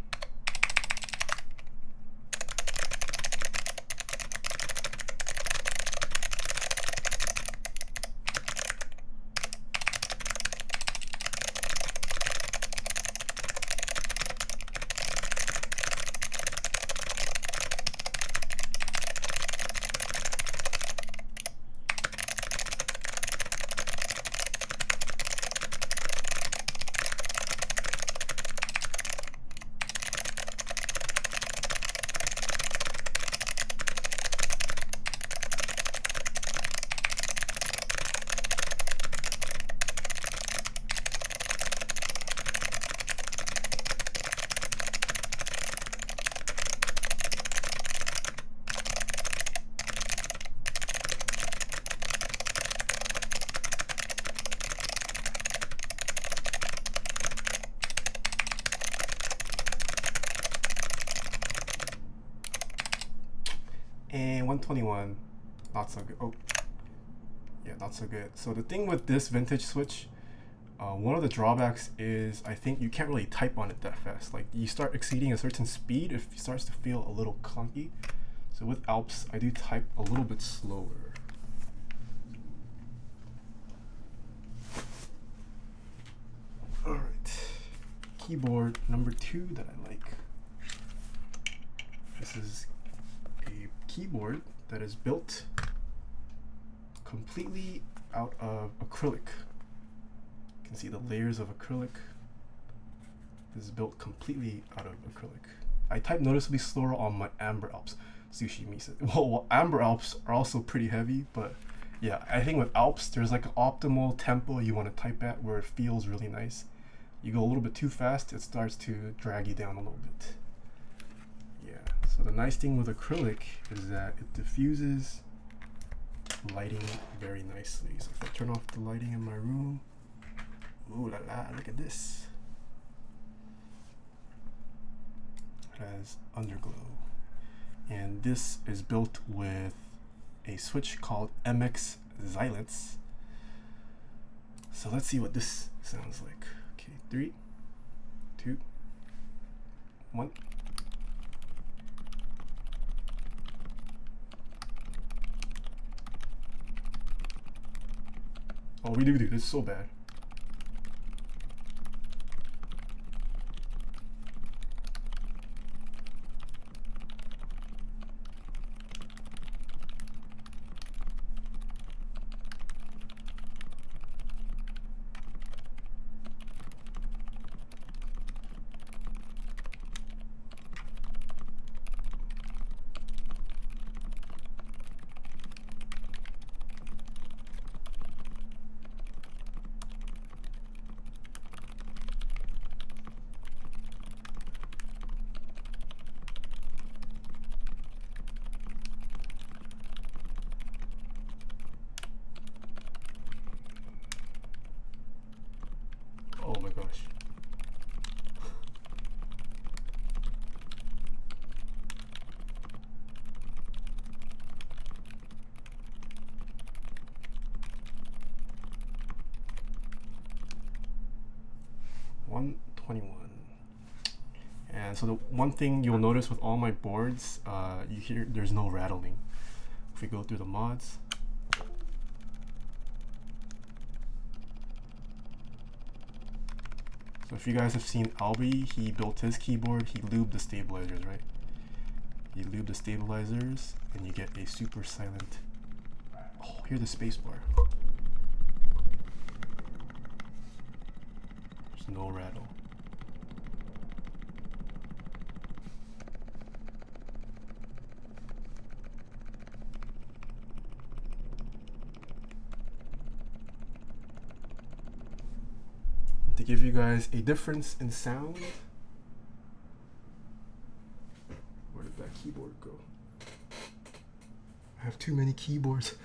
And 121, not so good. Oh, yeah, not so good. So the thing with this vintage switch, one of the drawbacks is I think you can't really type on it that fast. Like you start exceeding a certain speed, it starts to feel a little clunky. So with Alps, I do type a little bit slower. All right, keyboard number 2 that I like. This is a keyboard that is built completely out of acrylic. You can see the layers of acrylic. This is built completely out of acrylic. I type noticeably slower on my Amber Alps. Sushi Misa. Well, Amber Alps are also pretty heavy, but yeah, I think with Alps, there's like an optimal tempo you want to type at where it feels really nice. You go a little bit too fast, it starts to drag you down a little bit. Yeah, so the nice thing with acrylic is that it diffuses lighting very nicely. So if I turn off the lighting in my room, ooh la la, look at this. It has underglow. And this is built with a switch called MX Xylence. So let's see what this sounds like. Okay, 3, 2, 1. Oh, redo. This is so bad. Oh my gosh. $121. And so the one thing you'll notice with all my boards, you hear there's no rattling. If we go through the mods, so if you guys have seen Albie, he built his keyboard, he lubed the stabilizers, right? You lube the stabilizers and you get a super silent. Oh, hear the spacebar. There's no rattle. To give you guys a difference in sound. Where did that keyboard go? I have too many keyboards.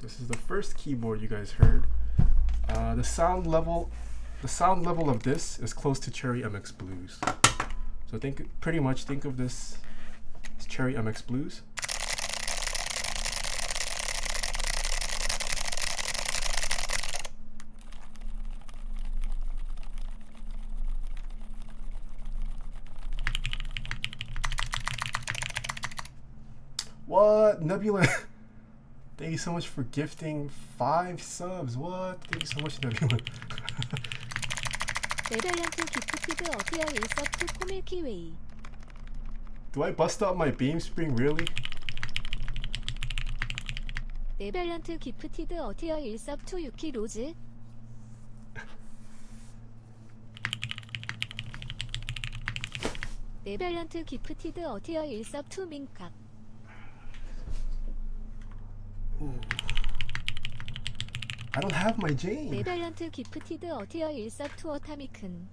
This is the first keyboard you guys heard. The sound level of this is close to Cherry MX Blues. So pretty much think of this as Cherry MX Blues. What? Nebula? Thank you so much for gifting 5 subs. What? Thank you so much, Nebula. 네덜란드 기프티드 어티어 일서프 코밀키웨이. Do I bust out my beam spring really? 네덜란드 기프티드 어티어 일서프 유키 로즈. 네덜란드 기프티드 어티어 일서프 민칵. I don't have my Jane. 네덜란드 기프티드 어티어 일서프 어타미큰.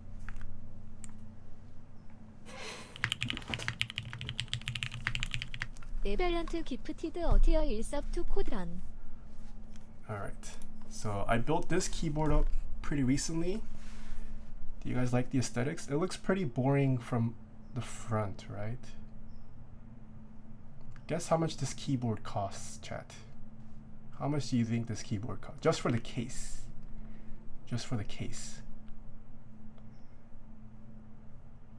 네덜란드 기프티드 어티어 일서프 코드런. Alright, so I built this keyboard up pretty recently. Do you guys like the aesthetics? It looks pretty boring from the front, right? Guess how much this keyboard costs, chat? How much do you think this keyboard costs? Just for the case. Just for the case.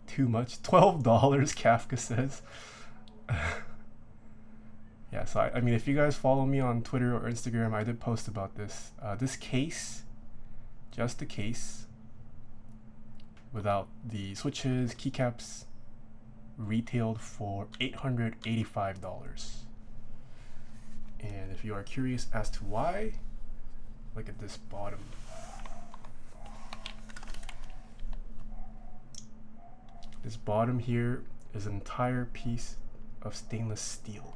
Too much? $12, Kafka says. Yeah, so I mean, if you guys follow me on Twitter or Instagram, I did post about this. This case, just the case, without the switches, keycaps, retailed for $885. And if you are curious as to why, look at this bottom. This bottom here is an entire piece of stainless steel.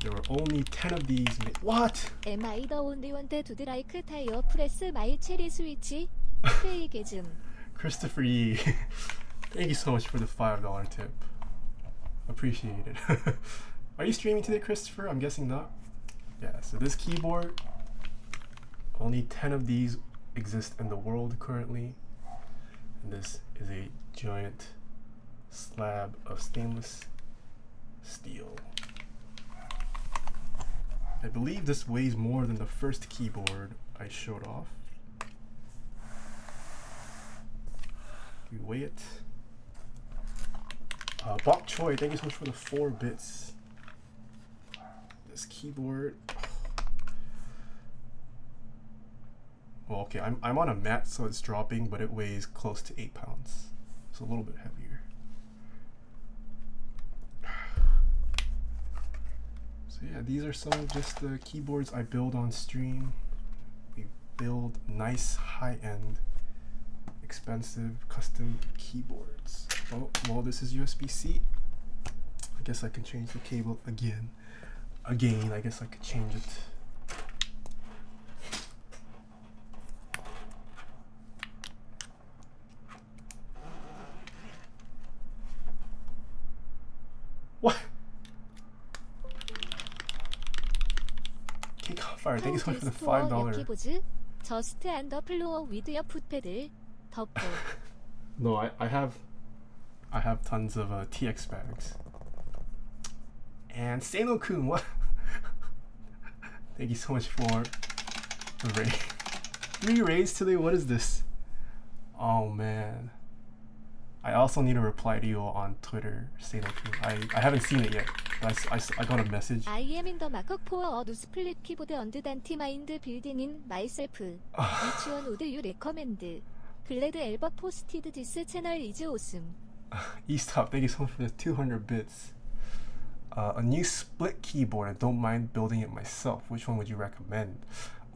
There were only 10 of these made. What? Am I the only one that would like Taeha press my cherry switch? 페이게즘. Christopher Yee. Thank you so much for the $5 tip. Appreciate it. Are you streaming today, Christopher? I'm guessing not. Yeah, so this keyboard, only 10 of these exist in the world currently. And this is a giant slab of stainless steel. I believe this weighs more than the first keyboard I showed off. We weigh it. Bok Choi, thank you so much for the 4 bits. This keyboard. Well, okay, I'm on a mat, so it's dropping, but it weighs close to 8 pounds. It's a little bit heavier. So yeah, these are some of just the keyboards I build on stream. We build nice, high-end, expensive, custom keyboards. Oh, well, this is USB-C. I guess I can change the cable again. I guess I could change it. What? Keycaps fire. Thank you so much for the $5. Just and the floor with your foot pedal. 덮고. No, I have tons of TX bags. And Seino-kun, what? Thank you so much for the raid. 3 raids today. What is this? Oh man. I also need to reply to you on Twitter, Seino-kun. I haven't seen it yet, but I got a message. I am in the market for a new split keyboard and anti-mind building in myself. Which one would you recommend? Glad Elba posted this channel is awesome. Eastop, thank you so much for the 200 bits. A new split keyboard. I don't mind building it myself. Which one would you recommend?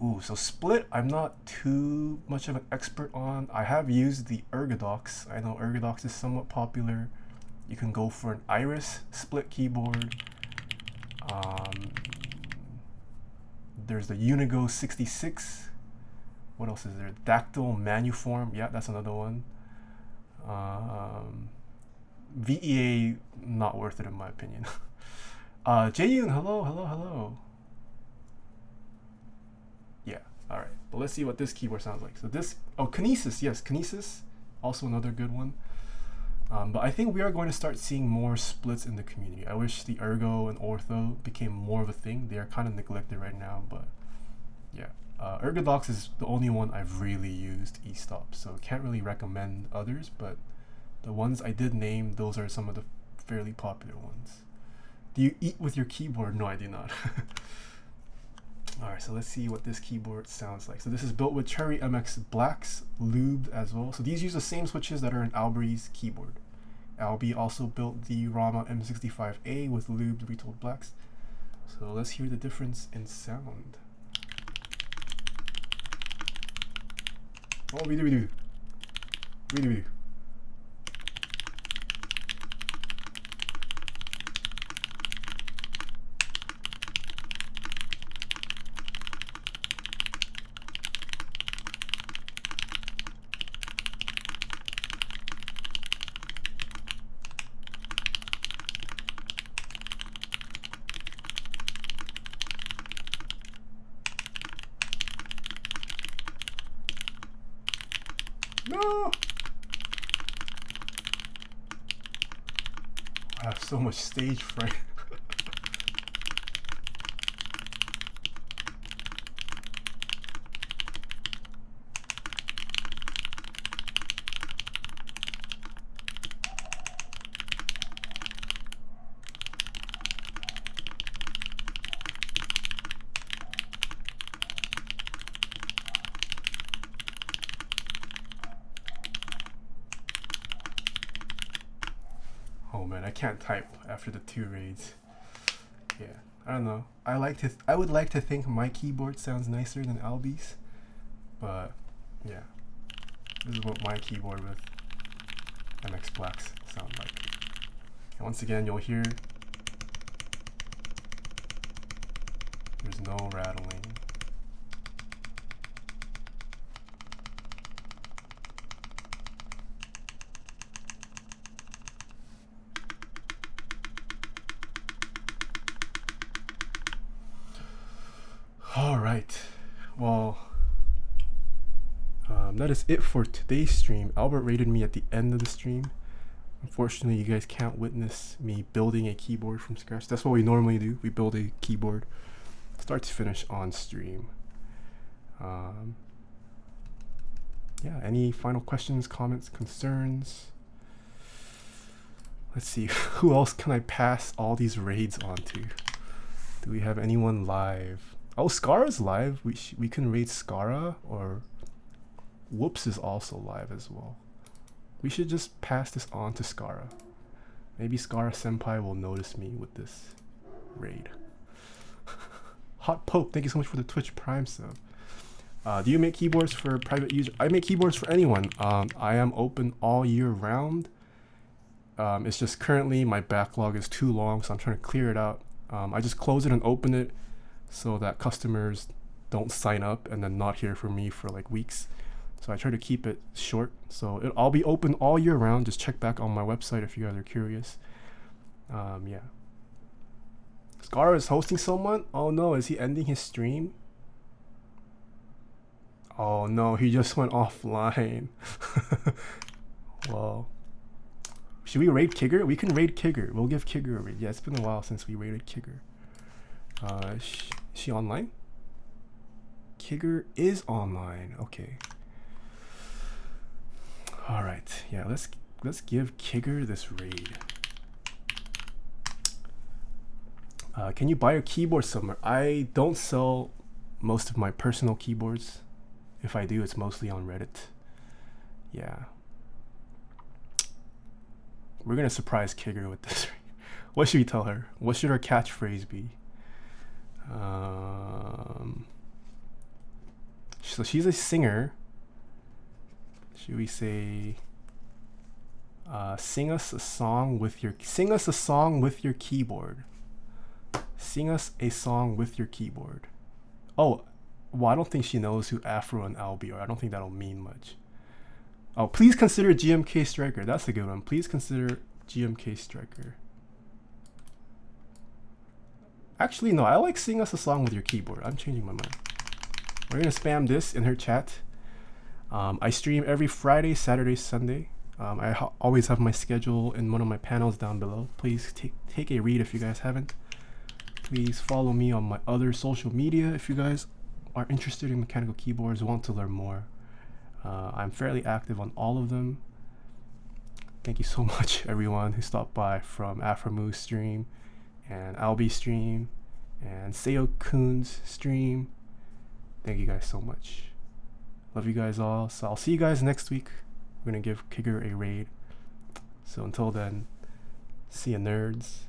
Ooh, so split, I'm not too much of an expert on. I have used the Ergodox. I know Ergodox is somewhat popular. You can go for an Iris split keyboard. There's the Unigo 66. What else is there? Dactyl Manuform. Yeah, that's another one. VEA, not worth it in my opinion. Jaeyoon, hello. Yeah, alright. But let's see what this keyboard sounds like. So this, Kinesis, yes, Kinesis, also another good one. But I think we are going to start seeing more splits in the community. I wish the Ergo and Ortho became more of a thing. They are kind of neglected right now, but yeah. Ergodox is the only one I've really used e-stop, so can't really recommend others, but the ones I did name, those are some of the fairly popular ones. Do you eat with your keyboard? No, I do not. Alright, so let's see what this keyboard sounds like. So this is built with Cherry MX Blacks, lubed as well. So these use the same switches that are in Albery's keyboard. Albee also built the Rama M65A with lubed retooled blacks. So let's hear the difference in sound. Oh, we do. No! I have so much stage fright. Oh man, I can't type after the 2 raids. Yeah, I don't know. I would like to think my keyboard sounds nicer than Albee's, but yeah, this is what my keyboard with MX Blacks sound like. And once again, you'll hear there's no rattling. Alright, well, that is it for today's stream. Albert rated me at the end of the stream. Unfortunately, you guys can't witness me building a keyboard from scratch. That's what we normally do. We build a keyboard start to finish on stream. Yeah, any final questions, comments, concerns? Let's see, who else can I pass all these raids on to? Do we have anyone live? Oh, Scara's live. We can raid Scara, or Whoops is also live as well. We should just pass this on to Scara. Maybe Scara Senpai will notice me with this raid. Hot Pope, thank you so much for the Twitch Prime sub. Do you make keyboards for private users? I make keyboards for anyone. I am open all year round. It's just currently my backlog is too long, so I'm trying to clear it out. I just close it and open it so that customers don't sign up and then not hear from me for like weeks. So I try to keep it short. So I'll be open all year round. Just check back on my website if you guys are curious. Yeah. Scar is hosting someone? Oh no, is he ending his stream? Oh no, he just went offline. Well, should we raid Kigger? We can raid Kigger. We'll give Kigger a raid. Yeah, it's been a while since we raided Kigger. Is she online? Kigger is online. Okay. All right. Yeah, let's give Kigger this raid. Can you buy a keyboard somewhere? I don't sell most of my personal keyboards. If I do, it's mostly on Reddit. Yeah. We're gonna surprise Kigger with this. What should we tell her? What should our catchphrase be? So she's a singer. Should we say sing us a song with your keyboard? Sing us a song with your keyboard. Oh, well, I don't think she knows who Afro and Albi are. I don't think that'll mean much. Oh, please consider GMK Striker. That's a good one. Please consider GMK Striker. Actually, no, I like sing us a song with your keyboard. I'm changing my mind. We're gonna spam this in her chat. I stream every Friday, Saturday, Sunday. I always have my schedule in one of my panels down below. Please take a read if you guys haven't. Please follow me on my other social media if you guys are interested in mechanical keyboards, want to learn more. I'm fairly active on all of them. Thank you so much everyone who stopped by from Aphromoo stream and Albi stream and Seo Kun's stream. Thank you guys so much. Love you guys all. So I'll see you guys next week. We're gonna give Kigger a raid. So until then, see ya nerds.